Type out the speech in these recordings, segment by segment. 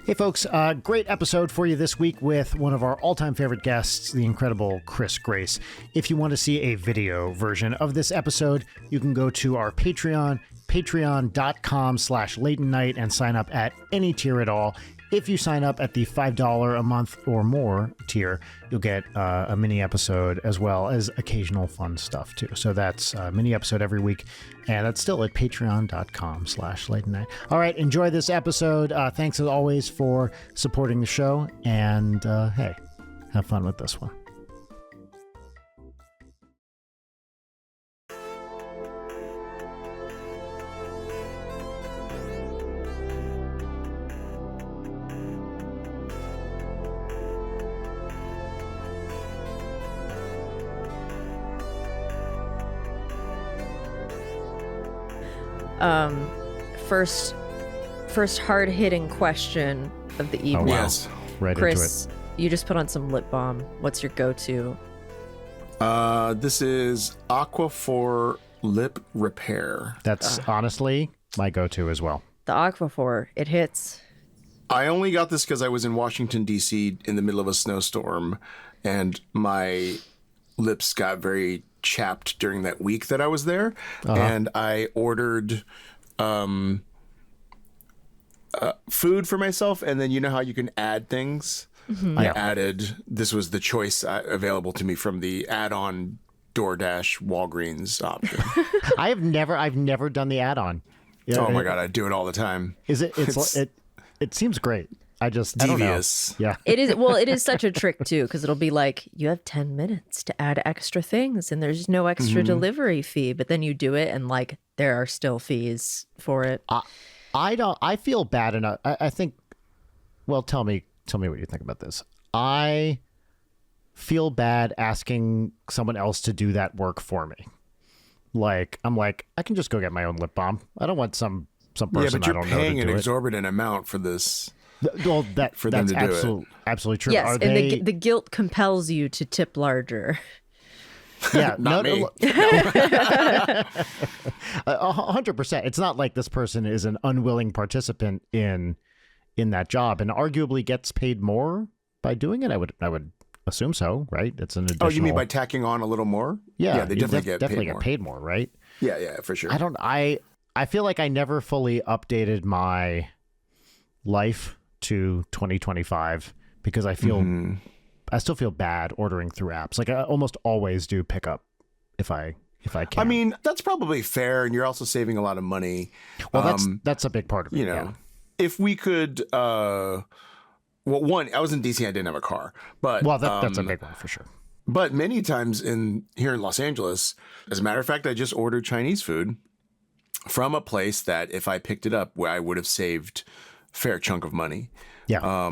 Hey, folks, great episode for you this week with one of our all-time favorite guests, the incredible Chris Grace. If you want to see a video version of this episode, you can go to our Patreon, patreon.com/late night, and sign up at any tier at all. If you sign up at the $5 a month or more tier, you'll get a mini episode as well as occasional fun stuff too. So that's a mini episode every week, and that's still at patreon.com/late night. All right, enjoy this episode. Thanks as always for supporting the show, and hey, have fun with this one. First hard-hitting question of the evening. Oh, wow. Yes. Right Chris, into you just put on some lip balm. What's your go-to? This is Aquaphor Lip Repair. it. That's honestly my go-to as well. The Aquaphor. It hits. I only got this because I was in Washington, D.C. in the middle of a snowstorm, and my lips got very chapped during that week that I was there. And I ordered food for myself, and then you know how you can add things? Mm-hmm. I added, this was the choice available to me from the add-on DoorDash Walgreens option. I've never done the add-on. Yeah, Oh my God, I do it all the time. Is it? It seems great. I don't know. Devious. Yeah. It is. Well, it is such a trick too, because it'll be like, you have 10 minutes to add extra things, and there's no extra delivery fee. But then you do it, and like there are still fees for it. I feel bad enough. I think. Well, tell me what you think about this. I feel bad asking someone else to do that work for me. Like I can just go get my own lip balm. I don't want some person Yeah, but you're I don't know paying to an do it. exorbitant amount for this. Well, for them that's to do it. absolutely true. Yes, Are and they? the guilt compels you to tip larger. Yeah, Not me. 100%. It's not like this person is an unwilling participant in that job, and arguably gets paid more by doing it. I would assume so, right? It's an additional. Oh, you mean by tacking on a little more? Yeah, they you definitely get paid more, right? Yeah, for sure. I feel like I never fully updated my life to 2025 because I still feel bad ordering through apps. Like I almost always do pick up if I can. I mean, that's probably fair, and you're also saving a lot of money. Well, that's a big part of it. You know, yeah. if we could, well, one, I was in DC, I didn't have a car, but that's a big one for sure. But many times here in Los Angeles, as a matter of fact, I just ordered Chinese food from a place that if I picked it up, where I would have saved a fair chunk of money. Yeah.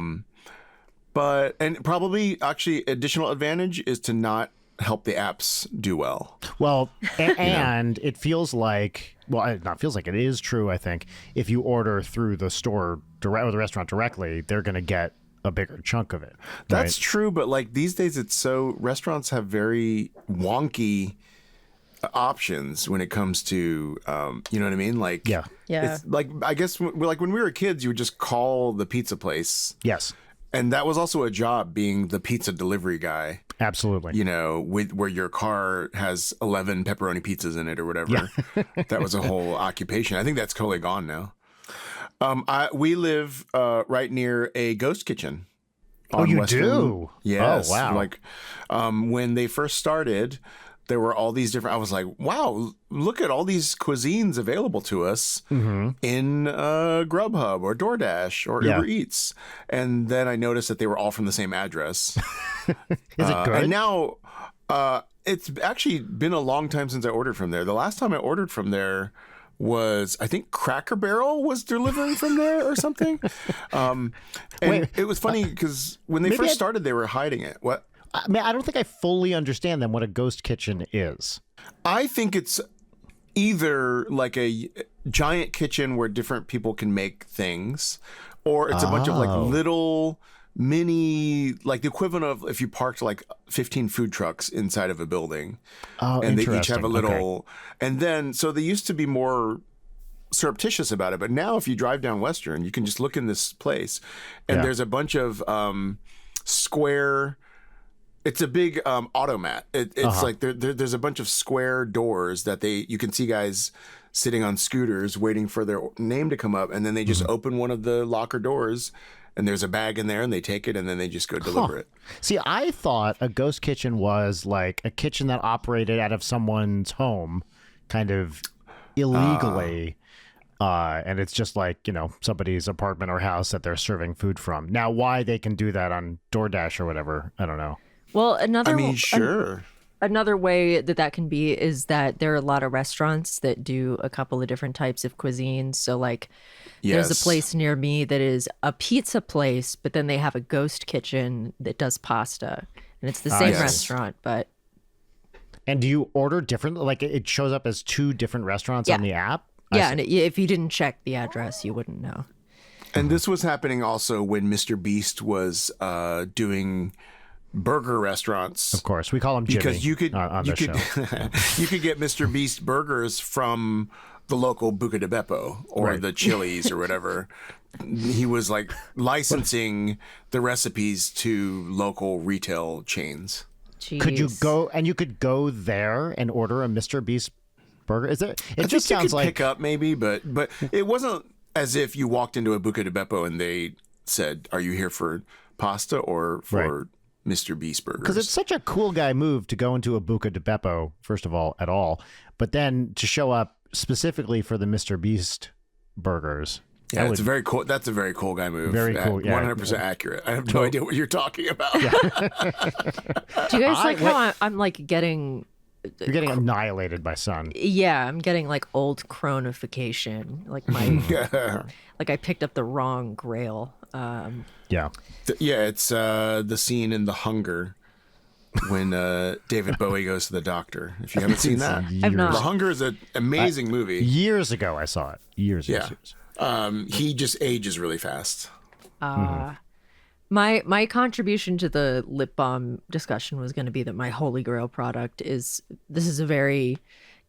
And probably actually additional advantage is to not help the apps do well. Well, and it feels like, well, it not feels like it is true. I think if you order through the store direct or the restaurant directly, they're going to get a bigger chunk of it. That's right? true, but like these days, restaurants have very wonky options when it comes to, you know what I mean? Like, Yeah. It's like, I guess like when we were kids, you would just call the pizza place. Yes. And that was also a job, being the pizza delivery guy, Absolutely. you know, where your car has 11 pepperoni pizzas in it or whatever. That was a whole occupation. I think that's totally gone now. We live right near a ghost kitchen. Oh, you do? Yes. Oh, wow. Like when they first started, there were all these different. I was like, wow, look at all these cuisines available to us in Grubhub or DoorDash or Uber Eats. And then I noticed that they were all from the same address. Is it good? And now it's actually been a long time since I ordered from there. The last time I ordered from there was, I think, Cracker Barrel was delivering from there or something. And it was funny because when they first started, they were hiding it. What? I mean, I don't think I fully understand then what a ghost kitchen is. I think it's either like a giant kitchen where different people can make things, or it's a bunch of like little mini, like the equivalent of if you parked like 15 food trucks inside of a building. Oh, and they each interesting. have a little, and then, so they used to be more surreptitious about it. But now if you drive down Western, you can just look in this place and there's a bunch of square. It's a big automat. It's like there's a bunch of square doors that you can see guys sitting on scooters waiting for their name to come up, and then they just open one of the locker doors, and there's a bag in there, and they take it, and then they just go deliver it. See, I thought a ghost kitchen was like a kitchen that operated out of someone's home, kind of illegally. And it's just like, somebody's apartment or house that they're serving food from. Now, why they can do that on DoorDash or whatever, I don't know. Well, Sure. Another way that can be is that there are a lot of restaurants that do a couple of different types of cuisines. So like there's a place near me that is a pizza place, but then they have a ghost kitchen that does pasta. And it's the same restaurant, but... And do you order different? Like it shows up as 2 different restaurants on the app? Yeah, and if you didn't check the address, you wouldn't know. And this was happening also when Mr. Beast was doing burger restaurants. Of course, we call him Jimmy because you could on the show. You could get Mr. Beast burgers from the local Buca de Beppo or the Chili's or whatever. He was like licensing the recipes to local retail chains. Jeez. Could you could go there and order a Mr. Beast burger? Is it? It I just think sounds you could like pick up maybe, but it wasn't as if you walked into a Buca de Beppo and they said, "Are you here for pasta or for Mr. Beast burgers?" Because it's such a cool guy move to go into a Buca de Beppo, first of all, at all, but then to show up specifically for the Mr. Beast burgers. Yeah, it's very cool. That's a very cool guy move. Very cool. Yeah, 100% accurate. I have no idea what you're talking about. Do you guys like how I'm like getting... You're getting annihilated by sun. Yeah, I'm getting like old cronification. Like my... like I picked up the wrong grail. Yeah. It's the scene in The Hunger when David Bowie goes to the doctor. If you haven't seen that. I've not. The Hunger is an amazing movie. Years ago, I saw it. Years. He just ages really fast. My contribution to the lip balm discussion was going to be that my holy grail product is a very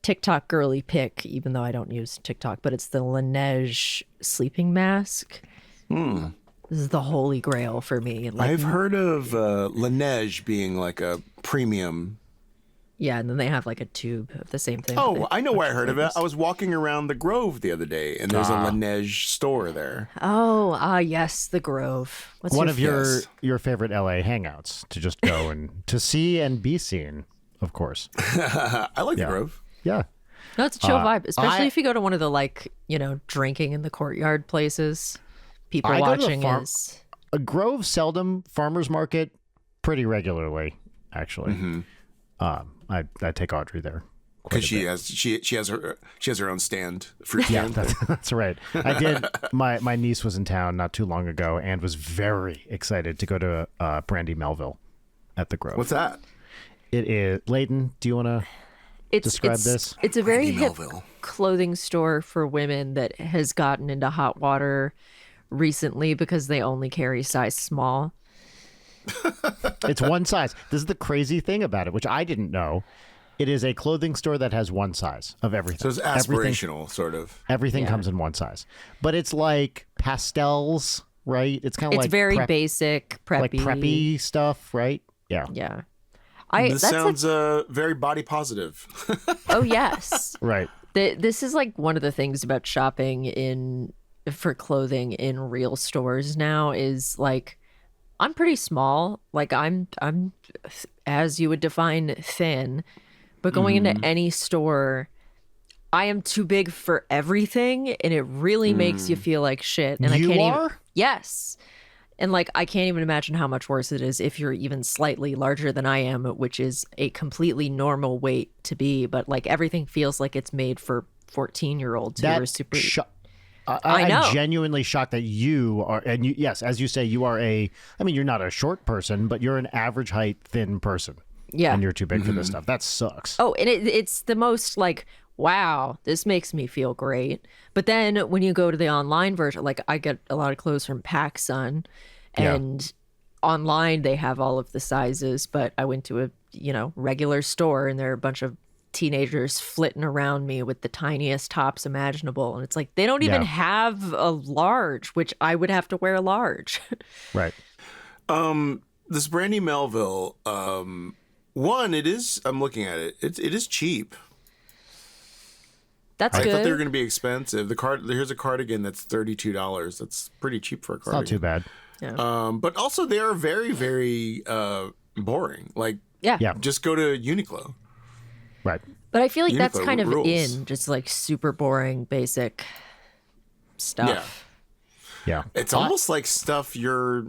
TikTok girly pick, even though I don't use TikTok, but it's the Laneige sleeping mask. This is the holy grail for me. Like, I've heard of Laneige being like a premium. Yeah, and then they have like a tube of the same thing. Oh, I know where I heard of it. I was walking around the Grove the other day, and there's a Laneige store there. Oh, yes, the Grove. What's one of your favorite LA hangouts to just go and to see and be seen, of course. I like the Grove. Yeah. No, it's a chill vibe, especially if you go to one of the like, drinking in the courtyard places. People watching is a Grove seldom, farmers market pretty regularly, actually. I take Audrey there because she has her own stand, fruit stand. That's right. I did. My niece was in town not too long ago and was very excited to go to Brandy Melville at the Grove. What's that? It is Layton. Do you want to describe this? It's a very hip clothing store for women that has gotten into hot water recently because they only carry size small. It's one size. This is the crazy thing about it, which I didn't know. It is a clothing store that has one size of everything. So it's aspirational, sort of. Everything comes in one size. But it's like pastels, right? It's kind of like... It's very basic, preppy. Like preppy stuff, right? Yeah. Yeah. This sounds very body positive. Oh, yes. Right. This is like one of the things about shopping for clothing in real stores now is like... I'm pretty small. Like I'm as you would define thin, but going into any store, I am too big for everything, and it really makes you feel like shit. And you I can't are? even. Yes. And like I can't even imagine how much worse it is if you're even slightly larger than I am, which is a completely normal weight to be, but like everything feels like it's made for 14-year-olds who are super I know. I'm genuinely shocked that you are, and yes, as you say, you are you're not a short person, but you're an average height, thin person. Yeah. And you're too big for this stuff. That sucks. Oh, and it's the most like, wow, this makes me feel great. But then when you go to the online version, like I get a lot of clothes from PacSun, and online they have all of the sizes, but I went to a, regular store and there are a bunch of teenagers flitting around me with the tiniest tops imaginable. And it's like, they don't even Yeah. have a large, which I would have to wear a large. Right. This Brandy Melville, one, it is, I'm looking at it, it is cheap. That's I good. thought they were going to be expensive. Here's a cardigan that's $32. That's pretty cheap for a It's cardigan. not too bad. But also they are very, very boring. Like, Yeah. Yeah. just go to Uniqlo. Right. But I feel like that's Uniqlo kind of rules. in just like super boring, basic stuff. Yeah. It's almost like stuff your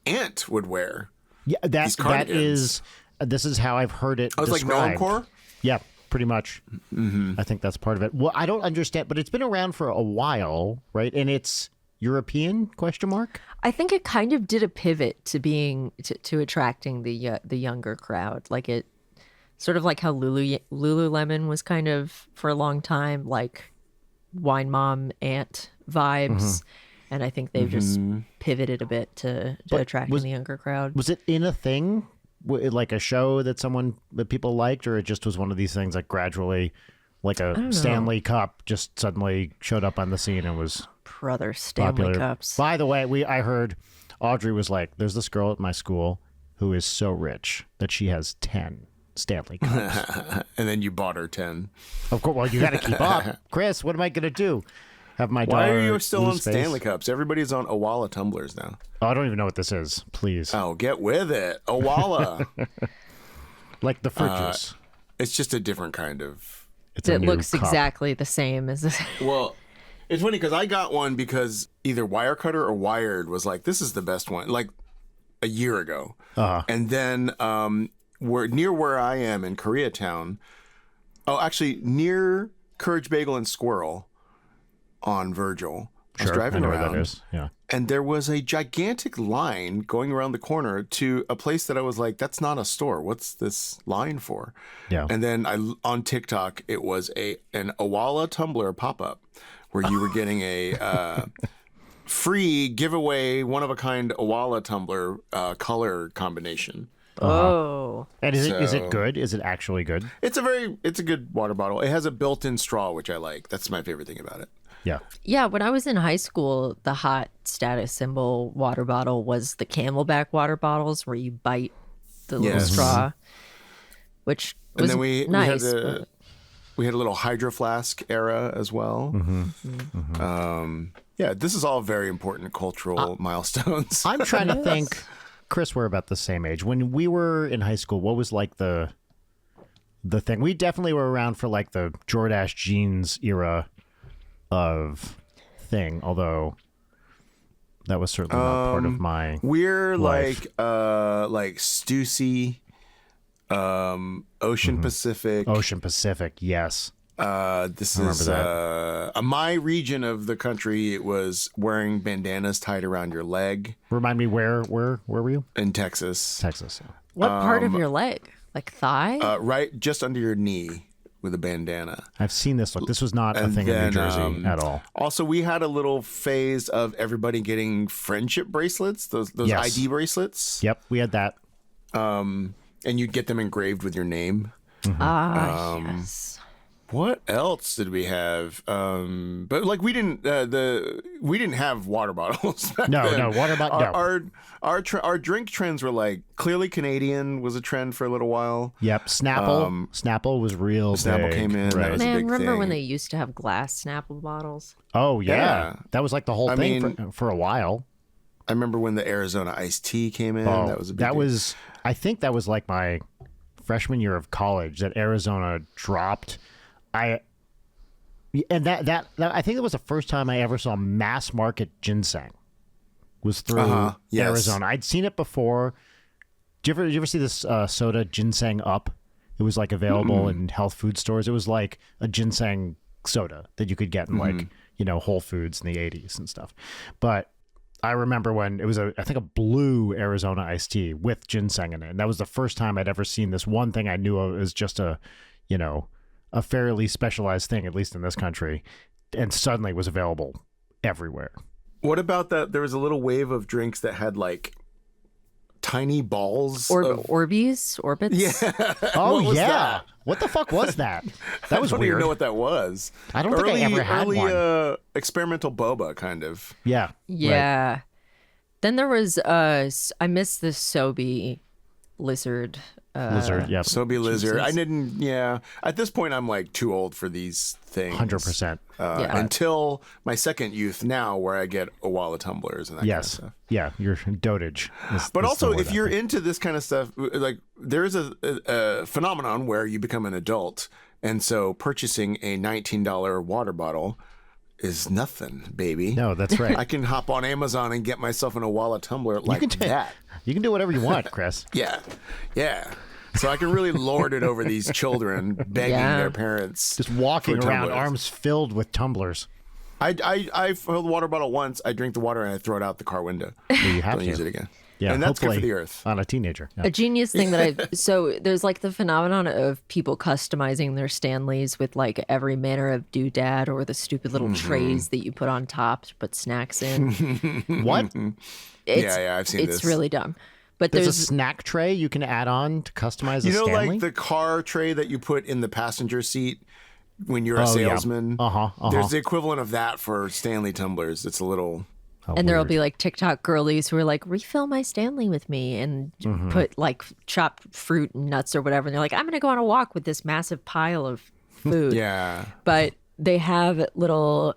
aunt would wear. Yeah. These That cardigans. is. This is how I've heard it. I was like described. normcore. Yeah, pretty much. Mm-hmm. I think that's part of it. Well, I don't understand, but it's been around for a while, right? And it's European ? I think it kind of did a pivot to being to attracting the younger crowd. Like it sort of like how Lululemon was kind of for a long time like wine mom aunt vibes. And I think they've just pivoted a bit to attracting the younger crowd. Was it in a thing, like a show that people liked, or it just was one of these things like gradually, like a Stanley Cup just suddenly showed up on the scene and was Brother Stanley popular. Cups. By the way, I heard Audrey was like, "There's this girl at my school who is so rich that she has 10 Stanley Cups." And then you bought her 10. Of course, well, you got to keep up, Chris. What am I gonna do? Have my Why daughter are you still on lose face? Stanley Cups? Everybody's on Owala tumblers now. Oh, I don't even know what this is. Please, Oh, get with it. Owala. like the fruit juice. It's just a different kind of... It's a It new looks cup. exactly the same as this. Well, it's funny because I got one because either Wirecutter or Wired was like, this is the best one, like a year ago. And then near where I am in Koreatown, actually near Courage Bagel and Squirrel on Virgil. I was driving I know where around. that is. Yeah. And there was a gigantic line going around the corner to a place that I was like, that's not a store. What's this line for? Yeah. And then on TikTok, it was an Owala tumbler pop-up where you were getting a free giveaway, one-of-a-kind Owala tumbler color combination. Oh. And is So- it good? Is it actually good? It's a good water bottle. It has a built-in straw, which I like. That's my favorite thing about it. Yeah. Yeah, when I was in high school, the hot status symbol water bottle was the Camelback water bottles where you bite the little Yes. straw, which And was then we nice. we had a little Hydro Flask era as well. Yeah, this is all very important cultural milestones. I'm trying to think. Chris, we're about the same age. When we were in high school, what was like the thing? We definitely were around for like the Jordache jeans era of thing, although that was certainly not part of my We're life. like Stussy, Ocean Pacific. Ocean Pacific. Yes. This is my region of the country. It was wearing bandanas tied around your leg Remind me where were you? in Texas, Texas. Yeah. What part of your leg? Like thigh? right just under your knee with a bandana. I've seen this look. This was not a And thing then, in New Jersey at all. Also, we had a little phase of everybody getting friendship bracelets, those Yes. ID bracelets, Yep, we had that. and you'd get them engraved with your name. Yes. What else did we have? But like we didn't have water bottles. Back No, then. no, water bottle. No. Our drink trends were like clearly Canadian was a trend for a little while. Yep, Snapple. Snapple was real Snapple big. came in, that Right. was a Man, big remember when thing. they used to have glass Snapple bottles? Oh yeah. Yeah. That was like the whole I thing mean- for a while. I remember when the Arizona iced tea came in. That was a big deal. I think that was like my freshman year of college that Arizona dropped. And that I think that was the first time I ever saw mass market ginseng. Was through Yes. Arizona. I'd seen it before. Did you ever see this soda Ginseng Up? It was like available in health food stores. It was like a ginseng soda that you could get in like, Whole Foods in the 80s and stuff. But I remember when it was I think a blue Arizona iced tea with ginseng in it. And that was the first time I'd ever seen this one thing I knew of as just a fairly specialized thing, at least in this country, and suddenly was available everywhere. What about that? There was a little wave of drinks that had like tiny balls. Orbeez? Orbits? Yeah. Oh What was yeah. that? What the fuck was that? That was I don't even weird. know what that was. I don't think I ever had early, one. experimental boba, kind of. Yeah. Right. Yeah. Then there was I missed the Sobe lizard. Lizard. Yeah. So be lizard. Jesus. I didn't. Yeah. At this point, I'm like too old for these things. 100%. Yeah. Until my second youth now, where I get Owala tumblers and that Yes. kind of stuff. Yeah. Your dotage. But is also, the word if I you're think. into this kind of stuff, like there is a phenomenon where you become an adult, and so purchasing a $19 water bottle is nothing, baby. No, that's right. I can hop on Amazon and get myself an Owala tumbler like that. You can do whatever you want, Chris. Yeah, yeah. So I can really lord it over these children begging Yeah. their parents. Just walking for around, tumblers. arms filled with tumblers. I filled the water bottle once. I drink the water and I throw it out the car window. You have Don't to use it again. Yeah, and that's good for hopefully the earth. on a teenager. Yeah. A genius thing that so there's like the phenomenon of people customizing their Stanleys with like every manner of doodad or the stupid little trays that you put on top to put snacks in. What? It's, Yeah, I've seen it's this. really dumb. But There's a there's snack tray you can add on to customize a You know, Stanley? like the car tray that you put in the passenger seat when you're a Oh, yeah. salesman. Uh-huh. There's the equivalent of that for Stanley tumblers. It's a little. Oh, and there'll weird. be like TikTok girlies who are like, refill my Stanley with me and put like chopped fruit and nuts or whatever. And they're like, I'm going to go on a walk with this massive pile of food. Yeah. But they have little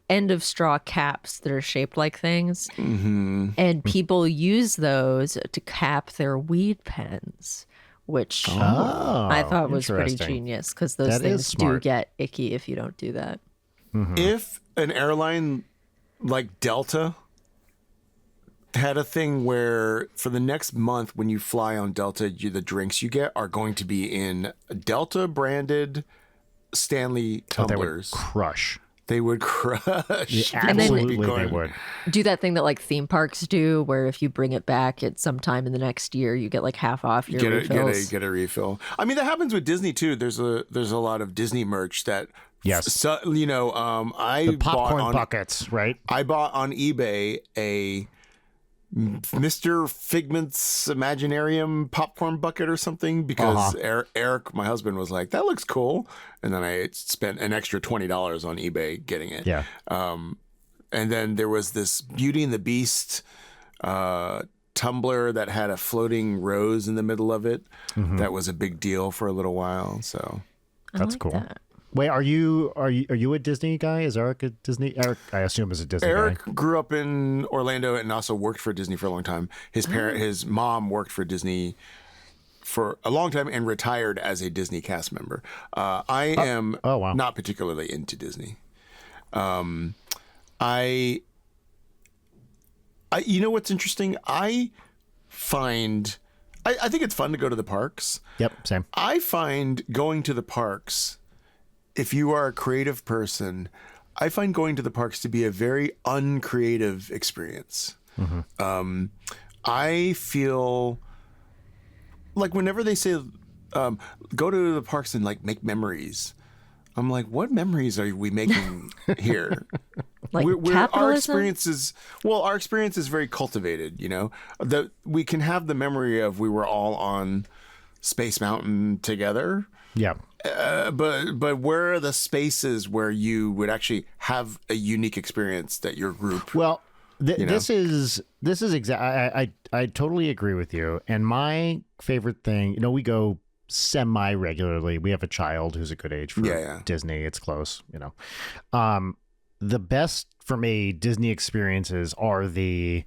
end of straw caps that are shaped like things. Mm-hmm. And people use those to cap their weed pens, which Oh, I thought was pretty interesting. genius because those That is things do smart. get icky if you don't do that. If an airline like Delta had a thing where for the next month when you fly on Delta, the drinks you get are going to be in Delta branded Stanley Oh, they would tumblers. crush. They would crush. People would be Absolutely, they going- would. Do that thing that like theme parks do, where if you bring it back at some time in the next year, you get like half off your refills. Get a refill. I mean, that happens with Disney too. There's a lot of Disney merch that. Yes. So, you know, I The popcorn bought on buckets, right? I bought on eBay a Mr. Figment's Imaginarium popcorn bucket or something because Eric, my husband, was like, "That looks cool," and then I spent an extra $20 on eBay getting it. Yeah. And then there was this Beauty and the Beast tumbler that had a floating rose in the middle of it. That was a big deal for a little while. So I That's like cool. that. Wait, are you a Disney guy? Is Eric a Disney? Eric, I assume, is a Disney Eric guy. grew up in Orlando and also worked for Disney for a long time. His mom worked for Disney for a long time and retired as a Disney cast member. I am oh, wow. not particularly into Disney. You know what's interesting? I think it's fun to go to the parks. Yep, same. I find going to the parks, if you are a creative person, I find going to the parks to be a very uncreative experience. I feel like whenever they say go to the parks and like make memories, I'm like, what memories are we making here? Like Our capitalism? experience is very cultivated, you know, that we can have the memory of we were all on Space Mountain together. Yeah. But where are the spaces where you would actually have a unique experience that your group? Well, know? this is exactly. I totally agree with you. And my favorite thing, you know, we go semi regularly. We have a child who's a good age for Yeah. Disney. It's close, you know. The best for me Disney experiences are the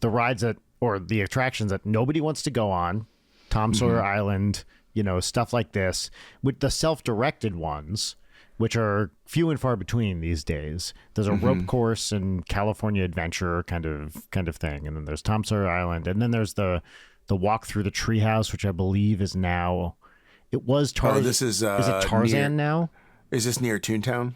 rides or the attractions that nobody wants to go on. Tom Sawyer Island, you know, stuff like this, with the self-directed ones, which are few and far between these days. There's a rope course and California Adventure kind of thing, and then there's Tom Sawyer Island, and then there's the walk through the treehouse, which I believe is now. It was Tarzan. this is it Tarzan now? Is this near Toontown?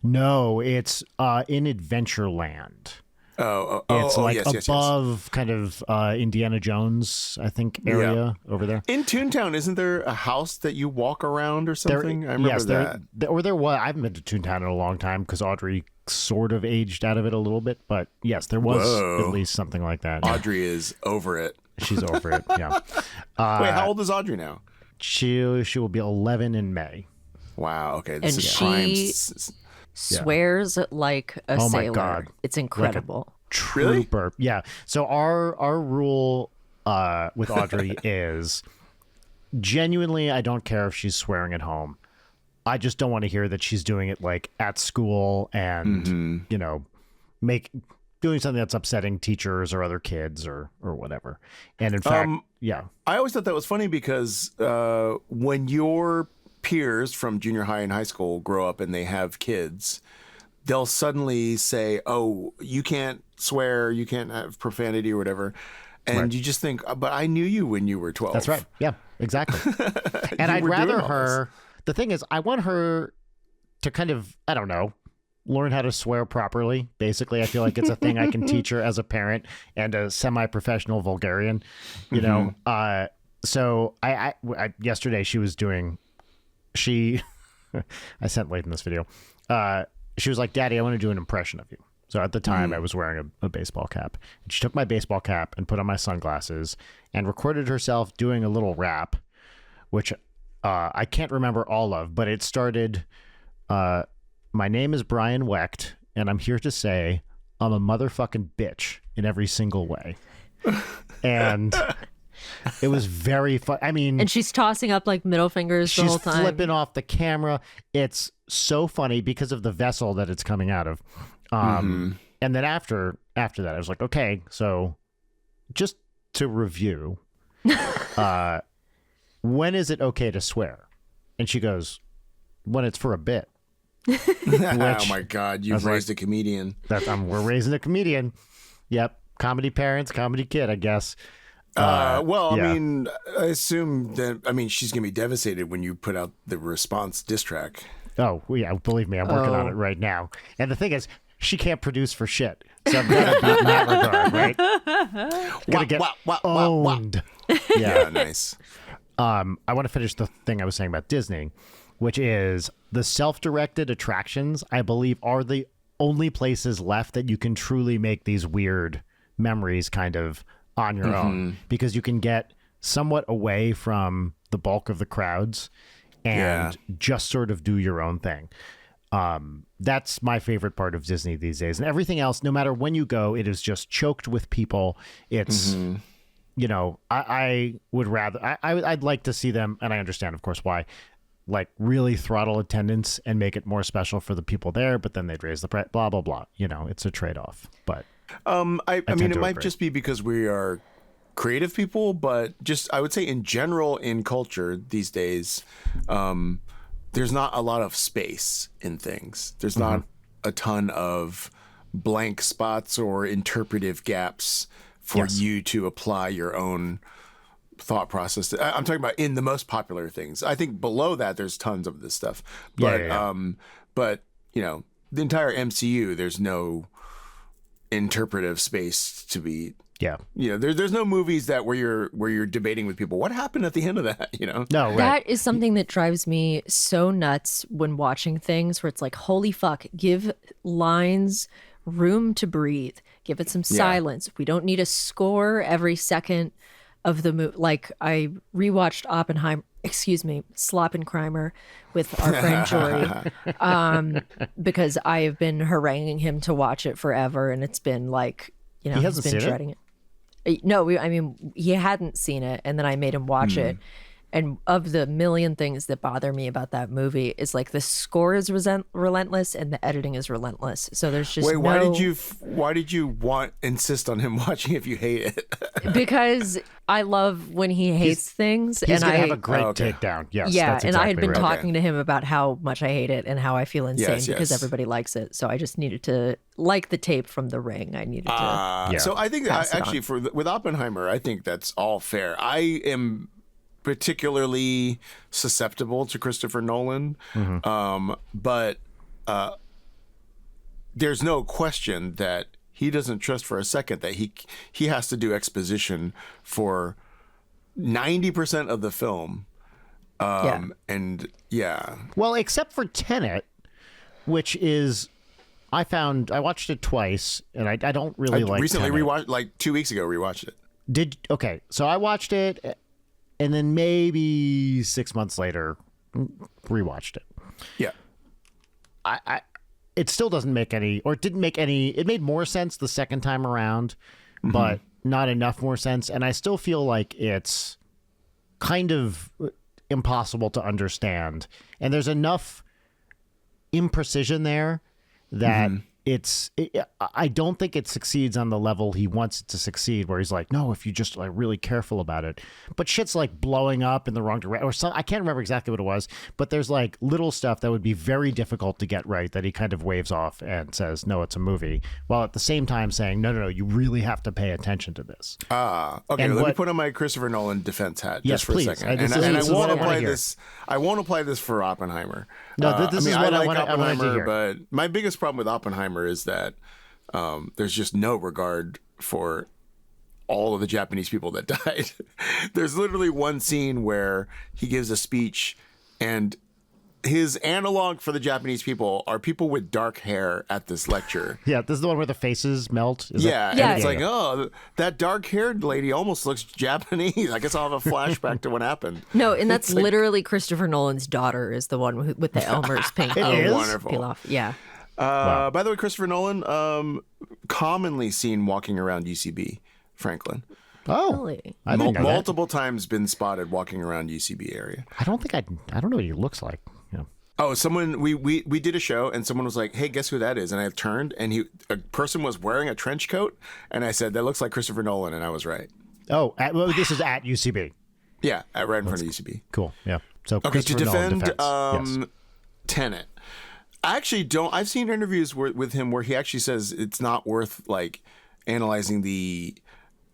No, it's in Adventureland. It's like yes. above kind of Indiana Jones, I think, area over there. In Toontown, isn't there a house that you walk around or something? I remember that. There was. I haven't been to Toontown in a long time because Audrey sort of aged out of it a little bit. But yes, there was Whoa. at least something like that. Audrey is over it. She's over it. Yeah. Wait, how old is Audrey now? She will be 11 in May. Wow. Okay. This And is she- prime. Swears like a Oh my sailor. God. It's incredible. Really? Trooper. Yeah. So our rule with Audrey is genuinely, I don't care if she's swearing at home. I just don't want to hear that she's doing it like at school and you know, doing something that's upsetting teachers or other kids or whatever. And in fact, yeah. I always thought that was funny because when your peers from junior high and high school grow up and they have kids, they'll suddenly say, "Oh, you can't swear, you can't have profanity or whatever," and you just think, "But I knew you when you were 12." That's right. Yeah, exactly. And I'd were doing rather all her. The thing is, I want her to kind of, I don't know, learn how to swear properly. Basically, I feel like it's a thing I can teach her as a parent and a semi-professional vulgarian. You know, so I yesterday she was doing. I sent late in this video. She was like, "Daddy, I want to do an impression of you." So at the time, I was wearing a baseball cap. And she took my baseball cap and put on my sunglasses and recorded herself doing a little rap, which I can't remember all of, but it started, "My name is Brian Wecht, and I'm here to say I'm a motherfucking bitch in every single way." And it was very fun. I mean, And she's tossing up like middle fingers the she's whole time. flipping off the camera. It's so funny because of the vessel that it's coming out of. And then after that, I was like, okay, so just to review, when is it okay to swear? And she goes, when it's for a bit. Oh my God, you've like- raised a comedian. We're raising a comedian. Yep. Comedy parents, comedy kid, I guess. Well, yeah. I mean, I assume that. I mean, she's gonna be devastated when you put out the response diss track. Oh, yeah, believe me, I'm working on it right now. And the thing is, she can't produce for shit. So I'm gonna be in that regard, right? Gonna get owned. Yeah, nice. I want to finish the thing I was saying about Disney, which is the self-directed attractions, I believe, are the only places left that you can truly make these weird memories kind of on your own, because you can get somewhat away from the bulk of the crowds and just sort of do your own thing. That's my favorite part of Disney these days. And everything else, no matter when you go, it is just choked with people. It's, you know, I would rather, I'd like to see them, and I understand, of course, why, like really throttle attendance and make it more special for the people there, but then they'd raise the price, blah, blah, blah. You know, it's a trade-off, but. I mean, tend it to might agree. just be because we are creative people, but just I would say in general in culture these days, there's not a lot of space in things. There's not a ton of blank spots or interpretive gaps for you to apply your own thought process. I'm talking about in the most popular things. I think below that there's tons of this stuff, but but you know, the entire MCU, there's no interpretive space to be. Yeah. You know, there's no movies that where you're debating with people what happened at the end of that. You know, No, right. That is something that drives me so nuts when watching things where it's like, holy fuck, give lines room to breathe. Give it some silence. We don't need a score every second of the movie. Like, I rewatched Sloppenheimer with our friend Jory, because I have been haranguing him to watch it forever, and it's been like, you know, He he's hasn't been seen it? dreading it. No, I mean, he hadn't seen it, and then I made him watch it. And of the million things that bother me about that movie is like the score is relentless and the editing is relentless. So there's just wait, why did you insist on him watching if you hate it? because I love when he hates things, He's and going to I have a great takedown. Yes. yeah, that's and I had exactly been right. talking to him about how much I hate it and how I feel insane Yes, because yes. everybody likes it. So I just needed to, like the tape from The Ring, I needed to. So I think Pass it actually with Oppenheimer, I think that's all fair. I am particularly susceptible to Christopher Nolan, but there's no question that he doesn't trust for a second that he has to do exposition for 90% of the film. And yeah, Well, except for Tenet, which is, I watched it twice, and I don't really like recently Tenet. rewatched, like 2 weeks ago, rewatched it. Okay, so I watched it, and then maybe 6 months later, rewatched it. Yeah. It still doesn't make any, or it didn't make any. It made more sense the second time around, but not enough more sense. And I still feel like it's kind of impossible to understand. And there's enough imprecision there that I don't think it succeeds on the level he wants it to succeed, where he's like, no, if you just like really careful about it. But shit's like blowing up in the wrong direction, or some, I can't remember exactly what it was, but there's like little stuff that would be very difficult to get right that he kind of waves off and says, no, it's a movie, while at the same time saying, no, you really have to pay attention to this. Okay. And Let me put on my Christopher Nolan defense hat Yes, just for please. a second, This and I is won't what I wanna apply hear. this. I won't apply this for Oppenheimer. No, this is what I like wanted to Oppenheimer, hear. but my biggest problem with Oppenheimer is that there's just no regard for all of the Japanese people that died. There's literally one scene where he gives a speech, and his analog for the Japanese people are people with dark hair at this lecture. Yeah, this is the one where the faces melt. Is Yeah, Yeah. and it's like, oh, that dark-haired lady almost looks Japanese. I guess I'll have a flashback to what happened. No, and that's literally Christopher Nolan's daughter is the one with the Elmer's pink It Oh, is? wonderful. peel off. Yeah. By the way, Christopher Nolan, commonly seen walking around UCB, Franklin. Oh, Really? I didn't know that. Multiple times been spotted walking around UCB area. I don't know what he looks like. Yeah. Oh, someone we did a show and someone was like, "Hey, guess who that is?" And I turned and a person was wearing a trench coat, and I said, "That looks like Christopher Nolan," and I was right. Oh, this is at UCB. Yeah, right in front of UCB. Cool. Yeah. So Okay, to Christopher Nolan defend defense. Yes. Tenet. I actually don't. I've seen interviews with him where he actually says it's not worth like analyzing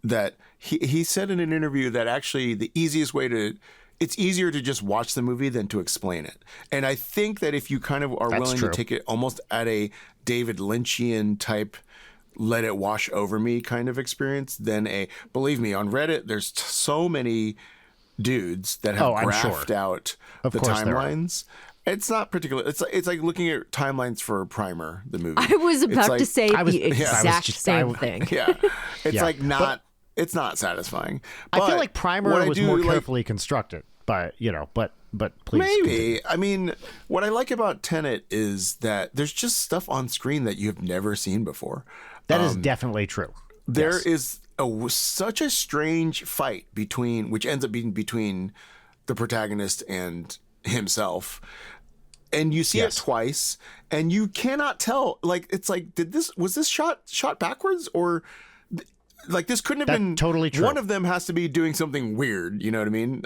that he said in an interview that actually the easiest way to it's easier to just watch the movie than to explain it. And I think that if you kind of are That's willing true. to take it almost at a David Lynchian type let it wash over me kind of experience, then believe me, on Reddit there's so many dudes that have Oh, I'm sure. graphed out Of the course there are. timelines. It's not particular. It's like looking at timelines for Primer, the movie. I was It's about like- to say I was- the yeah, I was exact just- same I- thing. Yeah, it's Yeah. like not. It's not satisfying. I feel But like Primer what I was do more like- carefully constructed, but please. Maybe. I mean, what I like about Tenet is that there's just stuff on screen that you've never seen before. That is definitely true. There Yes. is such a strange fight which ends up being between the protagonist and himself. And you see Yes. it twice, and you cannot tell. Like, it's like, was this shot backwards, or like this couldn't have That's been totally true. One of them has to be doing something weird. You know what I mean?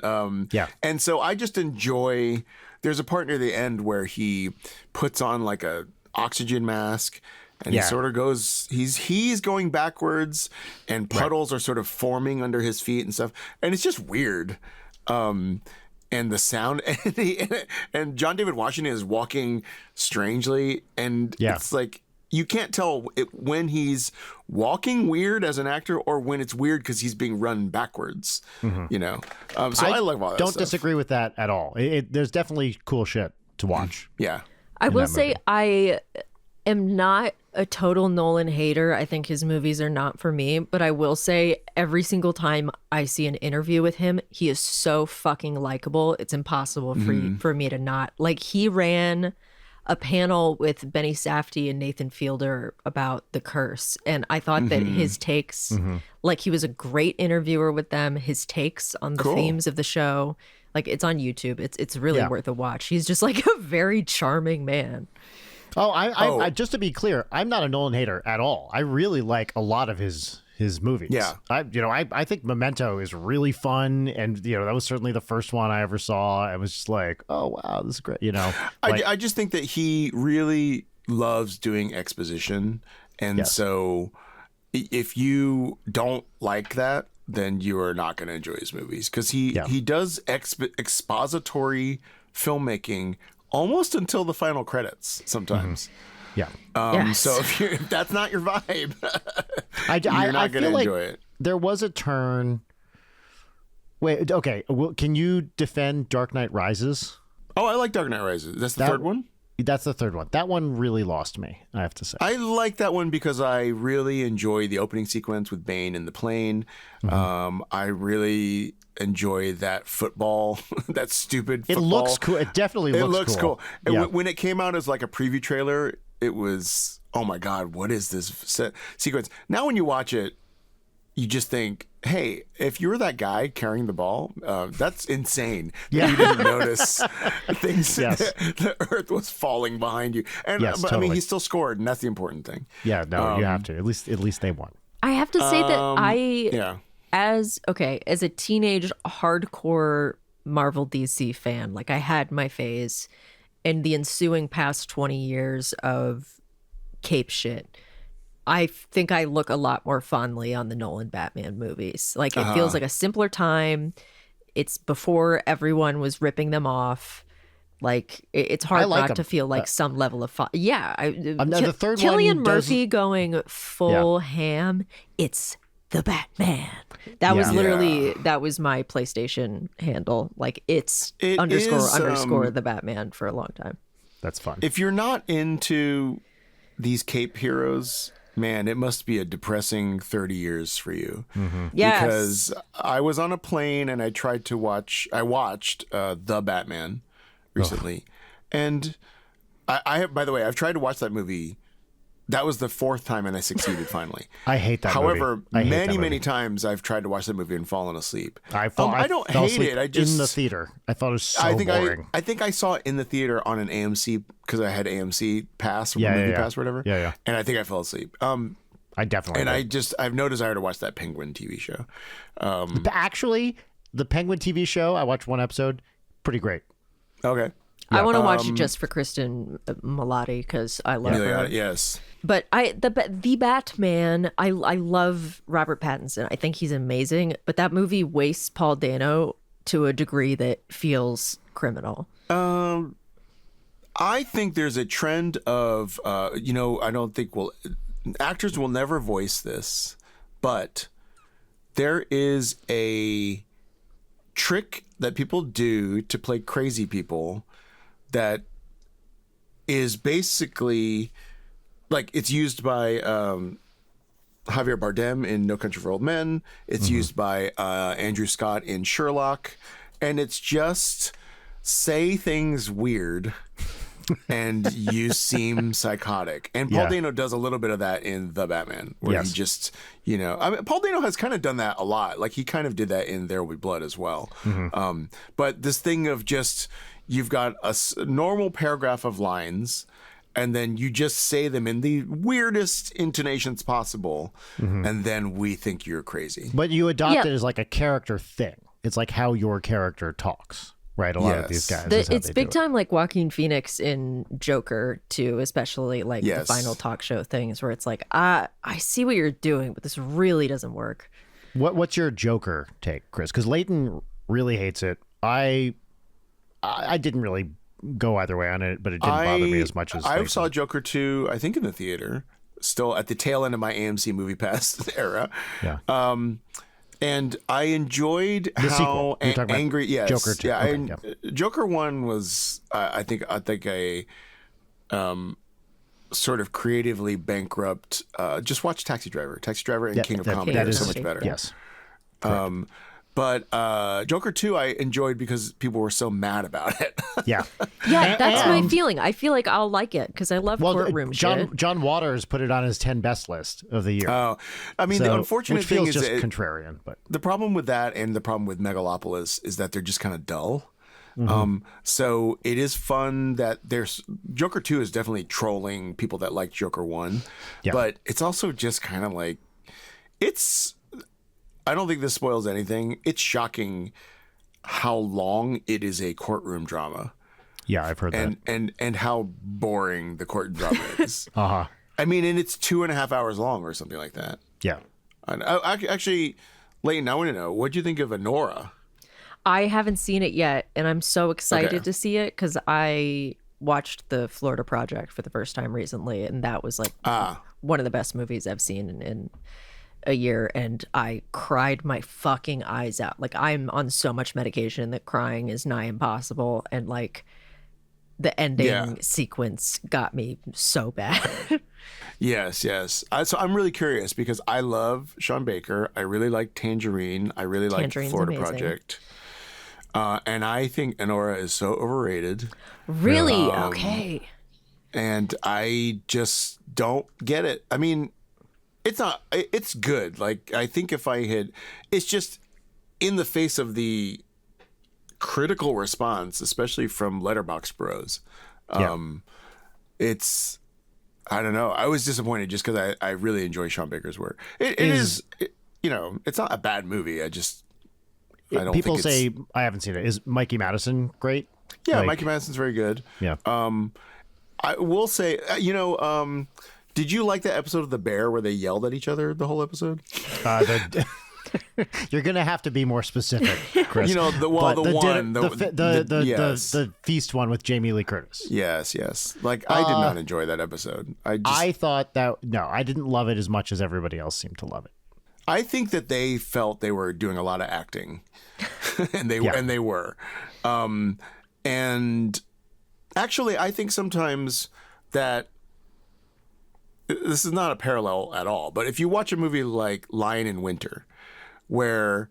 Yeah. And so I just enjoy. There's a part near the end where he puts on like a oxygen mask. And Yeah. he sort of goes. He's going backwards, and puddles are sort of forming under his feet and stuff. And it's just weird. And the sound, and John David Washington is walking strangely, and Yeah. it's like you can't tell when he's walking weird as an actor or when it's weird because he's being run backwards. You know, so I love all that Don't stuff. disagree with that at all. There's definitely cool shit to watch. Yeah, I will that say movie. I am not a total Nolan hater. I think his movies are not for me, but I will say every single time I see an interview with him, he is so fucking likable. It's impossible for me to not. Like, he ran a panel with Benny Safdie and Nathan Fielder about The Curse, and I thought that his takes, like, he was a great interviewer with them. His takes on the Cool. themes of the show, like, it's on YouTube. It's really Yeah. worth a watch. He's just like a very charming man. Oh, I just to be clear, I'm not a Nolan hater at all. I really like a lot of his movies. Yeah. I think Memento is really fun, and that was certainly the first one I ever saw. I was just like, oh wow, this is great. I just think that he really loves doing exposition, and Yes. so if you don't like that, then you are not going to enjoy his movies because he does expository filmmaking almost until the final credits sometimes. yeah. Yes. So if that's not your vibe, I you're not going to feel like enjoy it. there was a turn. Wait, okay. Well, can you defend Dark Knight Rises? Oh, I like Dark Knight Rises. That's the third one? That's the third one. That one really lost me, I have to say. I like that one because I really enjoy the opening sequence with Bane in the plane. I really enjoy that football, that stupid It football. looks cool. It definitely It looks looks cool. And Yeah. when it came out as like a preview trailer, it was, oh my God, what is this sequence? Now when you watch it, you just think, hey, if you're that guy carrying the ball, that's insane. Yeah. You didn't notice things. Yes. The earth was falling behind you. And Yes, but I mean, totally. he still scored, and that's the important thing. Yeah, no, you have to. At least they won. I have to say that Yeah. as a teenage hardcore Marvel DC fan, like I had my phase in the ensuing past 20 years of cape shit. I think I look a lot more fondly on the Nolan Batman movies. Like it feels like a simpler time. It's before everyone was ripping them off. Like it's hard like not 'em. to feel like some level of fun. Yeah, the third Cillian one does- Murphy going full ham. It's the Batman. That was Yeah. literally that was my PlayStation handle. Like it's It underscore is, underscore the Batman for a long time. That's fun. If you're not into these cape heroes, man, it must be a depressing 30 years for you. Yes. Because I was on a plane and I watched The Batman recently. And I by the way, I've tried to watch that movie. That was the fourth time and I succeeded finally. I hate that However, movie. I hate that many movie. times I've tried to watch that movie and fallen asleep. I don't fell hate asleep it. I just in the theater. I thought it was so I think boring. I think I saw it in the theater on an AMC because I had AMC pass, Yeah, movie yeah. pass, or whatever. Yeah, yeah. And I think I fell asleep. I definitely And did. I have no desire to watch that Penguin TV show. But actually, the Penguin TV show, I watched one episode. Pretty great. Okay. I want to watch it just for Kristen Milotti because I love her. Yes. But the Batman, I love Robert Pattinson. I think he's amazing. But that movie wastes Paul Dano to a degree that feels criminal. I think there's a trend of, I don't think actors will never voice this, but there is a trick that people do to play crazy people that is basically like it's used by Javier Bardem in No Country for Old Men. It's used by Andrew Scott in Sherlock. And it's just say things weird and you seem psychotic. And Paul Yeah. Dano does a little bit of that in The Batman, where Yes. he just, I mean, Paul Dano has kind of done that a lot. Like he kind of did that in There Will Be Blood as well. But this thing of just, you've got a normal paragraph of lines and then you just say them in the weirdest intonations possible. And then we think you're crazy. But you adopt Yeah. it as like a character thing. It's like how your character talks, right? A lot of these Yes. guys. is how It's they big do it. time like Joaquin Phoenix in Joker too, especially like the Yes. final talk show things where it's like, I see what you're doing, but this really doesn't work. What's your Joker take, Chris? Because Leighton really hates it. I didn't really go either way on it, but it didn't bother me as much as I Leighton. saw Joker 2, I think in the theater, still at the tail end of my AMC Movie Pass era. Yeah. And I enjoyed The how sequel. You're talking about angry. Yes, Joker 2. Yeah, Okay, Joker 1 was, I think a sort of creatively bankrupt. Just watch Taxi Driver and King of Comedy that are is so much better. Yes. But Joker 2 I enjoyed because people were so mad about it. Yeah. Yeah, that's my feeling. I feel like I'll like it because I love Well, courtroom shit. John Waters put it on his 10 best list of the year. I mean, the So, unfortunate which thing feels is just that contrarian, but the problem with that and the problem with Megalopolis is that they're just kind of dull. So it is fun that there's Joker 2 is definitely trolling people that like Joker 1, Yeah. but it's also just kind of like I don't think this spoils anything. It's shocking how long it is a courtroom drama yeah, I've heard that. and how boring the court drama is. Uh-huh. I mean, and it's 2.5 hours long or something like that. Yeah. And actually, Leighton, I want to know, what'd you think of Anora? I haven't seen it yet, and I'm so excited Okay. to see it because I watched the Florida Project for the first time recently, and that was like one of the best movies I've seen in a year, and I cried my fucking eyes out. Like I'm on so much medication that crying is nigh impossible, and like the ending Yeah. sequence got me so bad. Yes. So I'm really curious because I love Sean Baker. I really like Tangerine. I really like Tangerine's Florida amazing. Project. And I think Anora is so overrated. Really? Okay. And I just don't get it. I mean, it's good. Like, I think it's just in the face of the critical response, especially from Letterboxd Bros. It's, I don't know. I was disappointed just because I really enjoy Sean Baker's work. It is, it's not a bad movie. I don't People think it's, say, I haven't seen it. Is Mikey Madison great? yeah, Like- Mikey Madison's very good. Yeah. I will say, did you like that episode of The Bear where they yelled at each other the whole episode? You're gonna have to be more specific, Chris. The feast one with Jamie Lee Curtis. Yes. Like, I did not enjoy that episode. I thought that I didn't love it as much as everybody else seemed to love it. I think that they felt they were doing a lot of acting, and they were. And actually, I think sometimes that this is not a parallel at all. But if you watch a movie like Lion in Winter, where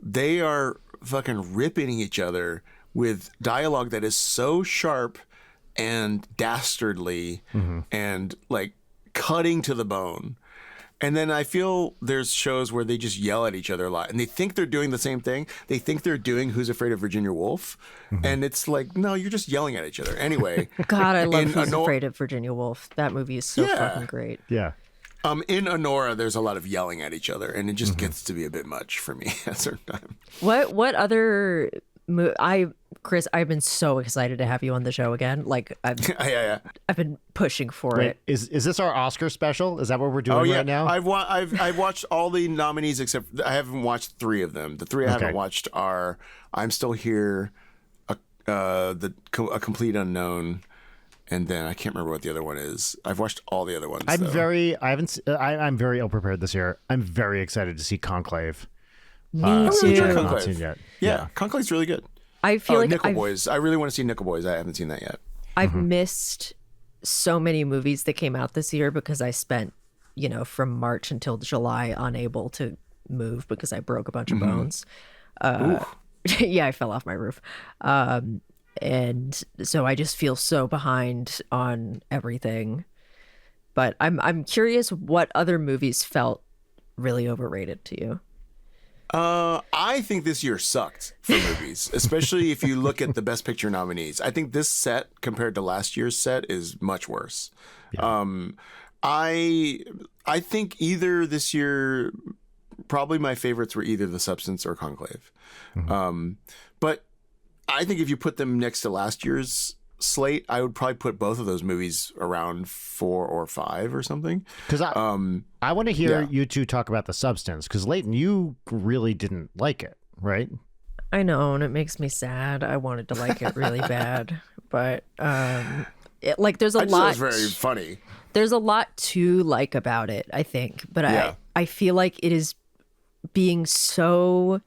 they are fucking ripping each other with dialogue that is so sharp and dastardly and like cutting to the bone. And then I feel there's shows where they just yell at each other a lot and they think they're doing the same thing. They think they're doing Who's Afraid of Virginia Woolf. And it's like, no, you're just yelling at each other. Anyway. God, I love In Who's Anora- Afraid of Virginia Woolf. That movie is so Yeah. fucking great. Yeah. In Anora, there's a lot of yelling at each other, and it just gets to be a bit much for me at a certain time. What other Chris, I've been so excited to have you on the show again. Like Yeah. I've been pushing for Wait, it. is this our Oscar special? Is that what we're doing Oh yeah, right now? I've watched all the nominees except I haven't watched 3 of them. The 3 I haven't watched are I'm Still Here, A Complete Unknown, and then I can't remember what the other one is. I've watched all the other ones. I'm though. very ill prepared this year. I'm very excited to see Conclave. Me which too. I have not Conclave. seen yet. Yeah, Conclave's really good. I feel like Nickel I've, Boys. I really want to see Nickel Boys. I haven't seen that yet. I've missed so many movies that came out this year because I spent, from March until July unable to move because I broke a bunch of bones. Yeah, I fell off my roof. And so I just feel so behind on everything. But I'm curious what other movies felt really overrated to you. I think this year sucked for movies, especially if you look at the Best Picture nominees. I think this set compared to last year's set is much worse. I think either this year, probably my favorites were either The Substance or Conclave. But I think if you put them next to last year's slate, I would probably put both of those movies around 4 or 5 or something. Because I want to hear yeah. you two talk about The Substance. Because Leighton, you really didn't like it, right? I know, and it makes me sad. I wanted to like it really bad, but there's a I just thought lot. it was very funny. There's a lot to like about it, I think, but Yeah. I feel like it is being so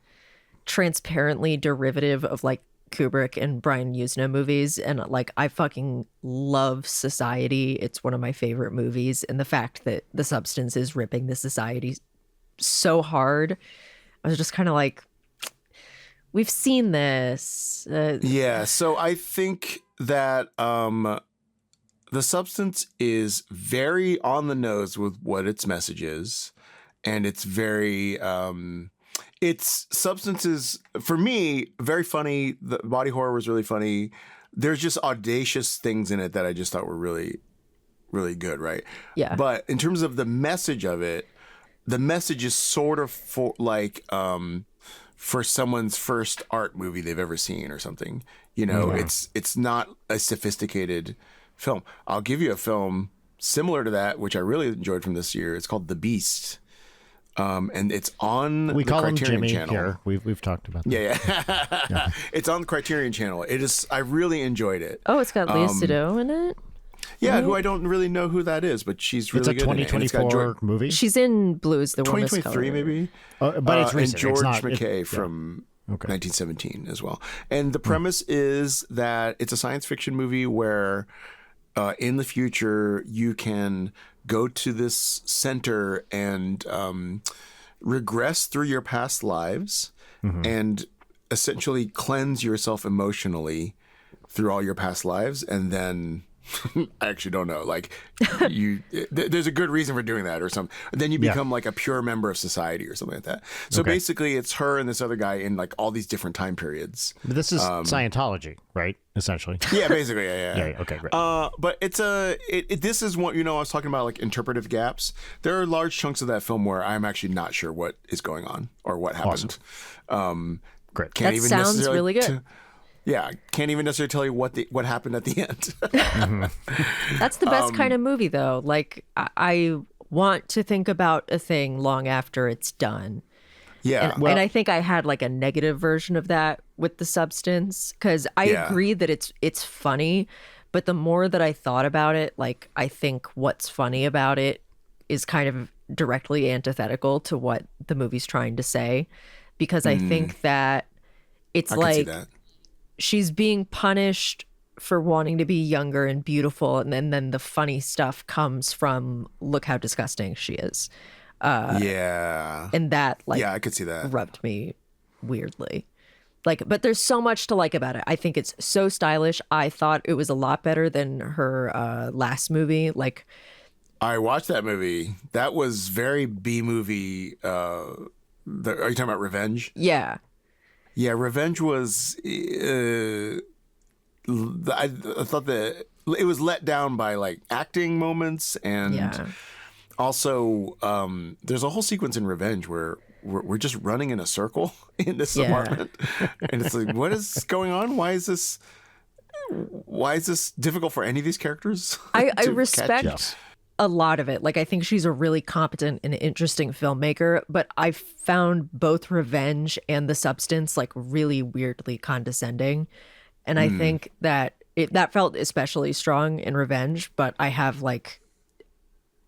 transparently derivative of like Kubrick and Brian Usna movies, and like I fucking love Society. It's one of my favorite movies, and the fact that The Substance is ripping the Society so hard, I was just kind of like, we've seen this. Yeah, so I think that The Substance is very on the nose with what its message is, and it's very its substance is, for me, very funny. The body horror was really funny. There's just audacious things in it that I just thought were really, really good, right? Yeah. But in terms of the message of it, the message is sort of for someone's first art movie they've ever seen or something. It's not a sophisticated film. I'll give you a film similar to that, which I really enjoyed from this year. It's called The Beast. And it's on We the call him Criterion Jimmy Channel. here. We've talked about that. Yeah. It's on the Criterion Channel. I really enjoyed it. Oh, it's got Leah Seydoux in it. Yeah, who I don't really know who that is, but she's really It's a good. in it. And it's got 2024 movie. She's in Blue is the Warmest 2023 Color. maybe. But it's recent. And George it's not, McKay from Okay. 1917 as well. And the premise is that it's a science fiction movie where in the future you can go to this center and regress through your past lives and essentially cleanse yourself emotionally through all your past lives, and then I actually don't know. Like there's a good reason for doing that or something. Then you become like a pure member of society or something like that. So basically it's her and this other guy in like all these different time periods. But this is Scientology, right? Essentially. Yeah, basically. Yeah. Okay, great. But it's this is what, I was talking about like interpretive gaps. There are large chunks of that film where I'm actually not sure what is going on or what happened. Awesome. Great. Can't That even sounds necessarily really good. Can't even necessarily tell you what happened at the end. That's the best kind of movie, though. Like, I want to think about a thing long after it's done. Yeah. And I think I had like a negative version of that with The Substance, because I agree that it's funny, but the more that I thought about it, like, I think what's funny about it is kind of directly antithetical to what the movie's trying to say, because I think that it's I can see like that. she's being punished for wanting to be younger and beautiful, and then the funny stuff comes from look how disgusting she is. And that I could see that. rubbed me weirdly. Like, but there's so much to like about it. I think it's so stylish. I thought it was a lot better than her last movie. Like, I watched that movie. That was very B movie. Are you talking about Revenge? yeah. Yeah, Revenge was. I thought that it was let down by like acting moments, and also there's a whole sequence in Revenge where we're just running in a circle in this apartment, and it's like, what is going on? Why is this difficult for any of these characters? I to respect catch? a lot of it. Like, I think she's a really competent and interesting filmmaker, but I found both Revenge and The Substance like really weirdly condescending. And I think that that felt especially strong in Revenge, but I have like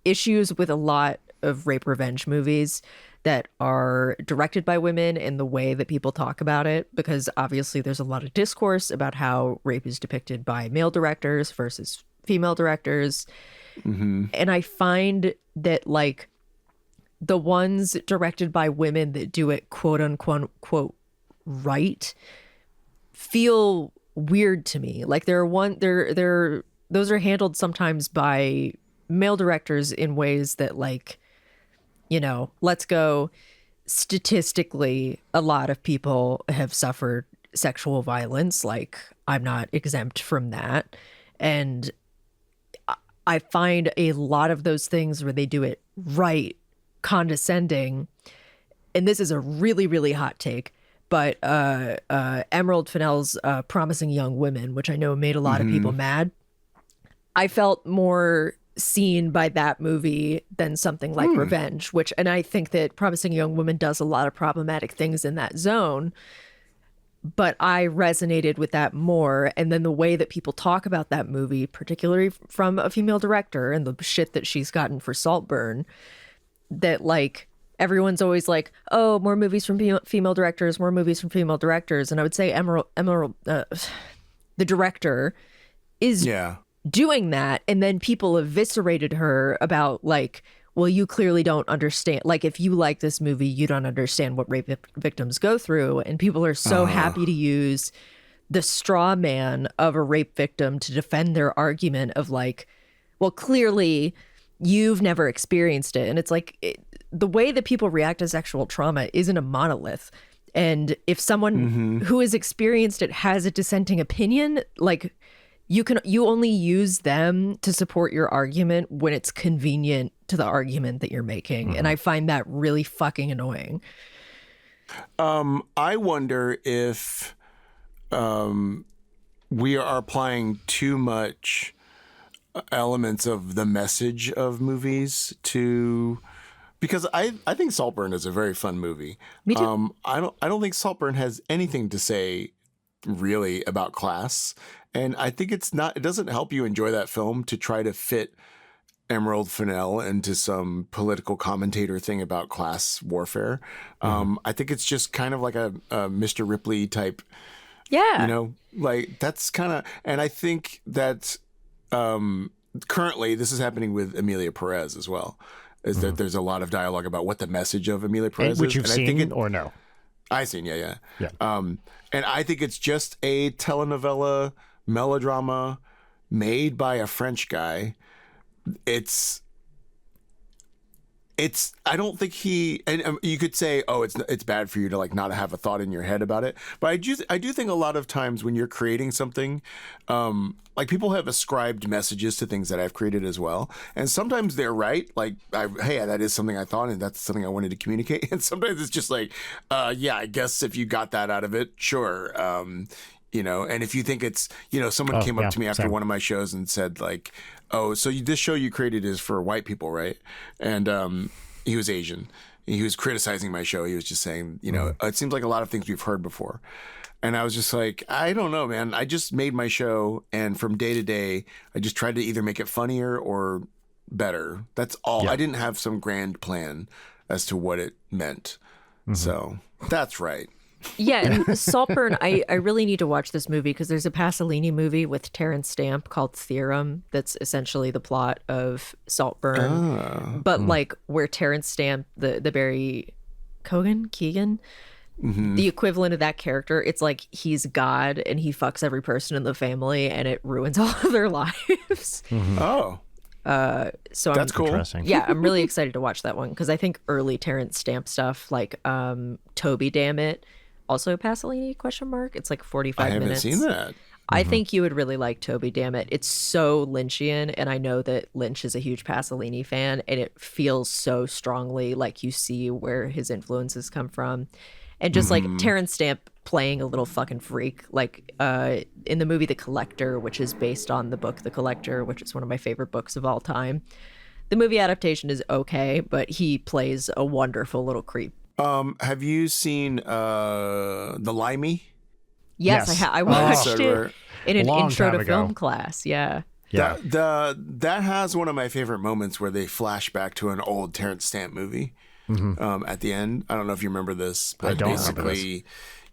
issues with a lot of rape revenge movies that are directed by women and the way that people talk about it, because obviously there's a lot of discourse about how rape is depicted by male directors versus female directors. And I find that like the ones directed by women that do it quote unquote right feel weird to me. Like those are handled sometimes by male directors in ways that, like, let's go statistically, a lot of people have suffered sexual violence. Like, I'm not exempt from that. And I find a lot of those things where they do it right condescending. And this is a really, really hot take, but Emerald Fennell's Promising Young Women, which I know made a lot of people mad, I felt more seen by that movie than something like Revenge, and I think that Promising Young Woman does a lot of problematic things in that zone, but I resonated with that more. And then the way that people talk about that movie, particularly from a female director, and the shit that she's gotten for Saltburn, that like everyone's always like, oh, more movies from female directors, more movies from female directors. And I would say Emerald the director is doing that, and then people eviscerated her about like, well, you clearly don't understand. Like, if you like this movie, you don't understand what rape victims go through. And people are so happy to use the straw man of a rape victim to defend their argument of like, well, clearly you've never experienced it. And it's like the way that people react to sexual trauma isn't a monolith. And if someone who has experienced it has a dissenting opinion, like, you only use them to support your argument when it's convenient to the argument that you're making. And I find that really fucking annoying. I wonder if we are applying too much elements of the message of movies to, because I think Saltburn is a very fun movie. Me too. I don't think Saltburn has anything to say really about class. And I think it doesn't help you enjoy that film to try to fit Emerald Fennell into some political commentator thing about class warfare. I think it's just kind of like a Mr. Ripley type, Yeah. like that's kind of, and I think that currently this is happening with Emilia Perez as well, is that there's a lot of dialogue about what the message of Emilia Perez Which is. you've And seen I think or no? I've seen, yeah. Yeah. And I think it's just a telenovela melodrama made by a French guy. I don't think and you could say, oh, it's bad for you to like not have a thought in your head about it. But I do think a lot of times when you're creating something, like people have ascribed messages to things that I've created as well. And sometimes they're right. Like, hey, that is something I thought and that's something I wanted to communicate. And sometimes it's just like, yeah, I guess if you got that out of it, sure. And if you think it's, someone came up to me after one of my shows and said like, oh, so this show you created is for white people, right? And he was Asian. He was criticizing my show. He was just saying, it seems like a lot of things we've heard before. And I was just like, I don't know, man. I just made my show. And from day to day, I just tried to either make it funnier or better. That's all. Yeah. I didn't have some grand plan as to what it meant. So that's right. Yeah, and Saltburn, I really need to watch this movie because there's a Pasolini movie with Terrence Stamp called Theorem that's essentially the plot of Saltburn, but like where Terrence Stamp, the Barry Keoghan, the equivalent of that character, it's like he's God and he fucks every person in the family and it ruins all of their lives. Oh. So that's cool. Yeah, I'm really excited to watch that one because I think early Terrence Stamp stuff like Toby Dammit, also Pasolini ? It's like 45 minutes. I haven't seen that. I think you would really like Toby Dammit. It's so Lynchian, and I know that Lynch is a huge Pasolini fan, and it feels so strongly like you see where his influences come from. And just like Terrence Stamp playing a little fucking freak, like in the movie The Collector, which is based on the book The Collector, which is one of my favorite books of all time. The movie adaptation is okay, but he plays a wonderful little creep. Have you seen The Limey? Yes. I watched it in an intro to film class. Yeah. That has one of my favorite moments where they flash back to an old Terrence Stamp movie at the end. I don't know if you remember this, but I don't basically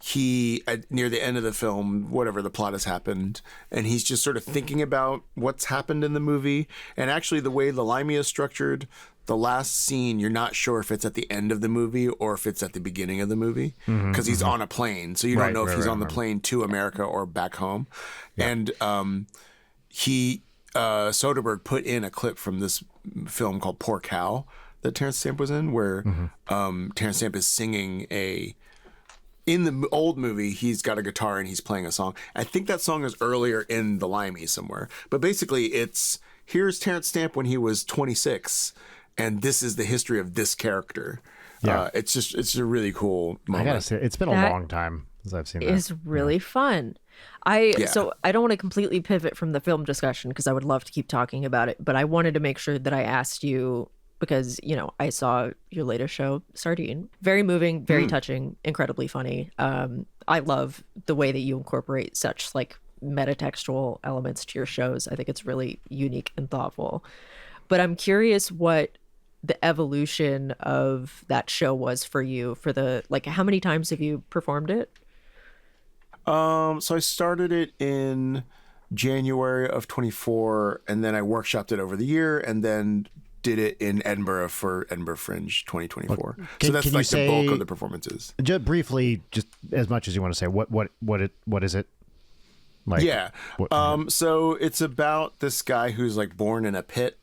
he near the end of the film, whatever the plot has happened, and he's just sort of thinking about what's happened in the movie. And actually the way The Limey is structured, the last scene, you're not sure if it's at the end of the movie or if it's at the beginning of the movie because he's on a plane. So you don't know if he's on the plane to America or back home. Yeah. And Soderbergh put in a clip from this film called Poor Cow that Terrence Stamp was in where Terrence Stamp is singing in the old movie, he's got a guitar and he's playing a song. I think that song is earlier in The Limey somewhere. But basically here's Terrence Stamp when he was 26 and this is the history of this character. Yeah. It's a really cool moment. I gotta say, it's been a long time since I've seen that. It's really fun. So I don't want to completely pivot from the film discussion because I would love to keep talking about it, but I wanted to make sure that I asked you because, I saw your latest show, Sardine. Very moving, very touching, incredibly funny. I love the way that you incorporate such like metatextual elements to your shows. I think it's really unique and thoughtful. But I'm curious what the evolution of that show was for you how many times have you performed it? So I started it in January of 24 and then I workshopped it over the year and then did it in Edinburgh for Edinburgh Fringe 2024. So that's like the bulk of the performances. Just briefly, just as much as you want to say, what is it? Like, yeah. So it's about this guy who's like born in a pit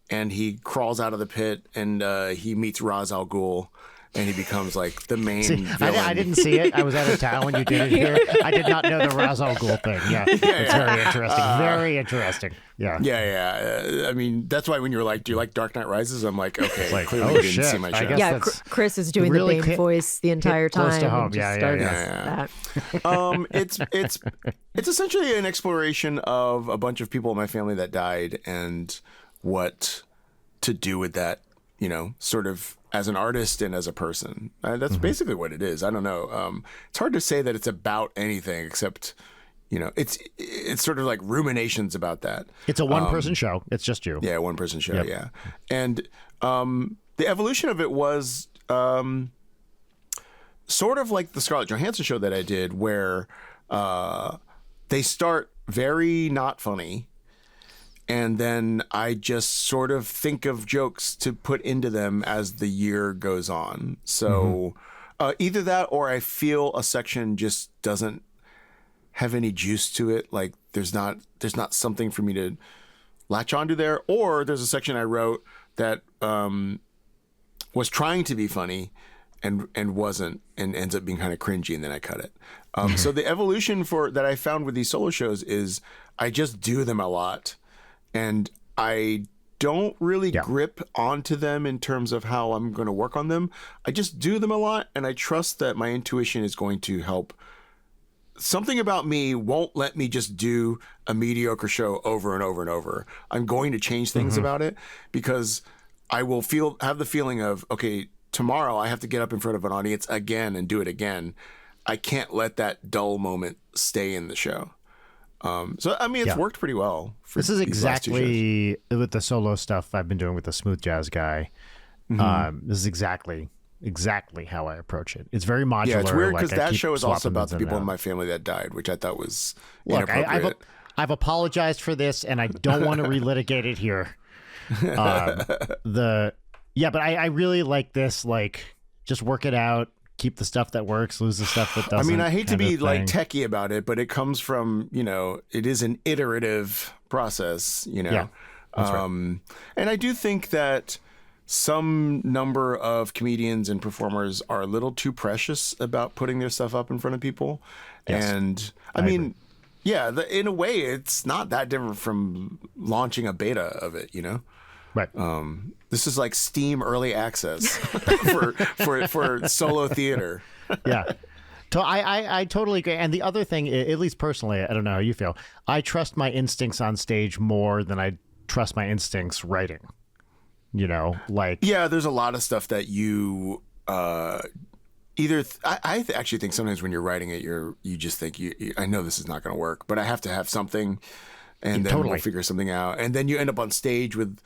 and he crawls out of the pit and he meets Ra's al Ghul and he becomes like the main villain. I didn't see it. I was out of town when you did it here. I did not know the Ra's al Ghul thing. Yeah. It's very interesting. Very interesting. Yeah. Yeah. I mean, that's why when you were like, do you like Dark Knight Rises? I'm like, okay, like, clearly you didn't see my show. Yeah, Chris is doing really the Bane voice the entire time. Close to home. Yeah. It's essentially an exploration of a bunch of people in my family that died and what to do with that, sort of as an artist and as a person. That's basically what it is. I don't know. It's hard to say that it's about anything except, it's sort of like ruminations about that. It's a one-person show. It's just you. Yeah, one person show. Yep. Yeah, and the evolution of it was sort of like the Scarlett Johansson show that I did, where they start very not funny, and then I just sort of think of jokes to put into them as the year goes on. So either that, or I feel a section just doesn't have any juice to it. Like there's not something for me to latch onto there, or there's a section I wrote that was trying to be funny and wasn't, and ends up being kind of cringy, and then I cut it. So the evolution that I found with these solo shows is I just do them a lot, and I don't really grip onto them in terms of how I'm going to work on them. I just do them a lot, and I trust that my intuition is going to help. Something about me won't let me just do a mediocre show over and over and over. I'm going to change things about it, because I will have the feeling of, okay, tomorrow I have to get up in front of an audience again and do it again. I can't let that dull moment stay in the show. So, I mean, it's worked pretty well. This is exactly with the solo stuff I've been doing with the Smooth Jazz guy. This is exactly how I approach it. It's very modular. Yeah, it's weird because like that show is also about the people in my. my family that died, which I thought was Look, inappropriate. I've apologized for this, and I don't want to relitigate it here. But I really like this. Like, just work it out. Keep the stuff that works, lose the stuff that doesn't. I mean, I hate to be like thing. techie about it, but it comes from, it is an iterative process, Yeah, that's right. And I do think that some number of comedians and performers are a little too precious about putting their stuff up in front of people. Yes, And I mean, yeah, in a way, it's not that different from launching a beta of it, Right. This is like Steam early access for solo theater. Yeah. I totally agree. And the other thing, at least personally, I don't know how you feel, I trust my instincts on stage more than I trust my instincts writing. Yeah, there's a lot of stuff that you either I actually think sometimes when you're writing it, you just think I know this is not going to work, but I have to have something, and then we'll figure something out, and then you end up on stage with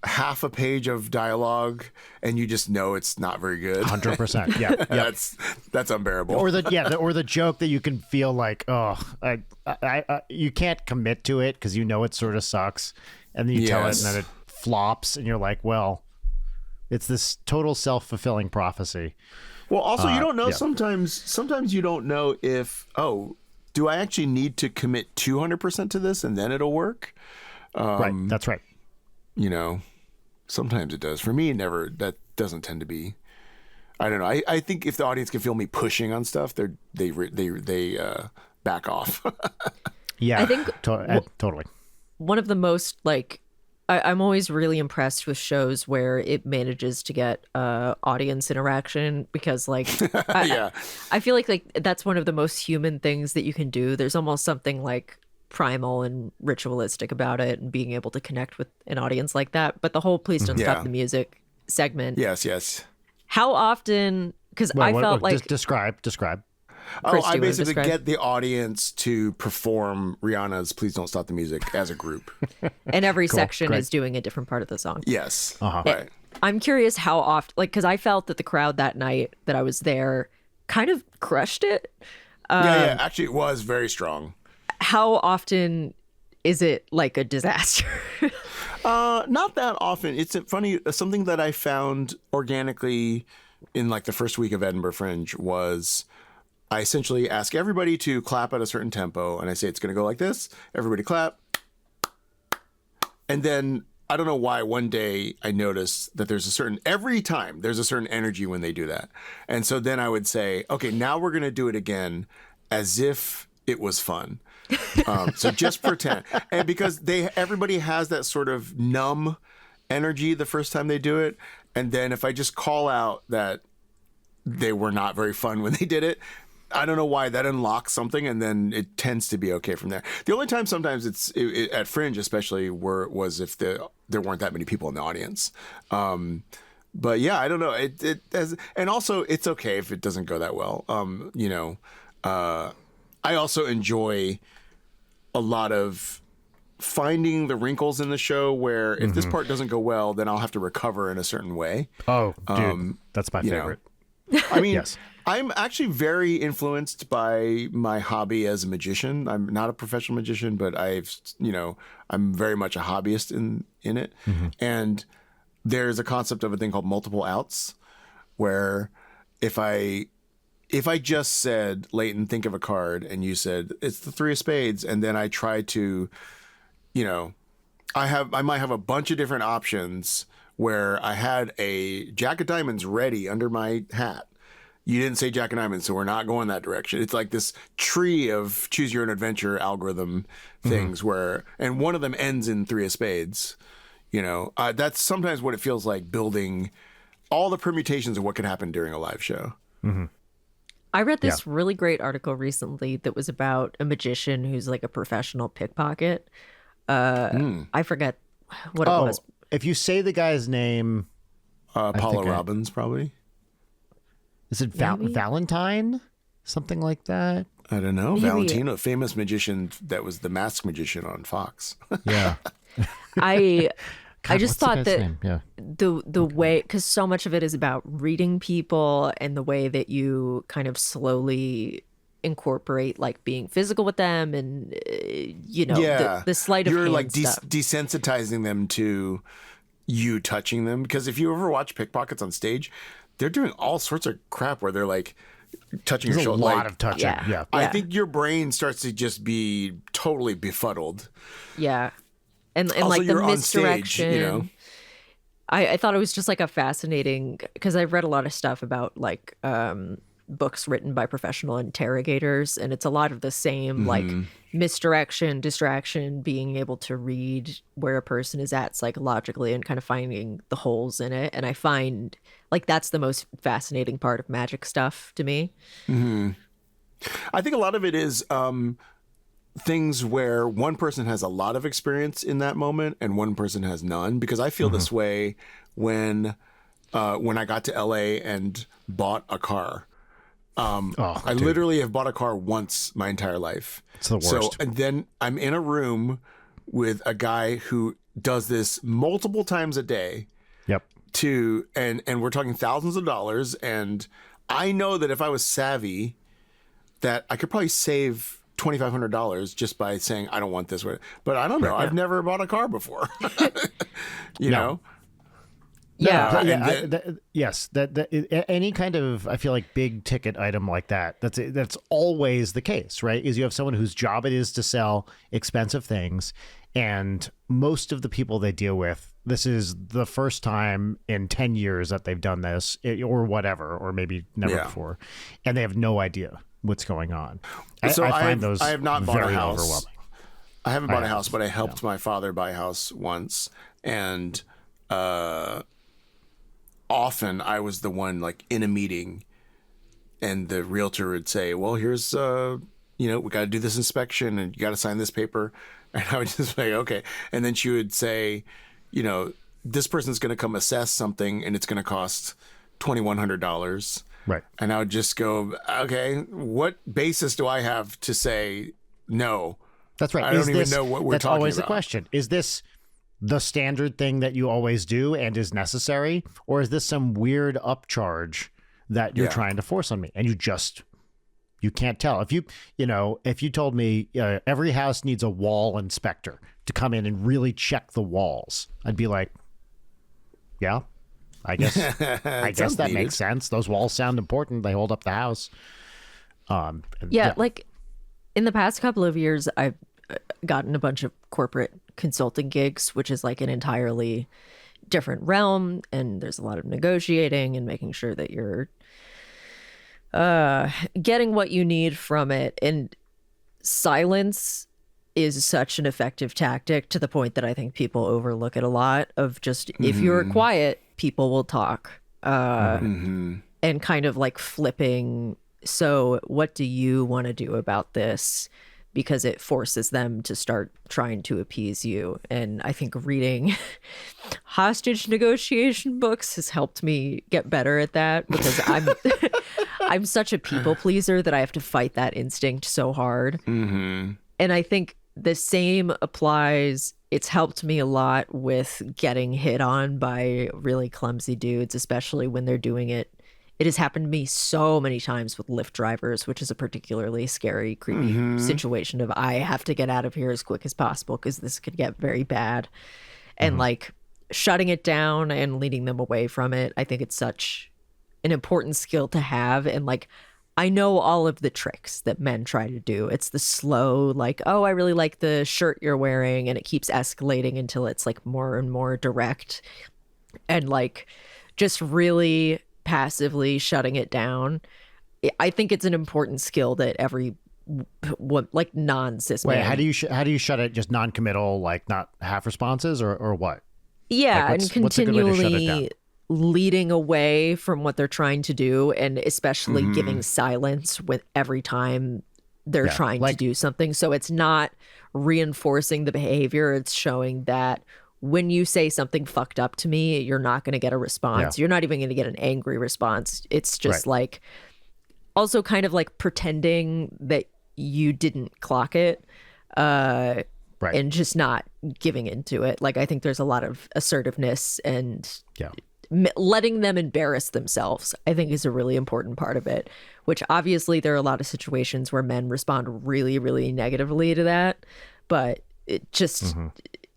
half a page of dialogue, and you just know it's not very good. 100%. Yeah. Yep. That's unbearable. Or the joke that you can feel like, you can't commit to it because it sort of sucks, and then you tell it, and then it flops, and you're like, well, it's this total self-fulfilling prophecy. Well, also, you don't know. Sometimes you don't know if, do I actually need to commit 200% to this and then it'll work? Right. That's right. Sometimes it does. For me, never. That doesn't tend to be. I don't know. I think if the audience can feel me pushing on stuff, they back off. Yeah, I think totally. one of the most I'm always really impressed with shows where it manages to get audience interaction, because Yeah. I feel like that's one of the most human things that you can do. There's almost something like primal and ritualistic about it, and being able to connect with an audience like that. But the whole "Please Don't Stop the Music" segment. Yes. How often? Because I felt like describe. Chris, I do you wanna basically describe? get the audience to perform Rihanna's "Please Don't Stop the Music" as a group. and every section great. is doing a different part of the song. Yes. Right. I'm curious how often, because I felt that the crowd that night that I was there kind of crushed it. Yeah. Actually, it was very strong. How often is it like a disaster? Not that often. It's funny. Something that I found organically in the first week of Edinburgh Fringe was I essentially ask everybody to clap at a certain tempo, and I say it's going to go like this. Everybody clap. And then I don't know why one day I noticed that every time there's a certain energy when they do that. And so then I would say, okay, now we're going to do it again as if it was fun. So just pretend. And because everybody has that sort of numb energy the first time they do it. And then if I just call out that they were not very fun when they did it, I don't know why that unlocks something, and then it tends to be okay from there. The only time sometimes it at Fringe especially was if there weren't that many people in the audience. But yeah, I don't know. And also it's okay if it doesn't go that well. I also enjoy a lot of finding the wrinkles in the show where if this part doesn't go well, then I'll have to recover in a certain way. Oh, dude, that's my you know. favorite. I mean, Yes. I'm actually very influenced by my hobby as a magician. I'm not a professional magician, but I'm very much a hobbyist in it. And there's a concept of a thing called multiple outs, where if I just said, Leighton, think of a card, and you said it's the 3 of spades, and then I try to, I might have a bunch of different options where I had a Jack of Diamonds ready under my hat. You didn't say Jack of Diamonds, so we're not going that direction. It's like this tree of choose your own adventure algorithm things and one of them ends in 3 of spades. That's sometimes what it feels like, building all the permutations of what could happen during a live show. I read this really great article recently that was about a magician who's like a professional pickpocket. I forget what it was. If you say the guy's name, Paula Robbins, probably. is it Valentine? Something like that? I don't know. Maybe. Valentino, famous magician that was the Masked Magician on Fox. Yeah. I God, just what's the thought guy's that name? Yeah. the way, because so much of it is about reading people and the way that you kind of slowly incorporate like being physical with them and the sleight of You're hand like stuff. desensitizing them to you touching them, because if you ever watch pickpockets on stage, they're doing all sorts of crap where they're like touching There's your a shoulder. lot of touching. Yeah. Yeah. I think your brain starts to just be totally befuddled. Yeah. And Also, like the you're on misdirection. stage, I thought it was just like a fascinating, because I've read a lot of stuff about like books written by professional interrogators, and it's a lot of the same like misdirection, distraction, being able to read where a person is at psychologically and kind of finding the holes in it. And I find like that's the most fascinating part of magic stuff to me. I think a lot of it is things where one person has a lot of experience in that moment and one person has none, because I feel this way when I got to LA and bought a car. I literally have bought a car once my entire life. It's the So, worst. and then I'm in a room with a guy who does this multiple times a day Yep. and we're talking thousands of dollars. And I know that if I was savvy, that I could probably save $2,500 just by saying, I don't want this. But I don't know. I've never bought a car before, you know? Yeah. Yes. Any kind of, I feel like, big ticket item like that. That's always the case, right? Is you have someone whose job it is to sell expensive things, and most of the people they deal with, this is the first time in 10 years that they've done this, or whatever, or maybe never before, and they have no idea what's going on. So I find those I have not bought very a house. overwhelming. I haven't bought a house, but I helped my father buy a house once, and often I was the one like in a meeting, and the realtor would say, well, here's we got to do this inspection and you got to sign this paper. And I would just say, okay. And then she would say, this person's going to come assess something and it's going to cost $2,100. Right. And I would just go, okay, what basis do I have to say no? That's right. I don't even know what we're that's talking always about. the question. Is this the standard thing that you always do and is necessary? Or is this some weird upcharge that you're trying to force on me? And you can't tell. If you told me every house needs a wall inspector to come in and really check the walls, I'd be like, yeah, I guess sounds that needed. makes sense. Those walls sound important. They hold up the house. Like in the past couple of years, I've gotten a bunch of corporate consulting gigs, which is like an entirely different realm. And there's a lot of negotiating and making sure that you're getting what you need from it. And silence is such an effective tactic, to the point that I think people overlook it a lot, of just if you're quiet, people will talk. And kind of like flipping. So what do you want to do about this? because it forces them to start trying to appease you. And I think reading hostage negotiation books has helped me get better at that, because I'm such a people pleaser that I have to fight that instinct so hard. Mm-hmm. And I think the same applies. It's helped me a lot with getting hit on by really clumsy dudes, especially when they're doing it. It has happened to me so many times with Lyft drivers, which is a particularly scary, creepy situation of I have to get out of here as quick as possible because this could get very bad. And like shutting it down and leading them away from it, I think it's such an important skill to have. And like, I know all of the tricks that men try to do. It's the slow, like, oh, I really like the shirt you're wearing. And it keeps escalating until it's like more and more direct. And like just really passively shutting it down. I think it's an important skill that every like non-cis Wait, man. how do you shut it? Just non-committal, like not half responses, or what? Yeah, Like, and what's a good way to shut it down? continually leading away from what they're trying to do, and especially giving silence with every time they're Yeah, trying to like- do something. So it's not reinforcing the behavior. It's showing that when you say something fucked up to me, you're not going to get a response. Yeah. You're not even going to get an angry response. It's just Right. like also kind of like pretending that you didn't clock it. Right. And just not giving into it. Like, I think there's a lot of assertiveness and Yeah. letting them embarrass themselves, I think, is a really important part of it, which obviously there are a lot of situations where men respond really, really negatively to that. But it just,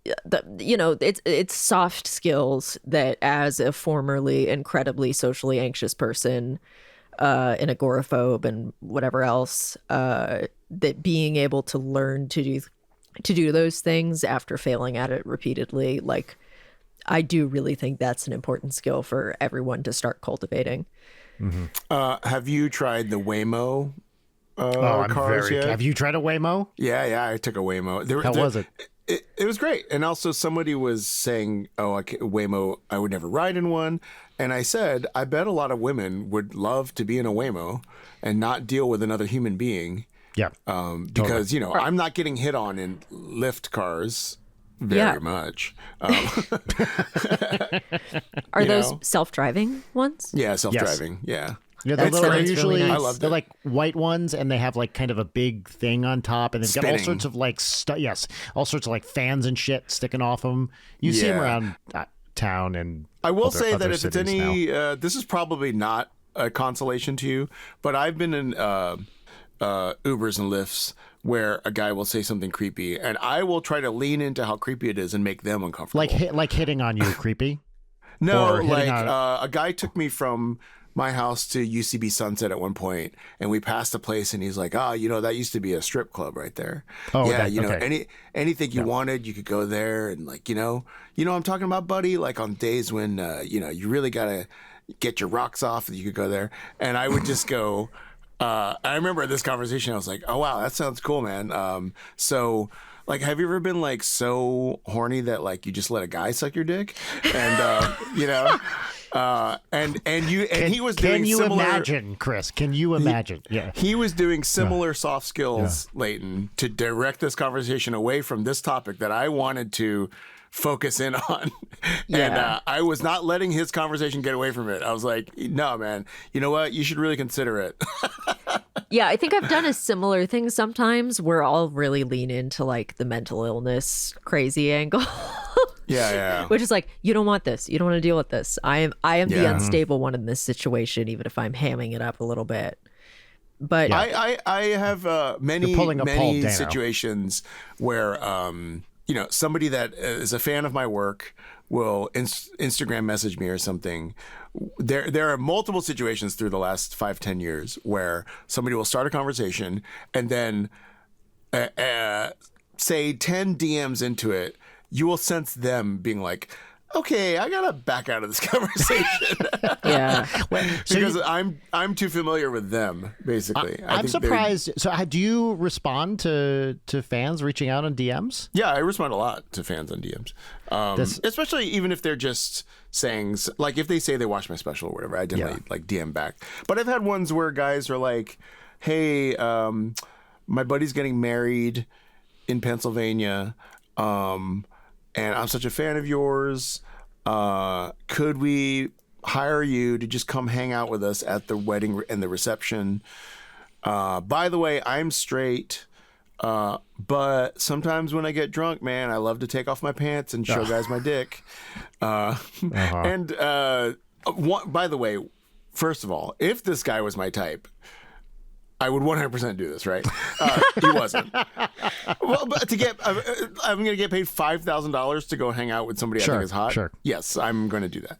it's soft skills that as a formerly incredibly socially anxious person, an agoraphobe and whatever else, that being able to learn to do those things after failing at it repeatedly, like I do really think that's an important skill for everyone to start cultivating. Have you tried the Waymo I'm cars very. yet? Have you tried a Waymo? Yeah, I took a Waymo. How was it? It was great. And also somebody was saying, Waymo, I would never ride in one. And I said, I bet a lot of women would love to be in a Waymo and not deal with another human being. Yeah. Because, I'm not getting hit on in Lyft cars very much. Are those self-driving ones? Yeah, self-driving. Yeah. Yeah, That they're sounds really usually nice. I loved they're it. like white ones, and they have like kind of a big thing on top, and they've got all Spinning. sorts of like yes, all sorts of like fans and shit sticking off them. You see them Yeah. around town, and I will other- say that other if it's cities any, now. this is probably not a consolation to you, but I've been in Ubers and Lyfts where a guy will say something creepy, and I will try to lean into how creepy it is and make them uncomfortable. like hitting on you, creepy. No, or hitting like on- a guy took me from my house to UCB Sunset at one point, and we passed a place, and he's like, that used to be a strip club right there. Oh, yeah, okay. anything you wanted, you could go there, and like, what I'm talking about, buddy? Like on days when, you really got to get your rocks off, you could go there. And I would just go, I remember this conversation, I was like, oh, wow, that sounds cool, man. So, like, have you ever been like so horny that like you just let a guy suck your dick? And, he was doing Can you similar. imagine, Chris? Can you imagine? Yeah. He was doing similar soft skills, Leighton, to direct this conversation away from this topic that I wanted to focus in on. And I was not letting his conversation get away from it. I was like, no, man, you know what? You should really consider it. Yeah, I think I've done a similar thing sometimes where I'll really lean into like the mental illness crazy angle. Yeah. Which is like, you don't want this. You don't want to deal with this. I am the Yeah. unstable one in this situation, even if I'm hamming it up a little bit. But I have many You're pulling a Paul many Dano. situations where somebody that is a fan of my work will Instagram message me or something. There are multiple situations through the last 5-10 years where somebody will start a conversation and then say 10 DMs into it, you will sense them being like, okay, I gotta back out of this conversation. yeah. Because I'm too familiar with them, basically. I I'm think they're- surprised. So, do you respond to fans reaching out on DMs? Yeah, I respond a lot to fans on DMs, especially even if they're just saying, like, if they say they watched my special or whatever, I definitely like DM back. But I've had ones where guys are like, "Hey, my buddy's getting married in Pennsylvania, and I'm such a fan of yours. Could we hire you to just come hang out with us at the wedding and the reception? By the way, I'm straight, but sometimes when I get drunk, man, I love to take off my pants and show guys my dick. And by the way, first of all, if this guy was my type, I would 100% do this, right? He wasn't. Well, but I'm going to get paid $5,000 to go hang out with somebody I think is hot. Sure. Yes, I'm going to do that.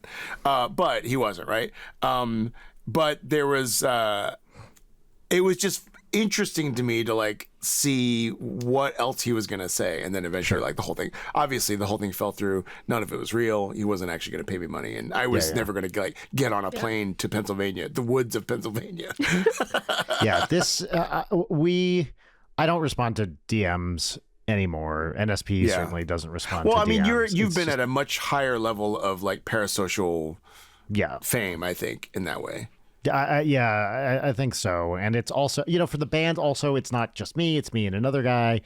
But he wasn't, right? But there was, it was just interesting to me to like see what else he was going to say. And then eventually like the whole thing, obviously the whole thing fell through. None of it was real. He wasn't actually going to pay me money. And I was never going to get on a plane to Pennsylvania, the woods of Pennsylvania. Yeah, this I don't respond to DMs anymore. NSP certainly doesn't respond. Well, to I mean, DMs. you've been at a much higher level of like parasocial fame, I think, in that way. I think so. And it's also, for the band, also, it's not just me. It's me and another guy.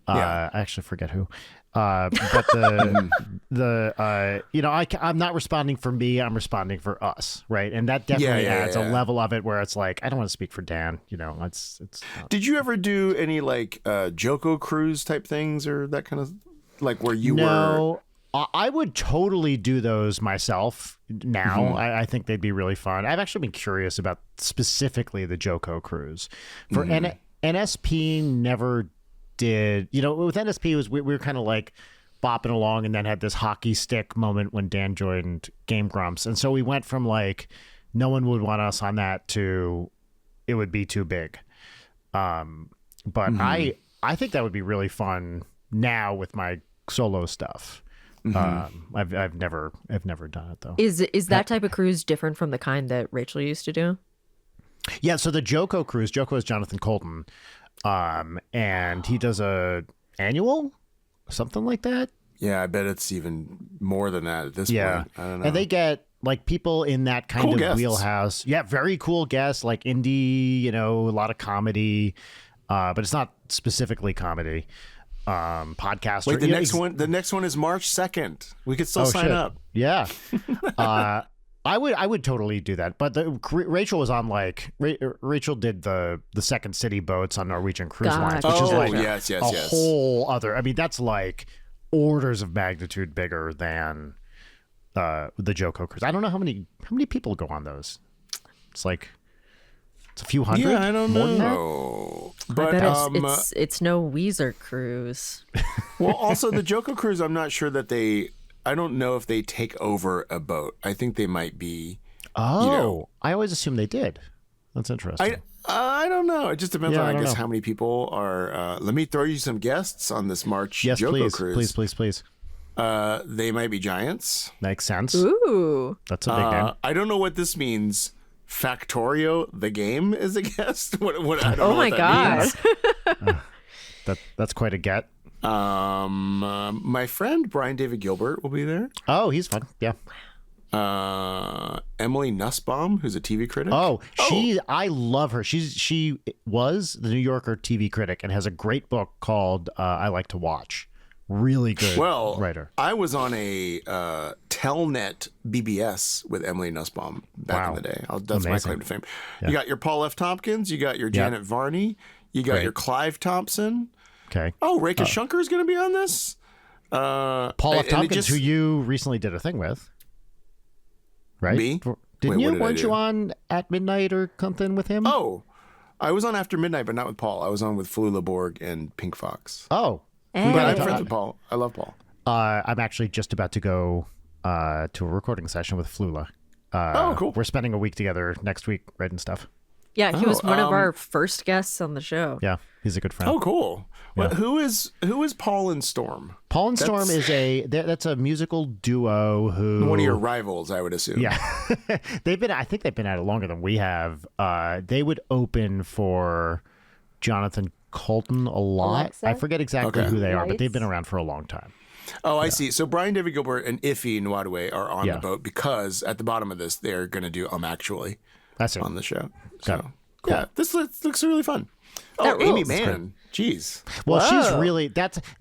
I actually forget who. But I'm not responding for me. I'm responding for us, right? And that definitely adds a level of it where it's like, I don't want to speak for Dan. It's. Did you ever do any like Joko Cruise type things or that kind of like where you were? No, I would totally do those myself now. I think they'd be really fun. I've actually been curious about specifically the Joko Cruise. For NSP never did. With NSP, we were kind of like bopping along and then had this hockey stick moment when Dan joined Game Grumps. And so we went from like, no one would want us on that to it would be too big. But I think that would be really fun now with my solo stuff. I've never done it though. Is that type of cruise different from the kind that Rachel used to do? Yeah, so the Joko Cruise, Joko is Jonathan Colton, and he does a annual, something like that. Yeah, I bet it's even more than that at this point. I don't know. And they get like people in that kind of guests. wheelhouse. Yeah, very cool guests, like indie, a lot of comedy, but it's not specifically comedy. Podcaster. Wait, the next one is March 2nd. We could still sign up. Yeah. I would totally do that. But Rachel was on like Rachel did the Second City boats on Norwegian Cruise Lines, which is like yes. whole other. I mean, that's like orders of magnitude bigger than the Joko Cruise. I don't know how many people go on those. It's like it's a few hundred. Yeah, I don't know. But I bet it's no Weezer cruise. Well, also the Joko Cruise, I'm not sure that I don't know if they take over a boat. I think they might be. Oh, I always assumed they did. That's interesting. I don't know. It just depends on, I guess, know. how many people are. Let me throw you some guests on this March Joko Cruise. Please. They might be giants. Makes sense. Ooh. That's a big name. I don't know what this means. Factorio, the game, is a guest. I don't know my what God. that means. That's quite a get. My friend Brian David Gilbert will be there. Oh, he's fun. Yeah. Emily Nussbaum, who's a TV critic. I love her. She was the New Yorker TV critic and has a great book called I Like to Watch. Really good writer. I was on a Telnet BBS with Emily Nussbaum back in the day. That's my claim to fame. Yeah. You got your Paul F. Tompkins. You got your Janet Varney. You got your Clive Thompson. Okay. Oh, Reka Shunker is going to be on this. Paul F. Tompkins, who you recently did a thing with, right? Me? Didn't you? Weren't you on At Midnight or something with him? Oh, I was on After Midnight, but not with Paul. I was on with Flula Borg and Pink Fox. Oh. Hey. But I'm friends with Paul. I love Paul. I'm actually just about to go to a recording session with Flula. Cool. We're spending a week together next week writing stuff. Yeah, he was one of our first guests on the show. Yeah, he's a good friend. Oh, cool. Well, who is Paul and Storm? Paul and Storm that's a musical duo who one of your rivals, I would assume. Yeah, I think they've been at it longer than we have. They would open for Jonathan Colton a lot. Alexa? I forget exactly who they are, but Lights? they've been around for a long time. Oh, I see. So Brian David Gilbert and Iffy Nwadwe are on the boat because at the bottom of this, they're going to do Actually That's it. on the show. Got it. So, yeah, this looks really fun. Oh, That Amy rules. Mann. Jeez. Well, she's Whoa. really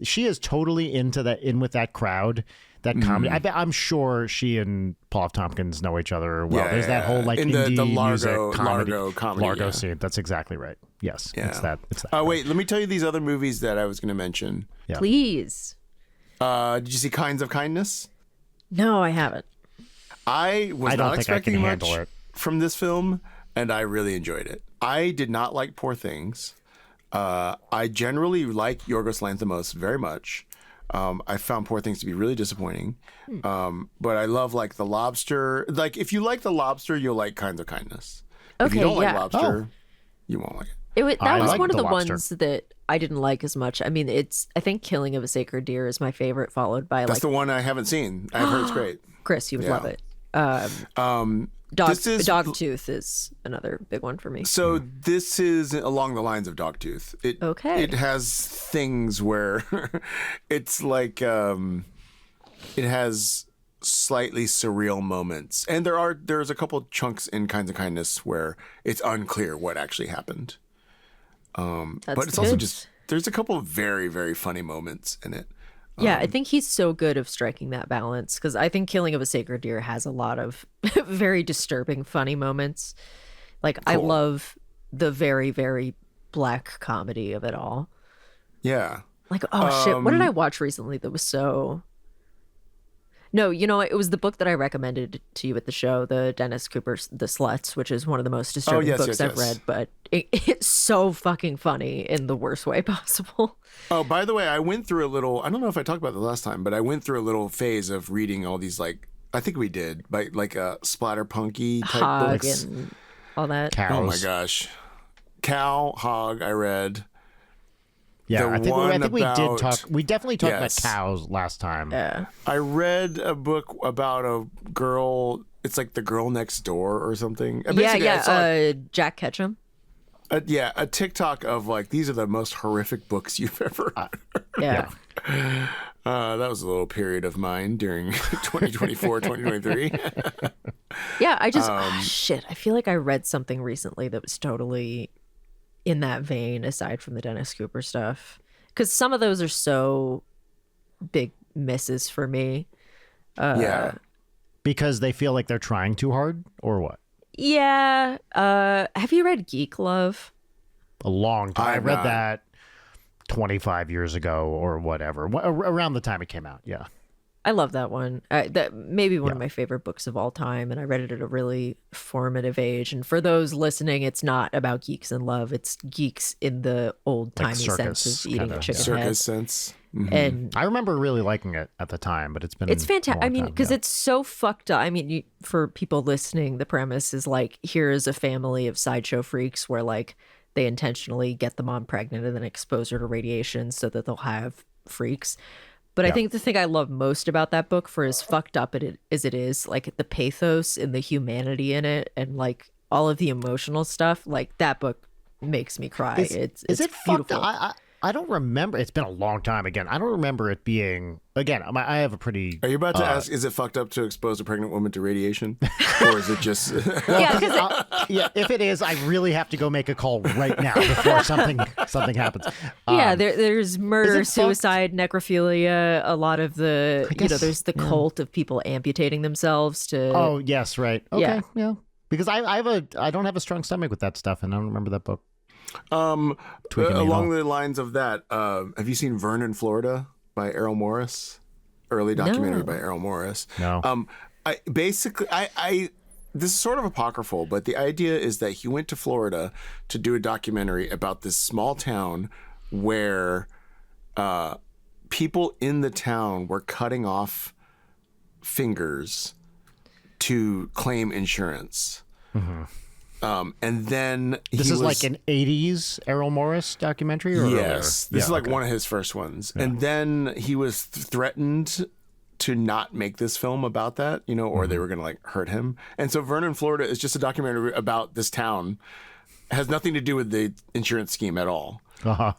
she is totally in with that crowd, that comedy. I'm sure she and Paul F. Tompkins know each other well. Yeah, There's that whole like in the indie music Largo comedy, Largo yeah. scene. That's exactly right. Yes, Yeah. it's that. It's that. Oh, wait, let me tell you these other movies that I was going to mention. Yeah. Please. Did you see Kinds of Kindness? No, I haven't. I was I don't not think I can expecting handle much it. from this film, and I really enjoyed it. I did not like Poor Things. I generally like Yorgos Lanthimos very much. I found Poor Things to be really disappointing. But I love like The Lobster. Like if you like The Lobster, you'll like Kinds of Kindness. If you Okay, don't like yeah. Lobster, you won't like it. That I was like one of The the Lobster. ones that I didn't like as much. I mean, I think Killing of a Sacred Deer is my favorite, followed by That's like the one I haven't seen. I've heard it's great. Chris, you would Yeah. love it. This is Dogtooth is another big one for me. So this is along the lines of Dogtooth. Okay. It has things where it's like it has slightly surreal moments, and there's a couple chunks in Kinds of Kindness where it's unclear what actually happened. But it's also good. just there's a couple of very very funny moments in it. Yeah, I think he's so good of striking that balance because I think Killing of a Sacred Deer has a lot of very disturbing, funny moments. Like, I Cool. love the very, very black comedy of it all. Yeah. Like, oh shit, what did I watch recently that was so. No, it was the book that I recommended to you at the show, the Dennis Cooper's The Sluts, which is one of the most disturbing yes, books yes, I've yes. read, but it's so fucking funny in the worst way possible. Oh, by the way, I went through a little. I don't know if I talked about this last time, but I went through a little phase of reading all these like. I think we did, but like splatterpunky type Hog books. and all that. Cows. Oh my gosh, Cow, Hog. I read. Yeah, The I think one we did about- talk. We definitely talked Yes. about cows last time. Yeah. I read a book about a girl. It's like The Girl Next Door or something. Basically, I saw Jack Ketchum. a TikTok of like these are the most horrific books you've ever. Yeah. That was a little period of mine during 2024, 2023. Yeah, I just shit. I feel like I read something recently that was totally in that vein, aside from the Dennis Cooper stuff, because some of those are so big misses for me. Yeah. Because they feel like they're trying too hard, or what? Yeah. Have you read Geek Love? A long time. I I've read not. that 25 years ago or whatever, around the time it came out. Yeah. I love that one. That may be one of my favorite books of all time, and I read it at a really formative age. And for those listening, it's not about geeks in love; it's geeks in the old timey sense circus of eating kinda, a chicken Circus head. sense. Mhm. And I remember really liking it at the time, but it's been it's a fantastic. I long mean, time, because yeah. it's so fucked up. I mean, for people listening, the premise is like, here is a family of sideshow freaks where like they intentionally get the mom pregnant and then expose her to radiation so that they'll have freaks. But I think the thing I love most about that book, for as fucked up as it is, like the pathos and the humanity in it, and like all of the emotional stuff, like that book makes me cry. It's it beautiful. fucked? I don't remember. It's been a long time. Again, I don't remember it being. Again, I have a pretty. Are you about to ask, is it fucked up to expose a pregnant woman to radiation? Or is it just. Yeah, because Yeah, if it is, I really have to go make a call right now before something happens. yeah, there's murder, fucked? suicide, necrophilia. A lot of the, guess, there's the cult of people amputating themselves to. Oh yes, right. Okay, Yeah. yeah. Because I don't have a strong stomach with that stuff, and I don't remember that book. Tweaking me along all. the lines of that, have you seen Vernon, Florida by Errol Morris? Early documentary No. by Errol Morris. No. I basically, I this is sort of apocryphal, but the idea is that he went to Florida to do a documentary about this small town where people in the town were cutting off fingers to claim insurance. And then This is like an '80s Errol Morris documentary, or yes, this is Yeah, like okay. one of his first ones. And then he was threatened to not make this film about that, or Mm-hmm. they were going to like hurt him. And so Vernon, Florida is just a documentary about this town. It has nothing to do with the insurance scheme at all. Uh-huh.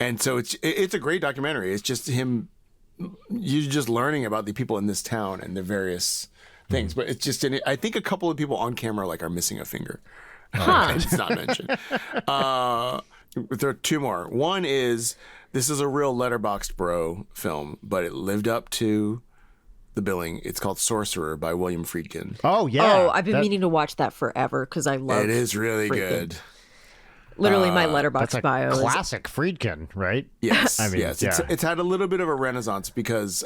And so it's a great documentary. It's just him, you're just learning about the people in this town and the various things. But it's just, I think a couple of people on camera like are missing a finger. Huh. It's not mentioned. There are two more. One is, this is a real Letterboxd bro film, but it lived up to the billing. It's called Sorcerer by William Friedkin. Oh yeah. Oh, I've been meaning to watch that forever because I love It is really Friedkin. good. Literally, my That's letterbox a bio is classic Friedkin, right? Yes, I mean, yes. yeah. It's had a little bit of a renaissance because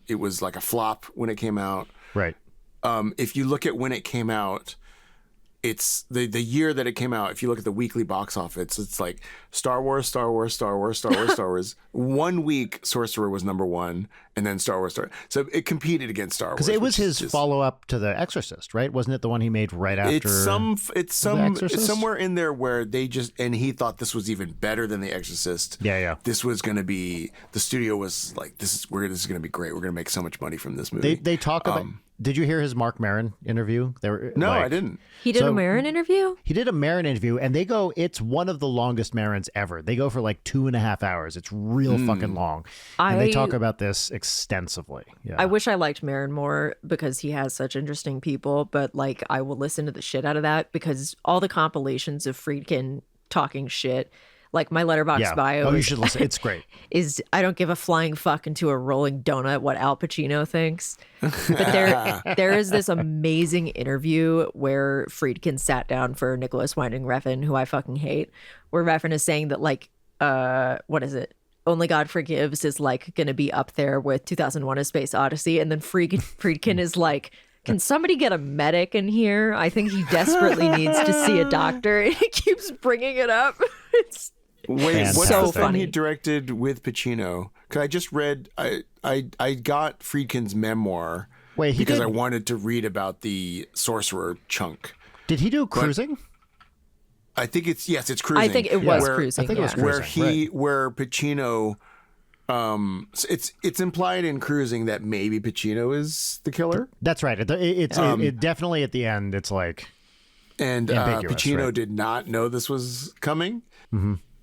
it was like a flop when it came out. Right. If you look at when it came out, it's the year that it came out. If you look at the weekly box office, it's like Star Wars, Star Wars, Star Wars, Star Wars, Star Wars. 1 week, Sorcerer was number one, and then Star Wars. So it competed against Star Wars. Because it was which is his follow-up to The Exorcist, right? Wasn't it the one he made right after? It's Exorcist? somewhere in there where they just, and he thought this was even better than The Exorcist. Yeah. This was going to be, the studio was like, this is going to be great. We're going to make so much money from this movie. They talk about. Did you hear his Mark Maron interview? No, I didn't. he did a Marin interview. He did a Maron interview, and they go. It's one of the longest Marons ever. They go for like 2.5 hours. It's real fucking long, and they talk about this extensively. Yeah. I wish I liked Marin more because he has such interesting people, but like I will listen to the shit out of that because all the compilations of Friedkin talking shit, like my letterbox bio Oh, you is, should listen. It's great. is I don't give a flying fuck into a rolling donut what Al Pacino thinks. But there is this amazing interview where Friedkin sat down for Nicholas Winding Refn, who I fucking hate, where Refn is saying that like what is it? Only God Forgives is like going to be up there with 2001: A Space Odyssey, and then Friedkin is like, can somebody get a medic in here? I think he desperately needs to see a doctor. And he keeps bringing it up. It's Wait, what's so the film funny. he directed with Pacino? Because I just read, I got Friedkin's memoir Wait, he because did. I wanted to read about the Sorcerer chunk. Did he do Cruising? I think it's Cruising. I think it was where- Cruising. I think it was yeah. Cruising. where Pacino, it's implied in Cruising that maybe Pacino is the killer, That's right. It definitely at the end. It's like and Ambiguous, Pacino right. did not know this was coming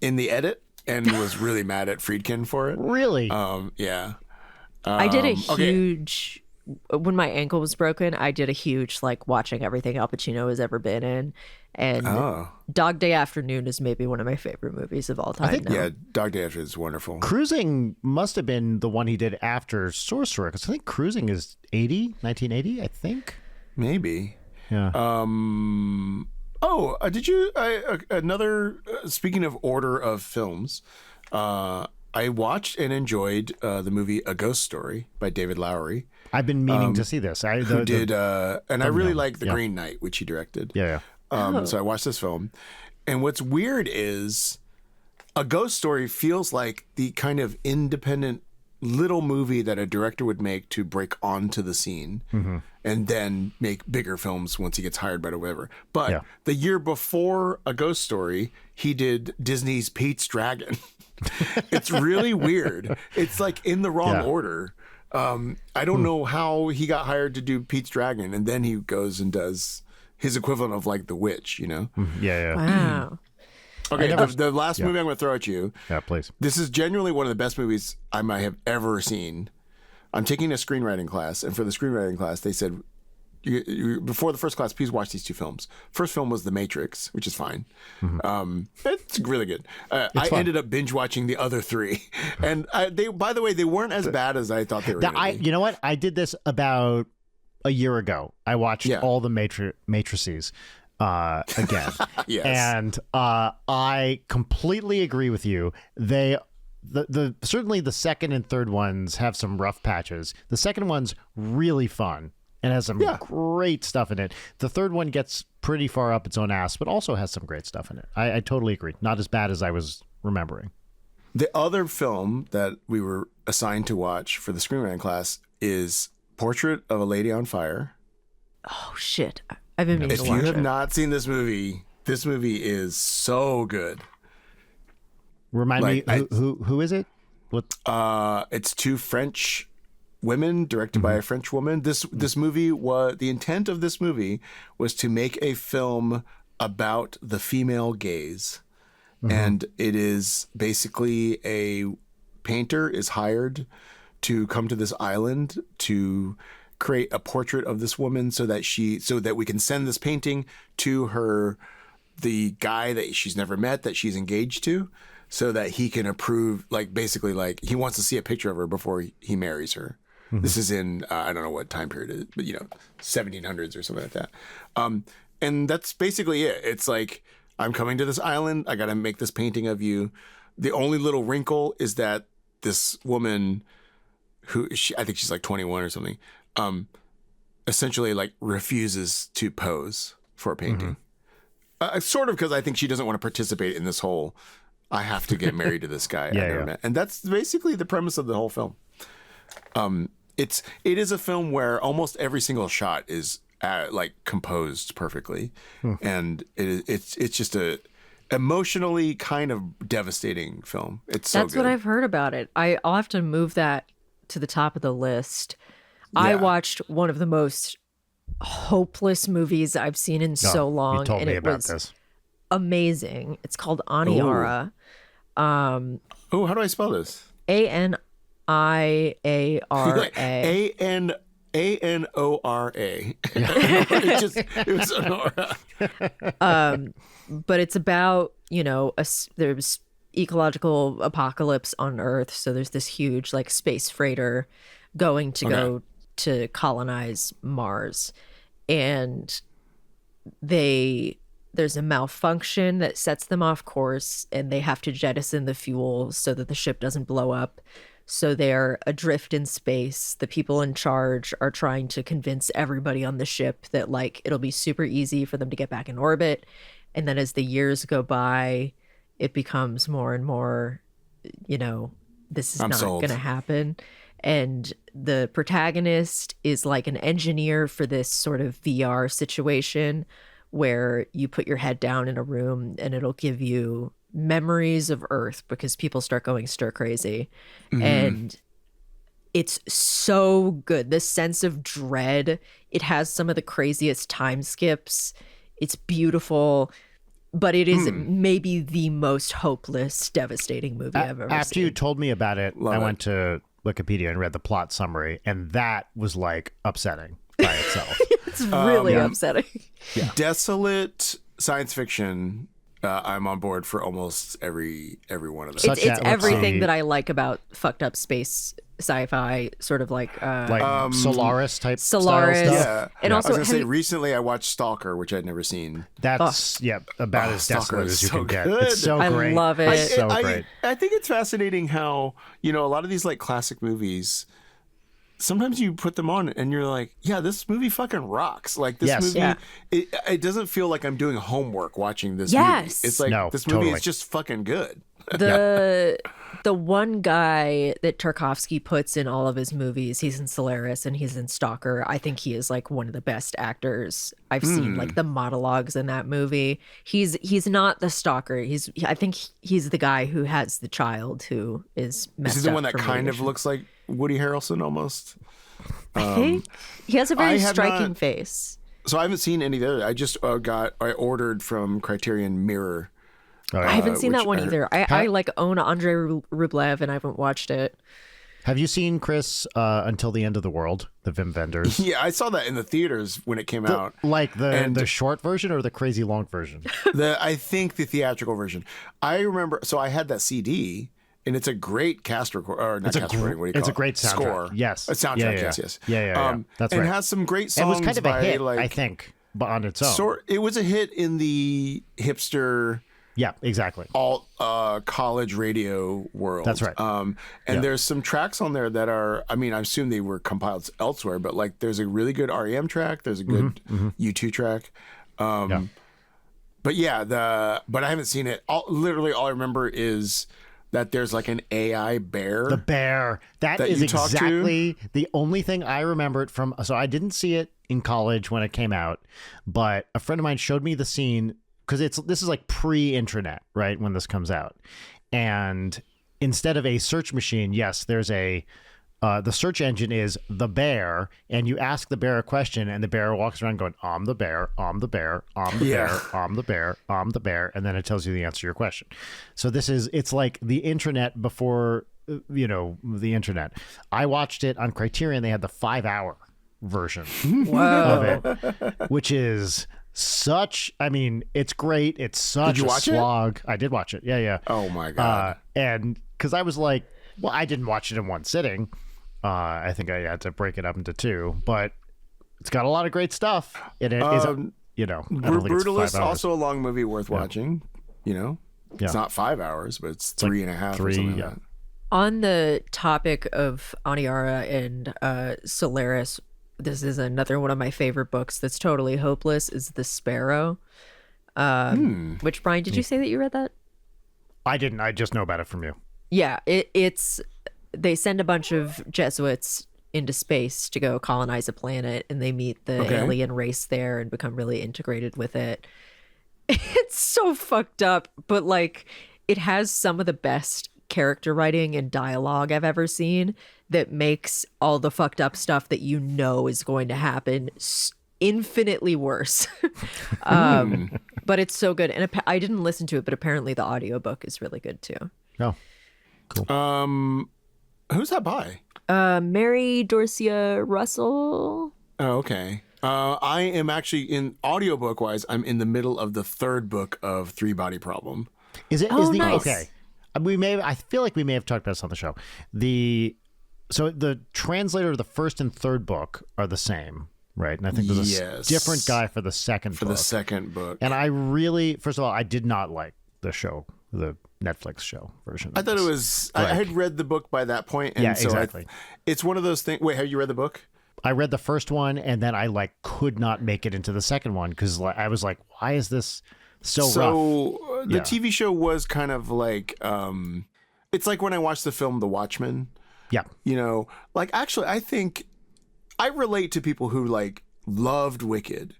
in the edit and was really mad at Friedkin for it. really. Yeah. I did a okay. huge when my ankle was broken. I did a huge like watching everything Al Pacino has ever been in, and Oh, Dog Day Afternoon is maybe one of my favorite movies of all time. think- now. yeah. Dog Day After is wonderful. Cruising must have been the one he did after Sorcerer, because I think Cruising is 1980, I think. Maybe. Yeah. Did you? Another. Speaking of order of films, I watched and enjoyed the movie A Ghost Story by David Lowery, I've been meaning to see this. who did, and I really like The yeah. Green Knight, which he directed. Yeah. So I watched this film, and what's weird is A Ghost Story feels like the kind of independent little movie that a director would make to break onto the scene and then make bigger films once he gets hired by whatever. But Yeah. the year before A Ghost Story, he did Disney's Pete's Dragon. It's really weird. It's like in the wrong Yeah. order. I don't know how he got hired to do Pete's Dragon, and then he goes and does his equivalent of like The Witch, you know? Yeah. Wow. Okay, the last movie I'm going to throw at you. Yeah, please. This is genuinely one of the best movies I might have ever seen. I'm taking a screenwriting class, and for the screenwriting class, they said, before the first class, please watch these two films. First film was The Matrix, which is fine. It's really good. I fun. ended up binge watching the other three, and by the way, they weren't as bad as I thought they were. You know what? I did this about a year ago. I watched Yeah. all the matrices again. Yes. And I completely agree with you. The certainly the second and third ones have some rough patches. The second one's really fun and has some great stuff in it. The third one gets pretty far up its own ass, but also has some great stuff in it. I totally agree. Not as bad as I was remembering. The other film that we were assigned to watch for the screenwriting class is Portrait of a Lady on Fire. Oh shit! I've been meaning If to you watch have it. not seen this movie is so good. Remind Like, me who is it? What? It's two French women directed by a French woman. This movie the intent of this movie was to make a film about the female gaze. And it is basically a painter is hired to come to this island to create a portrait of this woman so that we can send this painting to her the guy that she's never met that she's engaged to, so that he can approve, like basically like he wants to see a picture of her before he marries her. This is in I don't know what time period it is, but 1700s or something like that. And that's basically it. It's like, I'm coming to this island. I got to make this painting of you. The only little wrinkle is that this woman, I think she's like 21 or something, essentially like refuses to pose for a painting. Sort of because I think she doesn't want to participate in this whole, I have to get married to this guy I never met. And that's basically the premise of the whole film. It is a film where almost every single shot is like composed perfectly, and it's just a emotionally kind of devastating film. It's so That's good. what I've heard about it. I'll have to move that to the top of the list. I watched one of the most hopeless movies I've seen in so long, You told and me it about was this. amazing. It's called Aniara. Oh, how do I spell this? Aniara. Anora. It was Anora. But it's about, there's ecological apocalypse on Earth. So there's this huge like space freighter going to go to colonize Mars. And there's a malfunction that sets them off course, and they have to jettison the fuel so that the ship doesn't blow up. So they're adrift in space. The people in charge are trying to convince everybody on the ship that like it'll be super easy for them to get back in orbit. And then as the years go by, it becomes more and more, this is not going to happen. And the protagonist is like an engineer for this sort of VR situation where you put your head down in a room and it'll give you memories of Earth because people start going stir crazy. And it's so good. This sense of dread. It has some of the craziest time skips. It's beautiful, but it is maybe the most hopeless, devastating movie I've ever seen. After you told me about it, I went to Wikipedia and read the plot summary, and that was like upsetting by itself. It's really upsetting. Yeah. Desolate science fiction. I'm on board for almost every one of those. It's everything that I like about fucked up space sci-fi, sort of like Solaris type Solaris. style stuff. Yeah. And also, I was gonna say recently I watched Stalker, which I'd never seen. That's about as Stalker desolate is as you so can get. good. It's so I great. love it. It's so great. I think it's fascinating how, a lot of these like classic movies, sometimes you put them on and you're like, yeah, this movie fucking rocks. Like this movie, Yeah. it doesn't feel like I'm doing homework watching this Yes. movie. It's like, No, this movie totally. is just fucking good. The one guy that Tarkovsky puts in all of his movies, he's in Solaris and he's in Stalker. I think he is like one of the best actors I've seen. Like the monologues in that movie. He's not the stalker. I think he's the guy who has the child who is messed Is he the up one that from kind of radiation. looks like Woody Harrelson almost? I think he has a very I have striking not- face. So I haven't seen any of the other. I just I ordered from Criterion Mirror. I haven't seen which that one either. I like own Andrei Rublev and I haven't watched it. Have you seen, Chris, Until the End of the World, the Wim Wenders? Yeah, I saw that in the theaters when it came out. Like the short version or the crazy long version? I think the theatrical version. I remember. So I had that CD, and it's a great cast record. Or not cast recording. What do you call It's a it? great soundtrack. Score. Yes. A soundtrack. Yeah, yeah, Yes. yeah. That's and right. It has some great It songs. was kind of a by, hit, like, I think, but on its own. It was a hit in the hipster Yeah, exactly. alt college radio world. That's right. And there's some tracks on there that are, I mean, I assume they were compiled elsewhere, but like there's a really good REM track, there's a good U2 track. But yeah, but I haven't seen it. Literally all I remember is that there's like an AI bear. The bear. That is you talk to? exactly the only thing I remembered from. So I didn't see it in college when it came out, but a friend of mine showed me the scene because this is like pre-intranet, right? When this comes out, and instead of a search machine, yes, there's a. The search engine is the bear, and you ask the bear a question, and the bear walks around going, "I'm the bear, I'm the bear, I'm the bear, I'm the bear, I'm the bear," and then it tells you the answer to your question. So it's like the intranet before, the internet. I watched it on Criterion. They had the 5-hour version of it, which is I mean, it's great. It's such you a watch it? slog. I did watch it. Yeah, yeah. Oh my God. And because I was like, well, I didn't watch it in one sitting. I think I had to break it up into two, but it's got a lot of great stuff. And it is, I don't think it's 5 Brutalist, hours. also a long movie worth watching. Yeah. It's not 5 hours, but it's 3.5 or something like that. On the topic of Aniara and Solaris, this is another one of my favorite books that's totally hopeless, is The Sparrow. Which, Brian, did you say that you read that? I didn't. I just know about it from you. Yeah, it's they send a bunch of Jesuits into space to go colonize a planet, and they meet the alien race there and become really integrated with it. It's so fucked up, but like it has some of the best character writing and dialogue I've ever seen that makes all the fucked up stuff that you know is going to happen infinitely worse. But it's so good. And I didn't listen to it, but apparently the audiobook is really good too. Oh, cool. Who's that by? Mary Dorcia Russell. Oh, okay. I am actually in audiobook wise, I'm in the middle of the 3rd book of Three Body Problem. Is it? Oh, Is the nice. okay? I feel like we may have talked about this on the show. So the translator of the 1st and 3rd book are the same, right? And I think there's a different guy for the second book. For the second book. And I really, first of all, I did not like the show, the Netflix show version. I thought it was. I had read the book by that point, and Yeah, so exactly. It's one of those things. Wait, have you read the book? I read the first one, and then I could not make it into the second one because I was like, why is this so rough? So the Yeah. TV show was kind of like, it's like when I watched the film The Watchmen. Yeah. Like actually, I think I relate to people who like loved Wicked,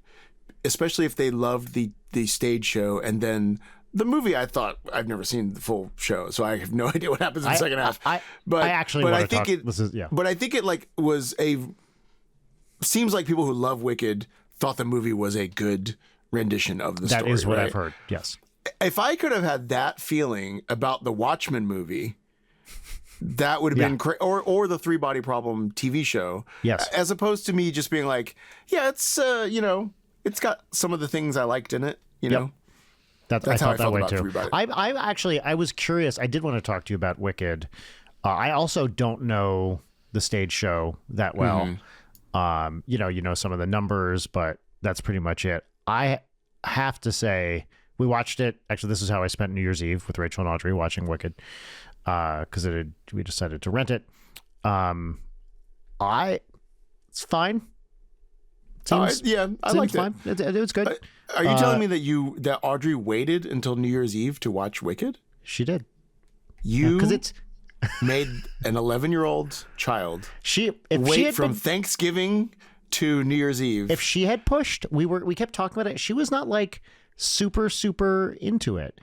especially if they loved the stage show, and then the movie. I thought I've never seen the full show, so I have no idea what happens in the second half. I actually but want I to think talk. it. This is yeah. But I think it seems like people who love Wicked thought the movie was a good rendition of the story. That is what right? I've heard. Yes. If I could have had that feeling about the Watchmen movie, that would have been great. Or the Three Body Problem TV show. Yes. As opposed to me just being like, yeah, it's it's got some of the things I liked in it. You know. That's how I I thought that felt way about too. Three Body. I was curious. I did want to talk to you about Wicked. I also don't know the stage show that well. You know some of the numbers, but that's pretty much it. I have to say, we watched it. Actually, this is how I spent New Year's Eve with Rachel and Audrey watching Wicked, because we decided to rent it. It's fine. I liked Seems fine. It was good. Are you telling me that Audrey waited until New Year's Eve to watch Wicked? She did. You Because it's made an 11-year-old child if she had from been, Thanksgiving to New Year's Eve. if she had pushed, we kept talking about it. She was not like super into it.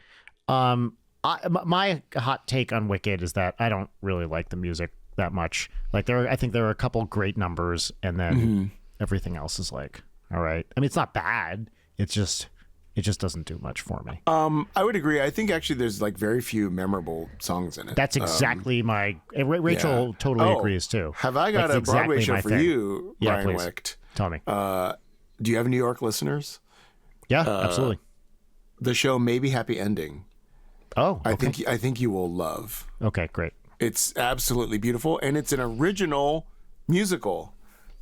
My hot take on Wicked is that I don't really like the music that much. Like I think there are a couple great numbers, and then everything else is like, all right. I mean, it's not bad. It just doesn't do much for me. I would agree. I think actually there's like very few memorable songs in it. That's exactly my. Rachel totally agrees too. Have I got That's a Broadway exactly show my for thing. you, Yeah, Brian please. Wecht? Tell me. Do you have New York listeners? Yeah, absolutely. The show Maybe Happy Ending. Oh, okay. I think you will love. Okay, great. It's absolutely beautiful, and it's an original musical.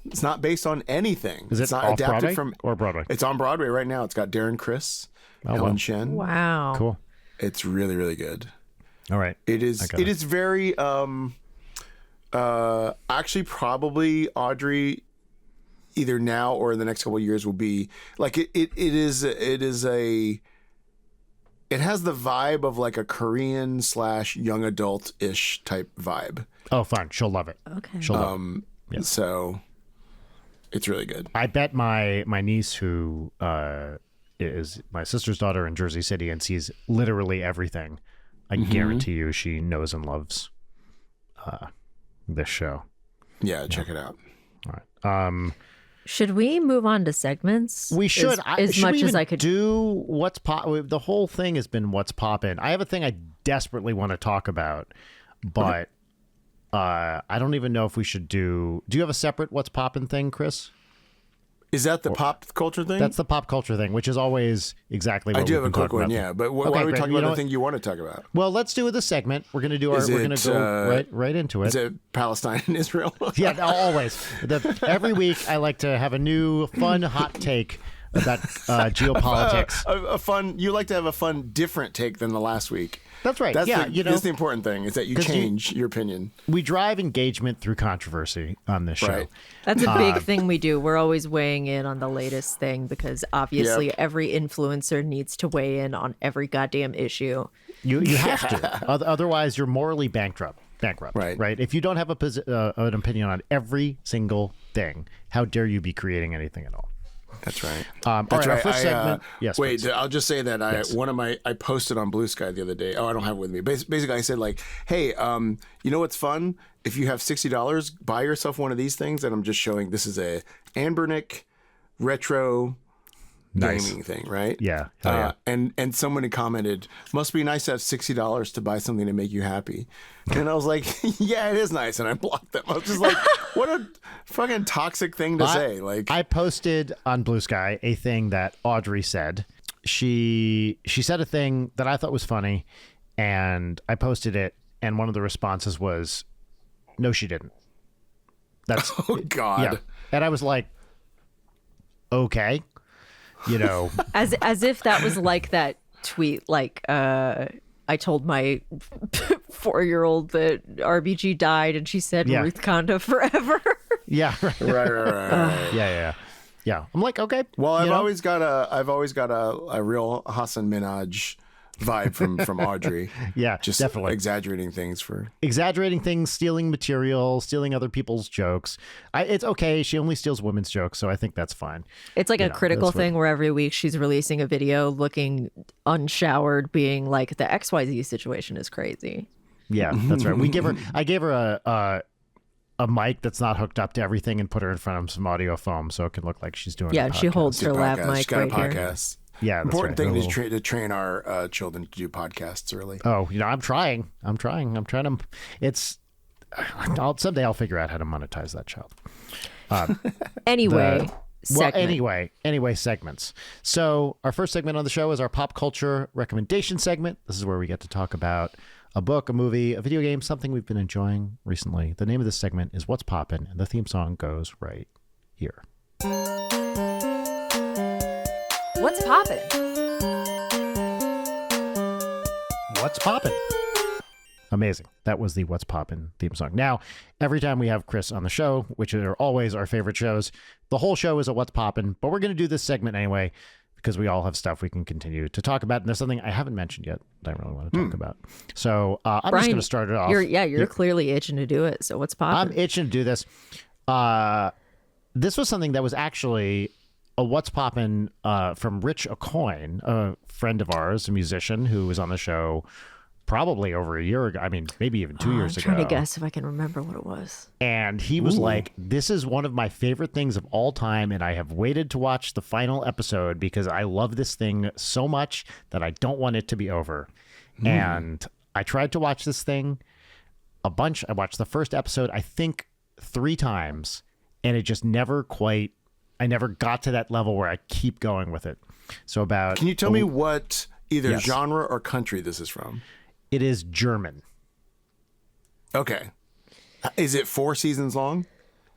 It's not based on anything. Is it it's not off adapted Broadway from or Broadway? It's on Broadway right now. It's got Darren Criss, Helen wow. Shen. Wow. Cool. It's really, really good. All right. It is. It is very. Actually, probably Audrey, either now or in the next couple of years, will be like it. It is. It is a. It has the vibe of like a Korean / young adult ish type vibe. Oh, fine. She'll love it. Okay. She'll love it. So, it's really good. I bet my niece, who is my sister's daughter in Jersey City and sees literally everything, I guarantee you she knows and loves this show. Yeah, check it out. All right. Should we move on to segments? We should. As should much we as even I could do what's pop. The whole thing has been what's poppin'. I have a thing I desperately want to talk about, but I don't even know if we should do. Do you have a separate what's poppin' thing, Chris? Is that the pop culture thing? That's the pop culture thing, which is always exactly what I do have a we've been quick talking one, about. yeah. But why Okay, are we great. talking You about know the what? thing you want to talk about? Well, let's do this segment. We're going to do our. Is We're going it, to go right into it. Is it Palestine and Israel? Yeah, always. Every week, I like to have a new fun hot take about geopolitics. A fun. You like to have a fun, different take than the last week. That's right. That's yeah, that's the important thing is that you 'Cause change your opinion. we drive engagement through controversy on this show. Right. That's a big thing we do. We're always weighing in on the latest thing because obviously every influencer needs to weigh in on every goddamn issue. You have to. Otherwise, you're morally bankrupt. Right. Right. If you don't have an opinion on every single thing, how dare you be creating anything at all? That's right. All That's right. Our right. first segment. Yes. Wait, please. I'll just say that I posted on Blue Sky the other day. Oh, I don't have it with me. Basically, I said like, hey, you know what's fun? If you have $60, buy yourself one of these things. And I'm just showing this is a Anbernic retro Nice. gaming thing, right? Yeah. Hell yeah. And someone had commented, must be nice to have $60 to buy something to make you happy. And I was like, yeah, it is nice. And I blocked them. I was just like, what a fucking toxic thing to say. Like, I posted on Blue Sky a thing that Audrey said. She said a thing that I thought was funny, and I posted it, and one of the responses was, "No, she didn't." That's oh God. yeah. And I was like, okay, you know, As if that was like that tweet, like I told my 4-year-old that RBG died, and she said Yeah. Ruth Conda forever. yeah, right. Right. Yeah. I'm like, okay. Well, you I've know? always got a real Hassan Minhaj vibe from Audrey. Yeah, Just definitely. exaggerating things for. Exaggerating things, stealing material, stealing other people's jokes. It's okay. She only steals women's jokes, so I think that's fine. It's like a critical that's what- thing where every week she's releasing a video looking unshowered, being like, the XYZ situation is crazy. Yeah, that's right. I gave her a mic that's not hooked up to everything and put her in front of some audio foam so it can look like she's doing. Yeah, a she podcast. holds her lav Podcast. She's mic got right a here. podcast. Yeah, that's Important right. thing A is little- to train our children to do podcasts early. Oh, I'm trying. I'm trying to. Someday I'll figure out how to monetize that child. Anyway, segment. Anyway, segments. So our first segment on the show is our pop culture recommendation segment. This is where we get to talk about a book, a movie, a video game, something we've been enjoying recently. The name of this segment is What's Poppin', and the theme song goes right here. What's poppin'? What's Poppin'? Amazing. That was the What's Poppin' theme song. Now, every time we have Chris on the show, which are always our favorite shows, the whole show is a What's Poppin', but we're going to do this segment anyway because we all have stuff we can continue to talk about. And there's something I haven't mentioned yet that I really want to talk about. So I'm just Brian, going to start it off. You're clearly itching to do it. So what's poppin'? I'm itching to do this. This was something that was actually a What's Poppin' from Rich Aucoin, a friend of ours, a musician who was on the show probably over a year ago. I mean, maybe even 2 years I'm ago. trying to guess if I can remember what it was. And he was like, this is one of my favorite things of all time. And I have waited to watch the final episode because I love this thing so much that I don't want it to be over. And I tried to watch this thing a bunch. I watched the first episode, I think 3 times, and it just never quite, I never got to that level where I keep going with it. So about, Can you tell me what either Yes. genre or country this is from? it is German. Okay. Is it 4 seasons long?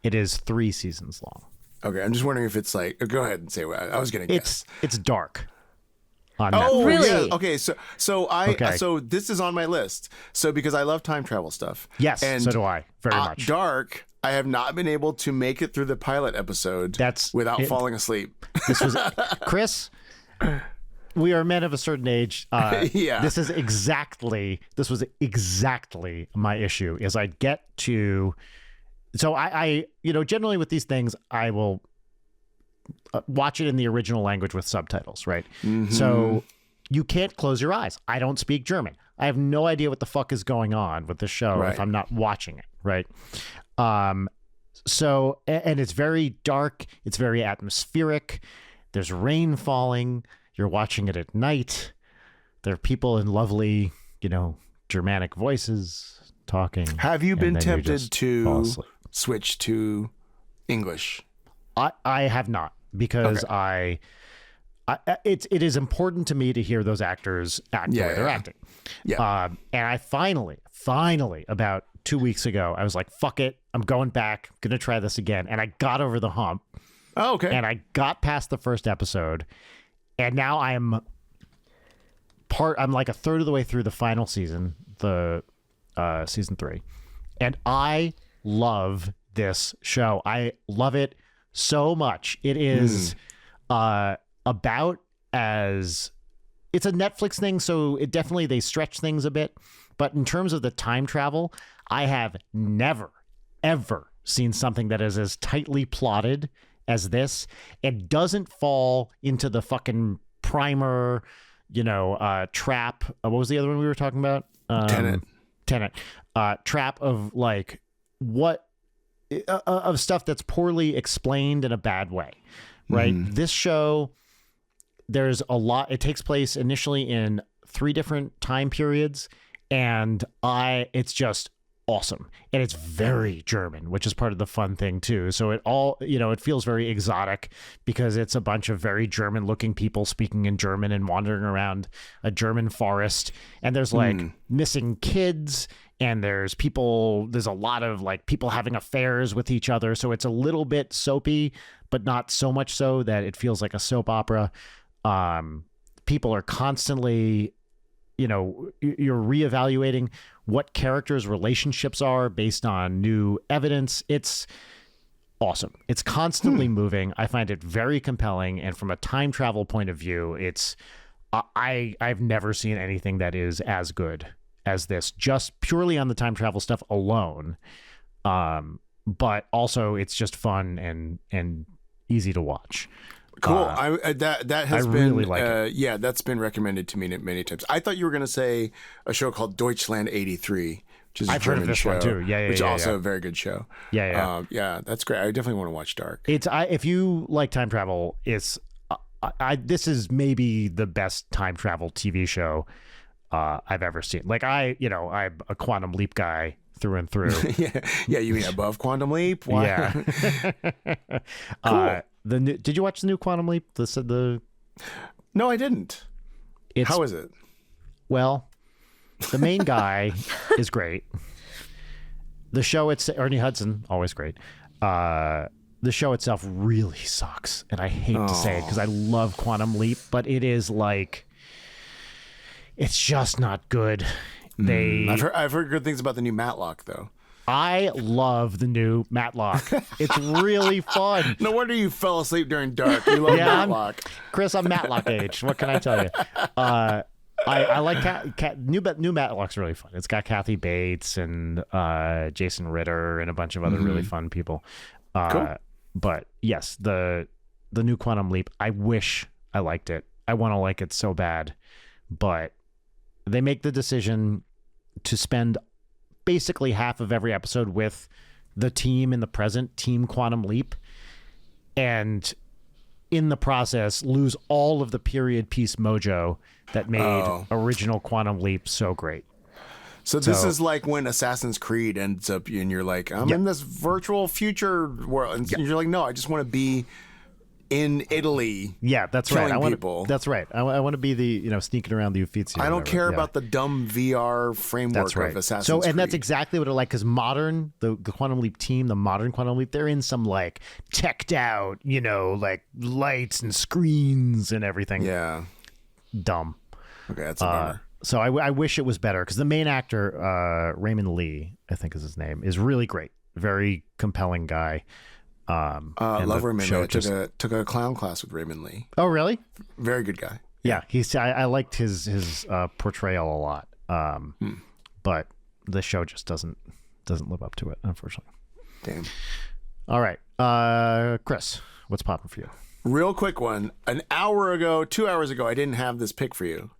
It is 3 seasons long. Okay, I'm just wondering if it's like. Go ahead and say what I was going to guess. It's dark. On Oh, Netflix. Really? yeah. Okay, so Okay. so this is on my list. So because I love time travel stuff. Yes, and so do I. Very much. Dark. I have not been able to make it through the pilot episode without falling asleep. This was Chris. We are men of a certain age. Yeah. This was exactly my issue. Is I get to, so I generally with these things I will watch it in the original language with subtitles, right? So you can't close your eyes. I don't speak German. I have no idea what the fuck is going on with the show Right. if I'm not watching it, right? So, and it's very dark. It's very atmospheric. There's rain falling. You're watching it at night. There are people in lovely, Germanic voices talking. Have you and been then tempted fall to asleep. switch to English? I have not. because it is important to me to hear those actors act the way they're acting. Yeah. And I finally, about 2 weeks ago, I was like, fuck it. I'm going back. I'm going to try this again. And I got over the hump. Oh, okay. And I got past the first episode. And now I'm like a third of the way through the final season, the season 3. And I love this show. I love it so much. It is about as it's a Netflix thing, so it definitely they stretch things a bit. But in terms of the time travel, I have never, ever seen something that is as tightly plotted as this. It doesn't fall into the fucking primer, trap. What was the other one we were talking about? Tenet. Trap of like what of stuff that's poorly explained in a bad way, right? This show, there's a lot. It takes place initially in 3 different time periods, and it's just awesome. And it's very German, which is part of the fun thing too. So it feels very exotic because it's a bunch of very German looking people speaking in German and wandering around a German forest. And there's like missing kids, and there's a lot of like people having affairs with each other. So it's a little bit soapy, but not so much so that it feels like a soap opera. People are constantly, you're reevaluating what characters' relationships are based on new evidence. It's awesome. It's constantly moving. I find it very compelling. And from a time travel point of view, I've never seen anything that is as good as this, just purely on the time travel stuff alone. But also it's just fun and easy to watch. Cool. That has been really like it. That's been recommended to me many times. I thought you were going to say a show called Deutschland 83, which is a I've heard of German this show, one too. Which is also a very good show. Yeah, that's great. I definitely want to watch Dark. If you like time travel, this is maybe the best time travel TV show I've ever seen. Like I'm a Quantum Leap guy through and through. yeah. You mean above Quantum Leap? Why? Yeah. Cool. Did you watch the new Quantum Leap? No, I didn't. How is it? Well, the main guy is great. The show, it's Ernie Hudson, always great. The show itself really sucks, and I hate to say it because I love Quantum Leap, but it is like, it's just not good. I've heard good things about the new Matlock though. I love the new Matlock. It's really fun. No wonder you fell asleep during Dark. You love Matlock. Chris, I'm Matlock age. What can I tell you? I like new Matlock's really fun. It's got Kathy Bates and Jason Ritter and a bunch of other really fun people. Cool. But yes, the new Quantum Leap, I wish I liked it. I want to like it so bad. But they make the decision to spend basically half of every episode with the team in the present, Team Quantum Leap, and in the process lose all of the period piece mojo that made original Quantum Leap so great. So this is like when Assassin's Creed ends up and you're like, I'm in this virtual future world, and you're like, no, I just want to be in Italy. Yeah, that's right. People. That's right. I want to be the sneaking around the Uffizi. I don't care about the dumb VR framework of Assassin's Creed. And that's exactly what I like, because modern the Quantum Leap team, the modern Quantum Leap, they're in some like teched out, like lights and screens and everything. Yeah, dumb. Okay, that's a bummer. So I wish it was better, because the main actor, Raymond Lee, I think is his name, is really great. Very compelling guy. Love Raymond Lee. I took a clown class with Raymond Lee. Oh, really? Very good guy. Yeah, I liked his portrayal a lot. But the show just doesn't live up to it, unfortunately. Damn. All right, Chris, what's popping for you? Real quick one. 2 hours ago, I didn't have this pick for you.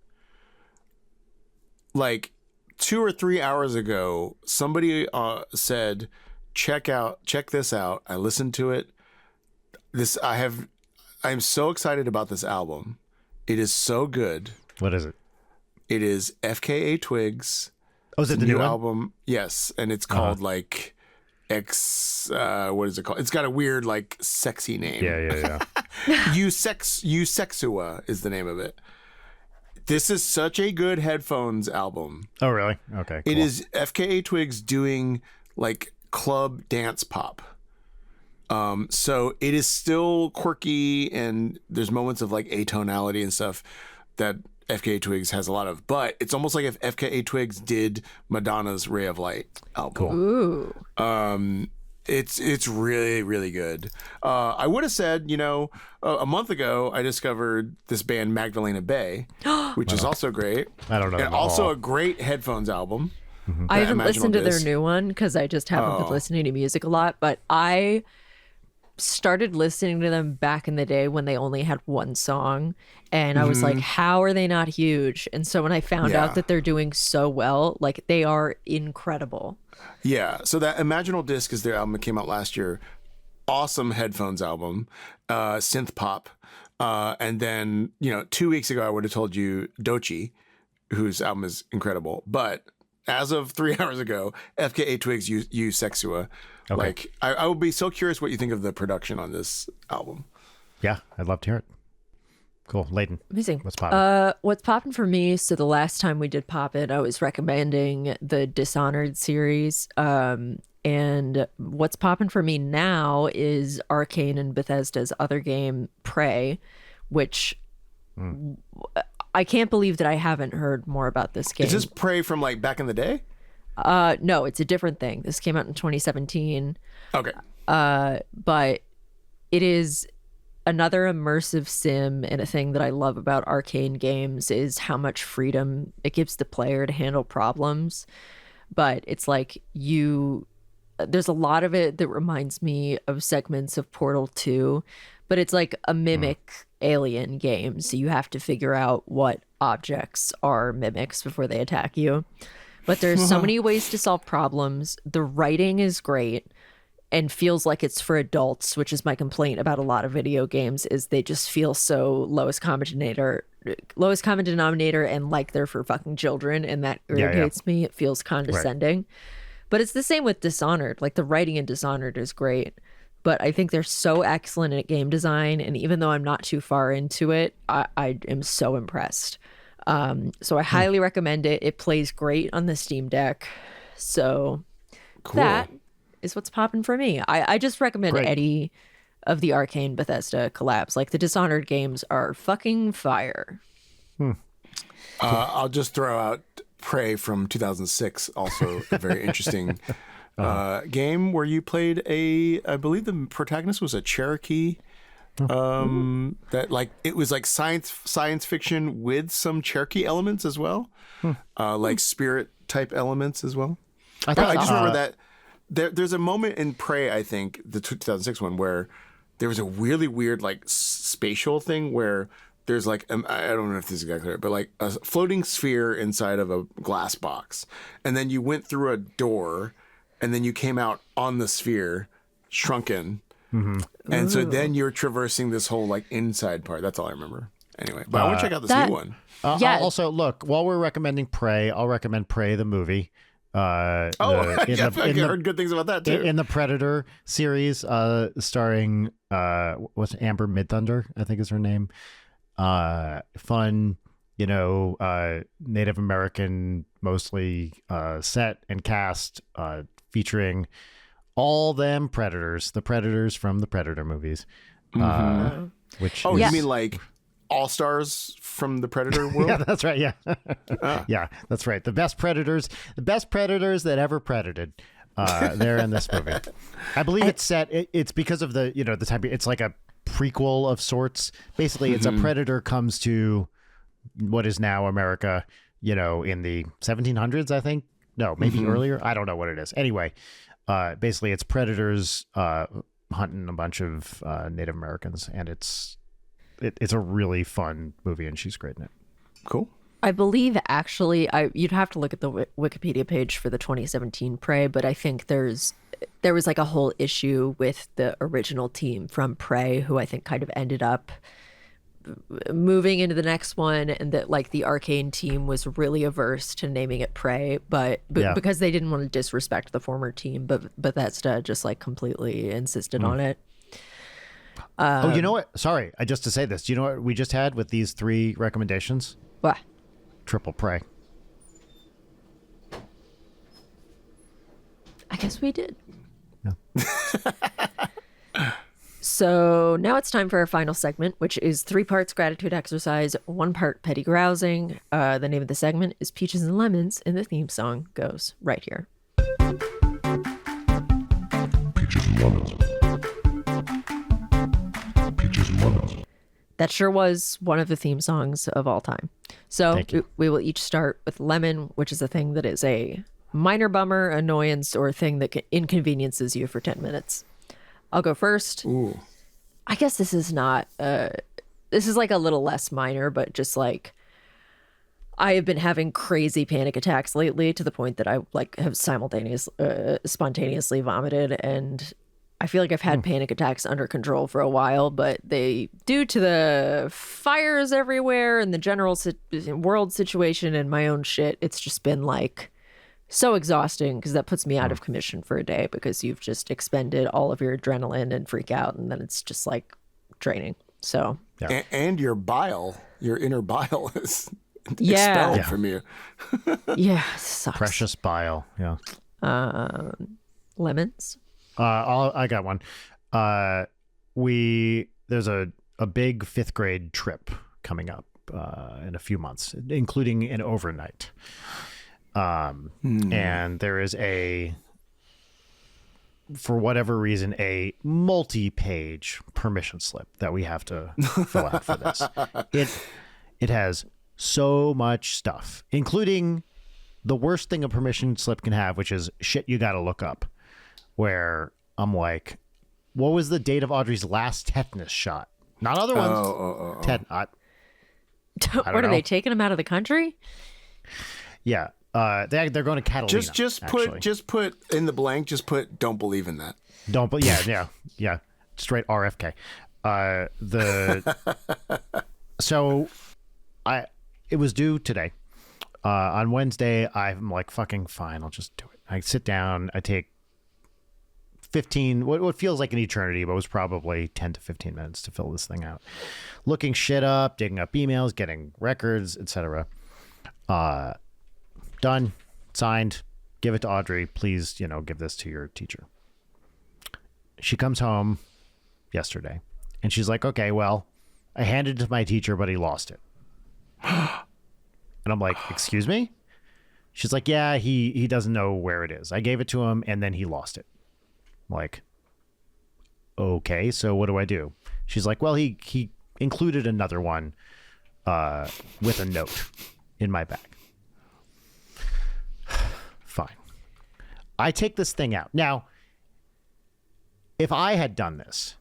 Like 2 or 3 hours ago, somebody said, check this out. I listened to it. I'm so excited about this album. It is so good. What is it? It is FKA Twigs. Oh, is it the new album? Yes, and it's called like what is it called? It's got a weird like sexy name. Yeah. Eusexua is the name of it. This is such a good headphones album. Oh, really? Okay. Cool. It is FKA Twigs doing like club dance pop. So it is still quirky, and there's moments of like atonality and stuff that FKA Twigs has a lot of, but it's almost like if FKA Twigs did Madonna's Ray of Light album. Cool. Ooh. It's really, really good. I would have said, a month ago, I discovered this band Magdalena Bay, which is also great. I don't know. And also a great headphones album. I haven't listened to their Disc. new one because I just haven't been listening to music a lot, but I started listening to them back in the day when they only had one song, and I was like, how are they not huge? And so when I found Yeah. out that they're doing so well, like, they are incredible. Yeah. So that Imaginal Disc is their album that came out last year. Awesome headphones album, synth pop. And then, 2 weeks ago, I would have told you Dochi, whose album is incredible. But as of 3 hours ago, FKA Twigs use Sexua. Okay. Like, I would be so curious what you think of the production on this album. Yeah, I'd love to hear it. Cool. Layton, Amazing. what's popping? What's popping for me? So the last time we did Pop It, I was recommending the Dishonored series. And what's popping for me now is Arcane and Bethesda's other game, Prey, which I can't believe that I haven't heard more about this game. Is this Prey from like back in the day? No, it's a different thing. This came out in 2017. Okay. But it is another immersive sim, and a thing that I love about Arcane games is how much freedom it gives the player to handle problems. But it's like there's a lot of it that reminds me of segments of Portal 2, but it's like a mimic alien game. So you have to figure out what objects are mimics before they attack you. But there's so many ways to solve problems. The writing is great and feels like it's for adults, which is my complaint about a lot of video games, is they just feel so lowest common denominator and like they're for fucking children, and that irritates me. It feels condescending. But it's the same with Dishonored. Like, the writing in Dishonored is great, but I think they're so excellent at game design, and even though I'm not too far into it, I am so impressed. So I highly recommend it. It plays great on the Steam Deck. So Cool. that is what's popping for me. I just recommend Great. any of the Arcane Bethesda collabs. Like, the Dishonored games are fucking fire. I'll just throw out Prey from 2006, also a very interesting game where you played I believe the protagonist was a Cherokee. That like it was like science fiction with some Cherokee elements as well, like spirit type elements as well. I I just remember that there's a moment in Prey, I think the 2006 one, where there was a really weird like spatial thing where there's like I don't know if this is exactly right, but like a floating sphere inside of a glass box, and then you went through a door, and then you came out on the sphere, shrunken. And so then you're traversing this whole like inside part. That's all I remember. Anyway, but I want to check out this new one. Yeah. Also, look, while we're recommending Prey, I'll recommend Prey the movie. I heard good things about that too. In the Predator series, starring what's Amber Midthunder, I think is her name. Fun, Native American mostly set and cast, featuring all them predators, the predators from the Predator movies. Which Oh, is, you mean like all stars from the Predator world? yeah, that's right. Yeah, yeah, that's right. The best predators that ever predated. They're in this movie. I believe it's set. It's because of the the time. It's like a prequel of sorts. Basically, it's a predator comes to what is now America. In the 1700s, I think. No, maybe earlier. I don't know what it is. Anyway, basically, it's predators hunting a bunch of Native Americans, and it's a really fun movie, and she's great in it. Cool. I believe actually, you'd have to look at the Wikipedia page for the 2017 Prey, but I think there was like a whole issue with the original team from Prey, who I think kind of ended up moving into the next one, and that like the Arcane team was really averse to naming it Prey, but because they didn't want to disrespect the former team, but Bethesda just like completely insisted on it. Oh, you know what? Sorry, I just to say this. Do you know what we just had with these 3 recommendations? What? Triple Prey. I guess we did. Yeah. So now it's time for our final segment, which is 3 parts gratitude exercise, 1 part petty grousing. The name of the segment is Peaches and Lemons, and the theme song goes right here. Peaches and lemons. Peaches and lemons. That sure was one of the theme songs of all time. So Thank you. we will each start with lemon, which is a thing that is a minor bummer, annoyance, or a thing that inconveniences you for 10 minutes. I'll go first. Ooh. I guess this is not, this is like a little less minor, but just like, I have been having crazy panic attacks lately to the point that I like have spontaneously vomited, and I feel like I've had panic attacks under control for a while, but they, due to the fires everywhere and the general world situation and my own shit, it's just been like so exhausting because that puts me out of commission for a day because you've just expended all of your adrenaline and freak out, and then it's just like draining. So Yeah. And your bile, your inner bile is Yeah. expelled Yeah. from you. yeah, it sucks. Precious bile. Yeah. Lemons. I got one. There's a big 5th grade trip coming up in a few months, including an overnight. And there is for whatever reason, a multi-page permission slip that we have to fill out for this. It has so much stuff, including the worst thing a permission slip can have, which is shit you got to look up. Where I'm like, what was the date of Audrey's last tetanus shot? Not other ones. Oh. What are know. they taking them out of the country? Yeah. They're going to Catalina. Just actually. put in the blank. Just put don't believe in that. Don't, but yeah. Straight RFK. So it was due today. On Wednesday, I'm like, fucking fine. I'll just do it. I sit down. I take 15, what feels like an eternity, but was probably 10 to 15 minutes to fill this thing out. Looking shit up, digging up emails, getting records, etc. Done, signed, give it to Audrey. Please, give this to your teacher. She comes home yesterday and she's like, okay, well, I handed it to my teacher, but he lost it. And I'm like, excuse me? She's like, yeah, he doesn't know where it is. I gave it to him and then he lost it. I'm like, okay, so what do I do? She's like, well, he included another one with a note in my bag. Fine. I take this thing out. Now, if I had done this,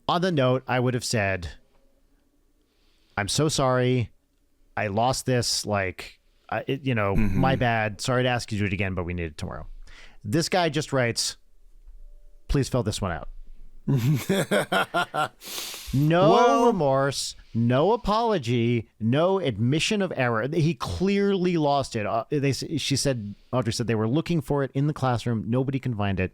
on the note, I would have said, I'm so sorry. I lost this. Like, my bad. Sorry to ask you to do it again, but we need it tomorrow. This guy just writes, please fill this one out. No remorse, no apology, no admission of error. He clearly lost it. Audrey said they were looking for it in the classroom. Nobody can find it.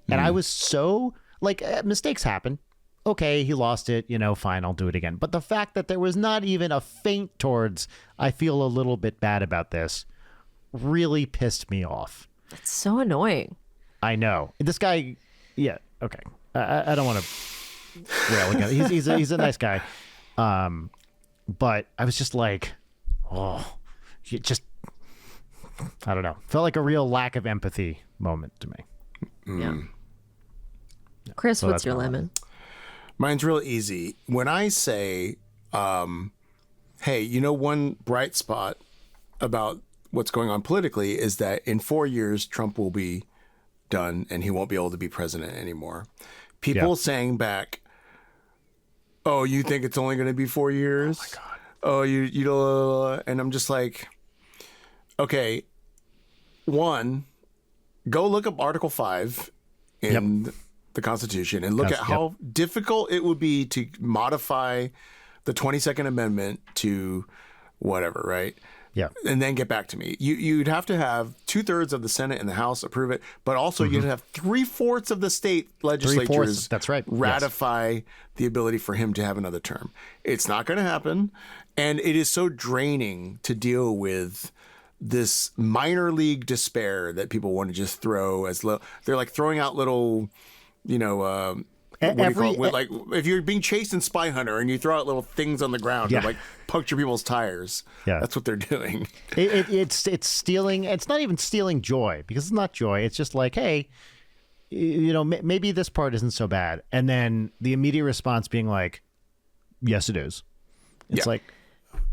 And I was so like, mistakes happen. Okay, he lost it, fine, I'll do it again. But the fact that there was not even a feint towards, I feel a little bit bad about this, really pissed me off. It's so annoying. I know. This guy, yeah, okay. I don't want to rail again. He's a nice guy. But I was just like, I don't know. Felt like a real lack of empathy moment to me. Yeah. Chris, So what's that's your my lemon? Mine's real easy. When I say, hey, one bright spot about what's going on politically is that in 4 years, Trump will be done and he won't be able to be president anymore. People saying back, oh, you think it's only going to be 4 years? Oh, my God. Oh, you know, and I'm just like, okay, one, go look up Article 5 in the Constitution and look at how difficult it would be to modify the 22nd Amendment to whatever, right? Yeah. and then get back to me. You'd have to have 2/3 of the Senate and the House approve it, but also you'd have 3/4 of the state legislatures that's right. Yes. ratify the ability for him to have another term. It's not going to happen, and it is so draining to deal with this minor league despair that people want to just throw as they're like throwing out little, what do you call it? Like if you're being chased in Spy Hunter and you throw out little things on the ground to like puncture people's tires. Yeah. That's what they're doing. It's stealing. It's not even stealing joy, because it's not joy. It's just like, hey, maybe this part isn't so bad. And then the immediate response being like, yes, it is. It's like,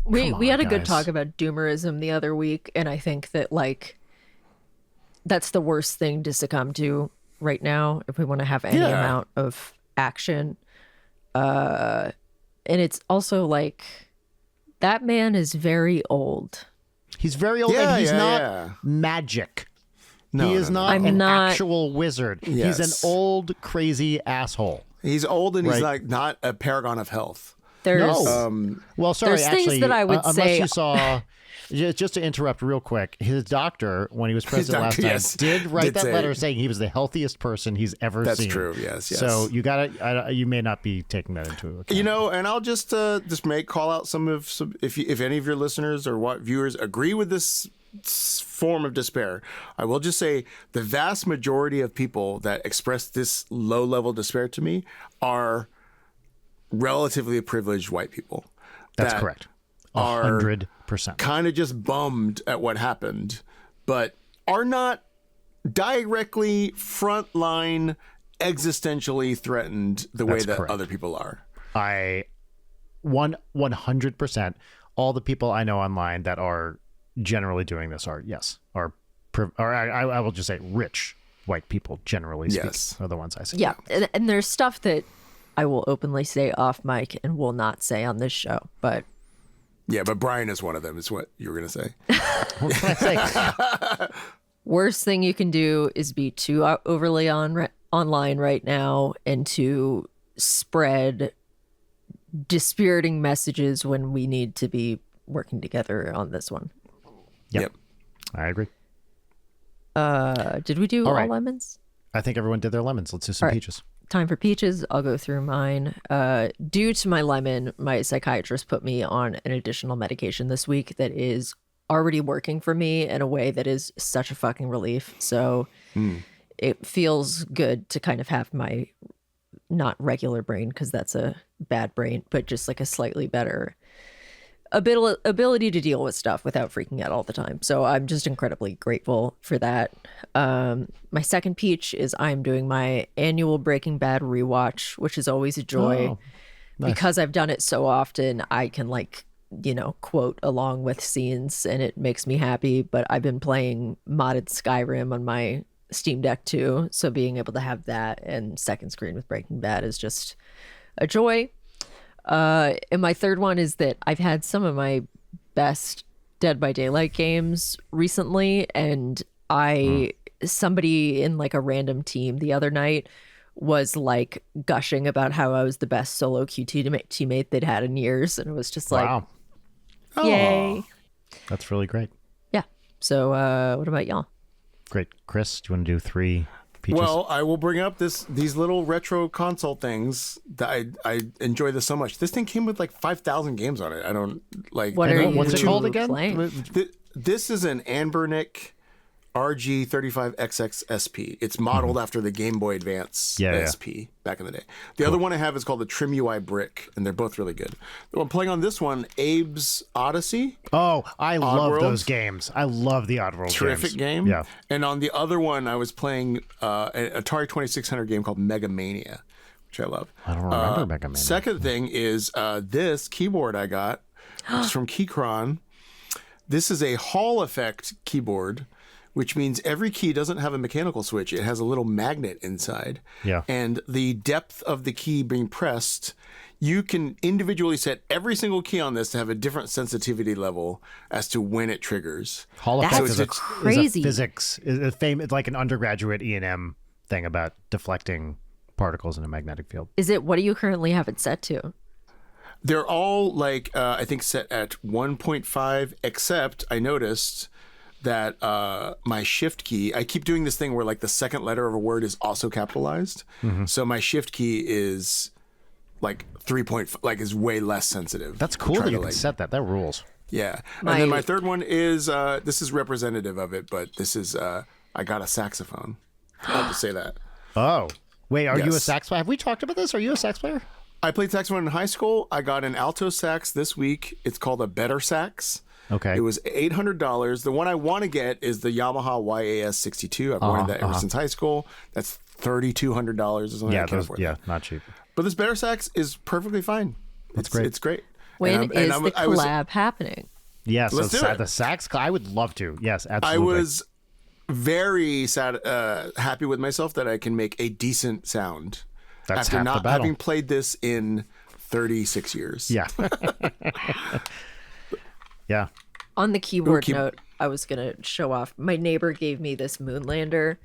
we had a good guys. talk about doomerism the other week, and I think that like that's the worst thing to succumb to right now if we want to have any amount of action. And it's also like that man is very old. he's very old, and he's not magic. No, he is no, no. not I'm an not- actual wizard. Yes. He's an old, crazy asshole. He's old and he's Right. like not a paragon of health. There's Well, sorry, There's things actually, that I would unless say- you saw, just to interrupt real quick, his doctor, when he was president last doctor, time, yes, did write did that say- letter saying he was the healthiest person he's ever That's seen. true. Yes. So you you may not be taking that into account. And I'll just call out some if any of your listeners or viewers agree with this form of despair. I will just say the vast majority of people that express this low level despair to me are relatively privileged white people. That's that correct. Are 100%. kind of just bummed at what happened, but are not directly frontline existentially threatened the way That's that correct. other people are. I 100%. All the people I know online that are generally doing this are I will just say rich white people, generally speaking, Yes. are the ones I see. yeah, and there's stuff that I will openly say off mic and will not say on this show, but Yeah, but Brian is one of them, is what you were going to say. What can I say? worst thing you can do is be too overly online right now and to spread dispiriting messages when we need to be working together on this one. Yep. I agree. Did we do all right. lemons? I think everyone did their lemons. Let's do some All right. peaches. Time for peaches. I'll go through mine. Due to my lemon, my psychiatrist put me on an additional medication this week that is already working for me in a way that is such a fucking relief. So it feels good to kind of have my not regular brain, because that's a bad brain, but just like a slightly better ability to deal with stuff without freaking out all the time. So I'm just incredibly grateful for that. My second peach is I'm doing my annual Breaking Bad rewatch, which is always a joy. Oh, nice. Because I've done it so often, I can quote along with scenes, and it makes me happy. But I've been playing modded Skyrim on my Steam Deck too, so being able to have that and second screen with Breaking Bad is just a joy. And my third one is that I've had some of my best Dead by Daylight games recently, and somebody in like a random team the other night was like gushing about how I was the best solo QT teammate they'd had in years, and it was just like, Wow. yay. That's really great. Yeah. So what about y'all? Great. Chris, do you want to do 3 peaches? Well, I will bring up these little retro console things that I enjoy this so much. This thing came with like 5,000 games on it. I don't like. What are you what's it called again? playing? This is an Anbernic RG35XX SP. It's modeled after the Game Boy Advance Yeah. SP back in the day. The other one I have is called the Trim UI Brick, and they're both really good. I'm playing on this one, Abe's Odyssey. Oh, I love Oddworld? those games. I love the Oddworld Terrific games. game. Yeah. And on the other one, I was playing an Atari 2600 game called Mega Mania, which I love. I don't remember Mega Man. Second thing is this keyboard I got. It's from Keychron. This is a Hall effect keyboard, which means every key doesn't have a mechanical switch. It has a little magnet inside. Yeah. And the depth of the key being pressed, you can individually set every single key on this to have a different sensitivity level as to when it triggers. Hall That's effect is a crazy. physics, it's like an undergraduate E&M thing about deflecting particles in a magnetic field. Is it, what do you currently have it set to? They're all like I think set at 1.5, except I noticed that my shift key, I keep doing this thing where like the second letter of a word is also capitalized. So my shift key is like 3.5, like is way less sensitive. That's cool that you can set that. That rules. Yeah. And then my third one is this is representative of it, but this is I got a saxophone. I'll just say that. Oh, wait, are you a Yes. sax player? Have we talked about this? Are you a sax player? I played saxophone in high school. I got an alto sax this week. It's called a Better Sax. Okay. It was $800. The one I want to get is the Yamaha YAS 62. I've wanted that ever since high school. That's $3,200 or something. Yeah, I can't afford that. not cheap. But this Better Sax is perfectly fine. It's great. It's great. When And is I'm- the I was- collab happening? Yeah, so Let's do it. the sax, I would love to. Yes, I absolutely. was very happy with myself that I can make a decent sound That's after half the not battle. having played this in 36 years. Yeah. Yeah. On the keyboard keep- note, I was gonna show off. My neighbor gave me this Moonlander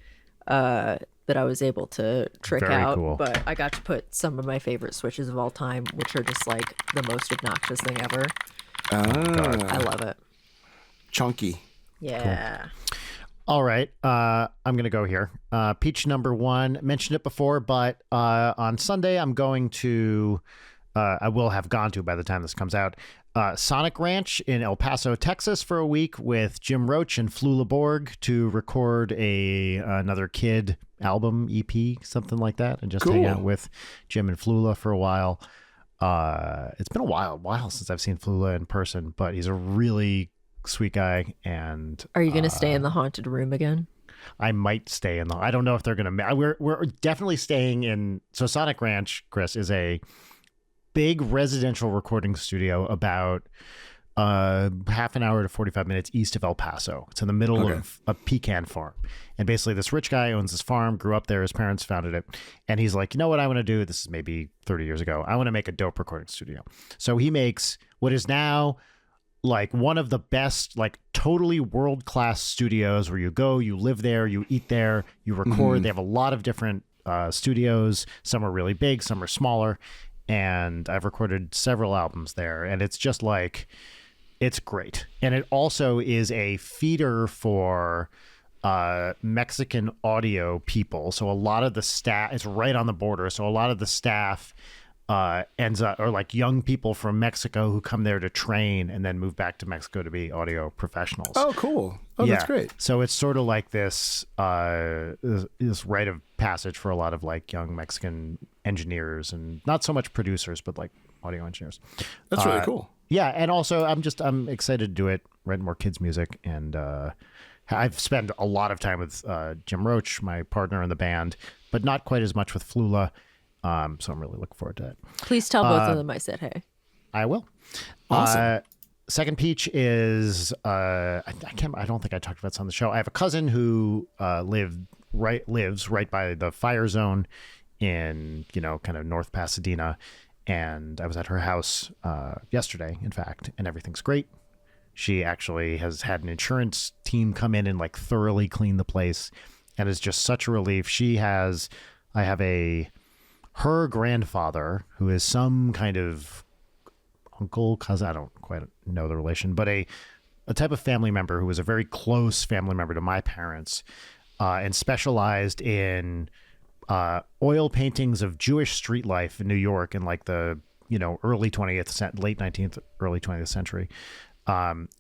that I was able to trick Very out, cool. but I got to put some of my favorite switches of all time, which are just like the most obnoxious thing ever. I love it. Chunky. Yeah. All right. I'm going to go here. Peach number one, mentioned it before, but on Sunday, I'm going to, I will have gone to by the time this comes out, Sonic Ranch in El Paso, Texas for a week with Jim Roach and Flula Borg to record another Kid album, EP, something like that, and just hang Cool. out with Jim and Flula for a while. It's been a while since I've seen Flula in person, but he's a really sweet guy, and Are you gonna stay in the haunted room again? I might stay in the. I don't know if they're gonna. We're definitely staying in. So Sonic Ranch, Chris, is a big residential recording studio about half an hour to 45 minutes east of El Paso. It's in the middle of a pecan farm, and basically this rich guy owns this farm. Grew up there. His parents founded it, and he's like, you know what I want to do? This is maybe 30 years ago. I want to make a dope recording studio. So he makes what is now like one of the best, like totally world-class studios where you go, you live there, you eat there, you record. They have a lot of different studios. Some are really big, some are smaller. And I've recorded several albums there. And it's just like, it's great. And it also is a feeder for Mexican audio people. So a lot of the staff, it's right on the border. So a lot of the staff ends up, or like young people from Mexico who come there to train and then move back to Mexico to be audio professionals. Oh, cool. Oh, Yeah. that's great. So it's sort of like this rite of passage for a lot of like young Mexican engineers, and not so much producers, but like audio engineers. That's really cool. Yeah, and also I'm excited to do it, write more kids' music, and I've spent a lot of time with Jim Roach, my partner in the band, but not quite as much with Flula. So I'm really looking forward to that. Please tell both of them I said hey. I will. Awesome. Second peach is I don't think I talked about this on the show. I have a cousin who lives right by the fire zone in kind of North Pasadena, and I was at her house yesterday, in fact, and everything's great. She actually has had an insurance team come in and like thoroughly clean the place, and it's just such a relief. I have her grandfather who is some kind of uncle, cousin, I don't quite know the relation, but a type of family member who was a very close family member to my parents, and specialized in oil paintings of Jewish street life in New York in like the early 20th, late 19th, early 20th century.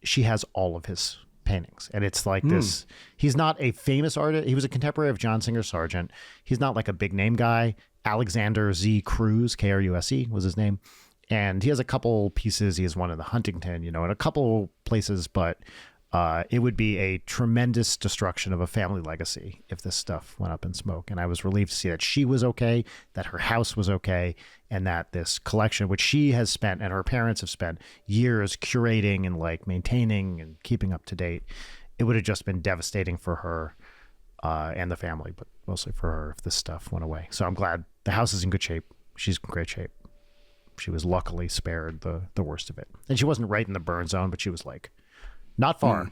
She has all of his paintings, and it's like this. He's not a famous artist. He was a contemporary of John Singer Sargent. He's not like a big name guy. Alexander Z. Cruz, Kruse was his name. And he has a couple pieces. He has one in the Huntington, in a couple places, but it would be a tremendous destruction of a family legacy if this stuff went up in smoke. And I was relieved to see that she was okay, that her house was okay, and that this collection, which she has spent and her parents have spent years curating and like maintaining and keeping up to date, it would have just been devastating for her and the family, but mostly for her if this stuff went away. So I'm glad the house is in good shape. She's in great shape. She was luckily spared the worst of it. And she wasn't right in the burn zone, but she was like not far.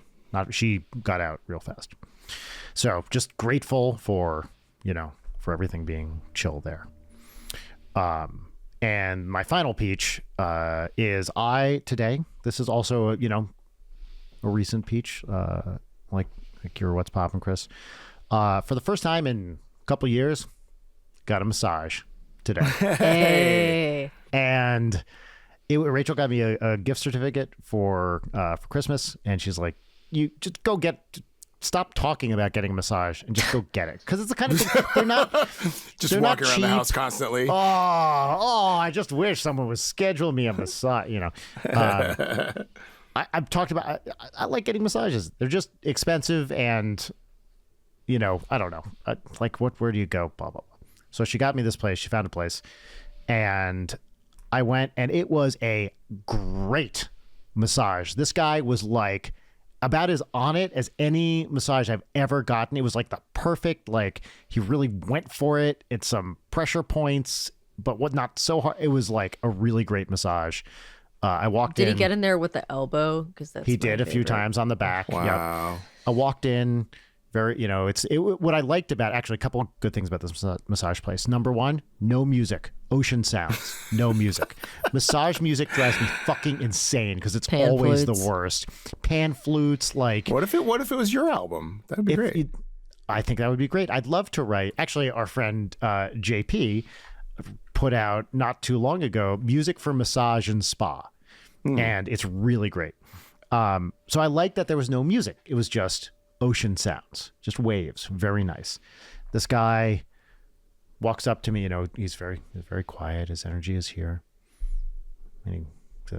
She got out real fast. So just grateful for everything being chill there. And my final peach is today. This is also a recent peach, like your What's Poppin', Chris. For the first time in a couple years, got a massage today. Hey. And Rachel got me a gift certificate for Christmas, and she's like, "You just go stop talking about getting a massage and just go get it." Because it's the kind of thing they're not Just they're walking not around the cheap. house constantly. Oh, I just wish someone would schedule me a massage. I've talked about. I like getting massages. They're just expensive, and I don't know. Where do you go? Blah blah blah. So she got me this place. She found a place, and I went, and it was a great massage. This guy was like about as on it as any massage I've ever gotten. It was like the perfect, he really went for it. It's some pressure points, but not so hard. It was like a really great massage. I walked in. Did he get in there with the elbow? Because He did a few times on the back. Wow. Yep. I walked in. What I liked about, actually, a couple of good things about this massage place. Number one, no music. Ocean sounds. No music. Massage music drives me fucking insane because it's Pan always flutes. the worst. Pan flutes, What if it was your album? That'd be great. I think that would be great. I'd love to write. Actually, our friend JP put out not too long ago music for massage and spa, and it's really great. So I liked that there was no music. It was just ocean sounds, just waves. Very nice. This guy walks up to me. He's very quiet. His energy is here, and he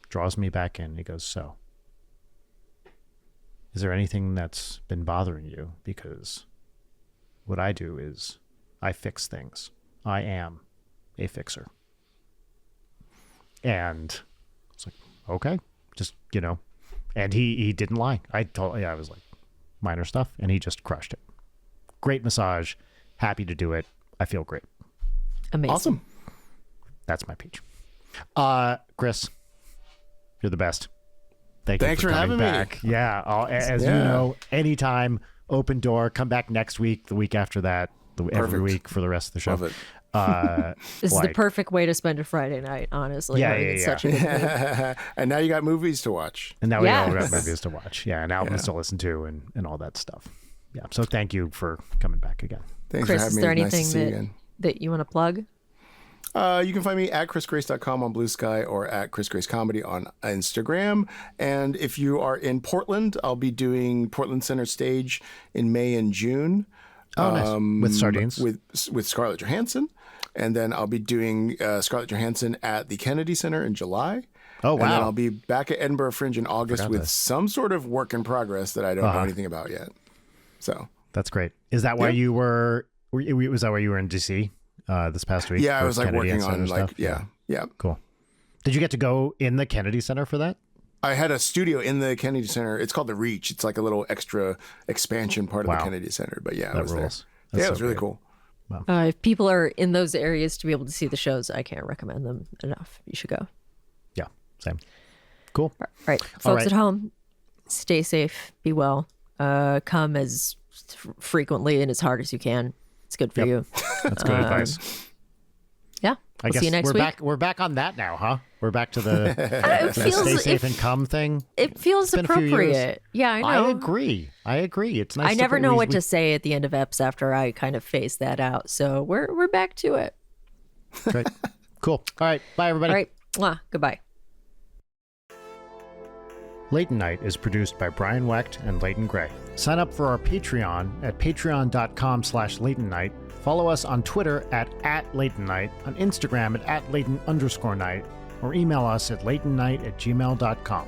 draws me back in. He goes, "So, is there anything that's been bothering you? Because what I do is I fix things. I am a fixer." And I was like, okay, just, and he didn't lie. I was like, minor stuff, and he just crushed it. Great massage. Happy to do it. I feel great. Amazing. Awesome. That's my peach. Chris, you're the best. Thanks for coming having me. back. Yeah. As you know, anytime, open door, come back next week, the week after that, every Perfect. week for the rest of the show. Love it. This is the perfect way to spend a Friday night, honestly. Yeah, Like, yeah, it's yeah. such a good mood. And now you got movies to watch. And now we all Yes. got movies to watch. Yeah, and albums to listen to and all that stuff. Yeah. So thank you for coming back again. Thanks Chris, for having is me. there Nice to anything see you again. that you want to plug? You can find me at chrisgrace.com on Blue Sky or at Chris Grace Comedy on Instagram. And if you are in Portland, I'll be doing Portland Center Stage in May and June. Oh, nice. With sardines. With Scarlett Johansson. And then I'll be doing Scarlett Johansson at the Kennedy Center in July. Oh, And then wow. I'll be back at Edinburgh Fringe in August Forgot with this. some sort of work in progress that I don't know anything about yet. So, That's great. Is that why you was that why you were in DC this past week? yeah, I for was like Kennedy working Center on stuff? yeah. Cool. Did you get to go in the Kennedy Center for that? I had a studio in the Kennedy Center. It's called the Reach. It's like a little extra expansion part of Wow. the Kennedy Center. But yeah, I That was rules. there. That's Yeah, so it was really great. cool. If people are in those areas to be able to see the shows, I can't recommend them enough. You should go. Yeah. Same. Cool. All right, folks right. at home, stay safe, be well. Come as frequently and as hard as you can. It's good for you. That's good advice. Yeah. I We'll guess see you next we're week. back. We're back on that now, huh? We're back to the, It the stay feels safe and come thing. it feels been a few years. appropriate. Yeah, I know. I agree. It's nice. I to never put- know we- what we- to say at the end of eps after I kind of phase that out. So we're back to it. Great. Cool. All right. Bye, everybody. All right. Mwah. Goodbye. Leighton Night is produced by Brian Wecht and Leighton Gray. Sign up for our Patreon at patreon.com/Leighton Night. Follow us on Twitter at Leighton Night, on Instagram at Leighton_Night, or email us at leightonnight@gmail.com.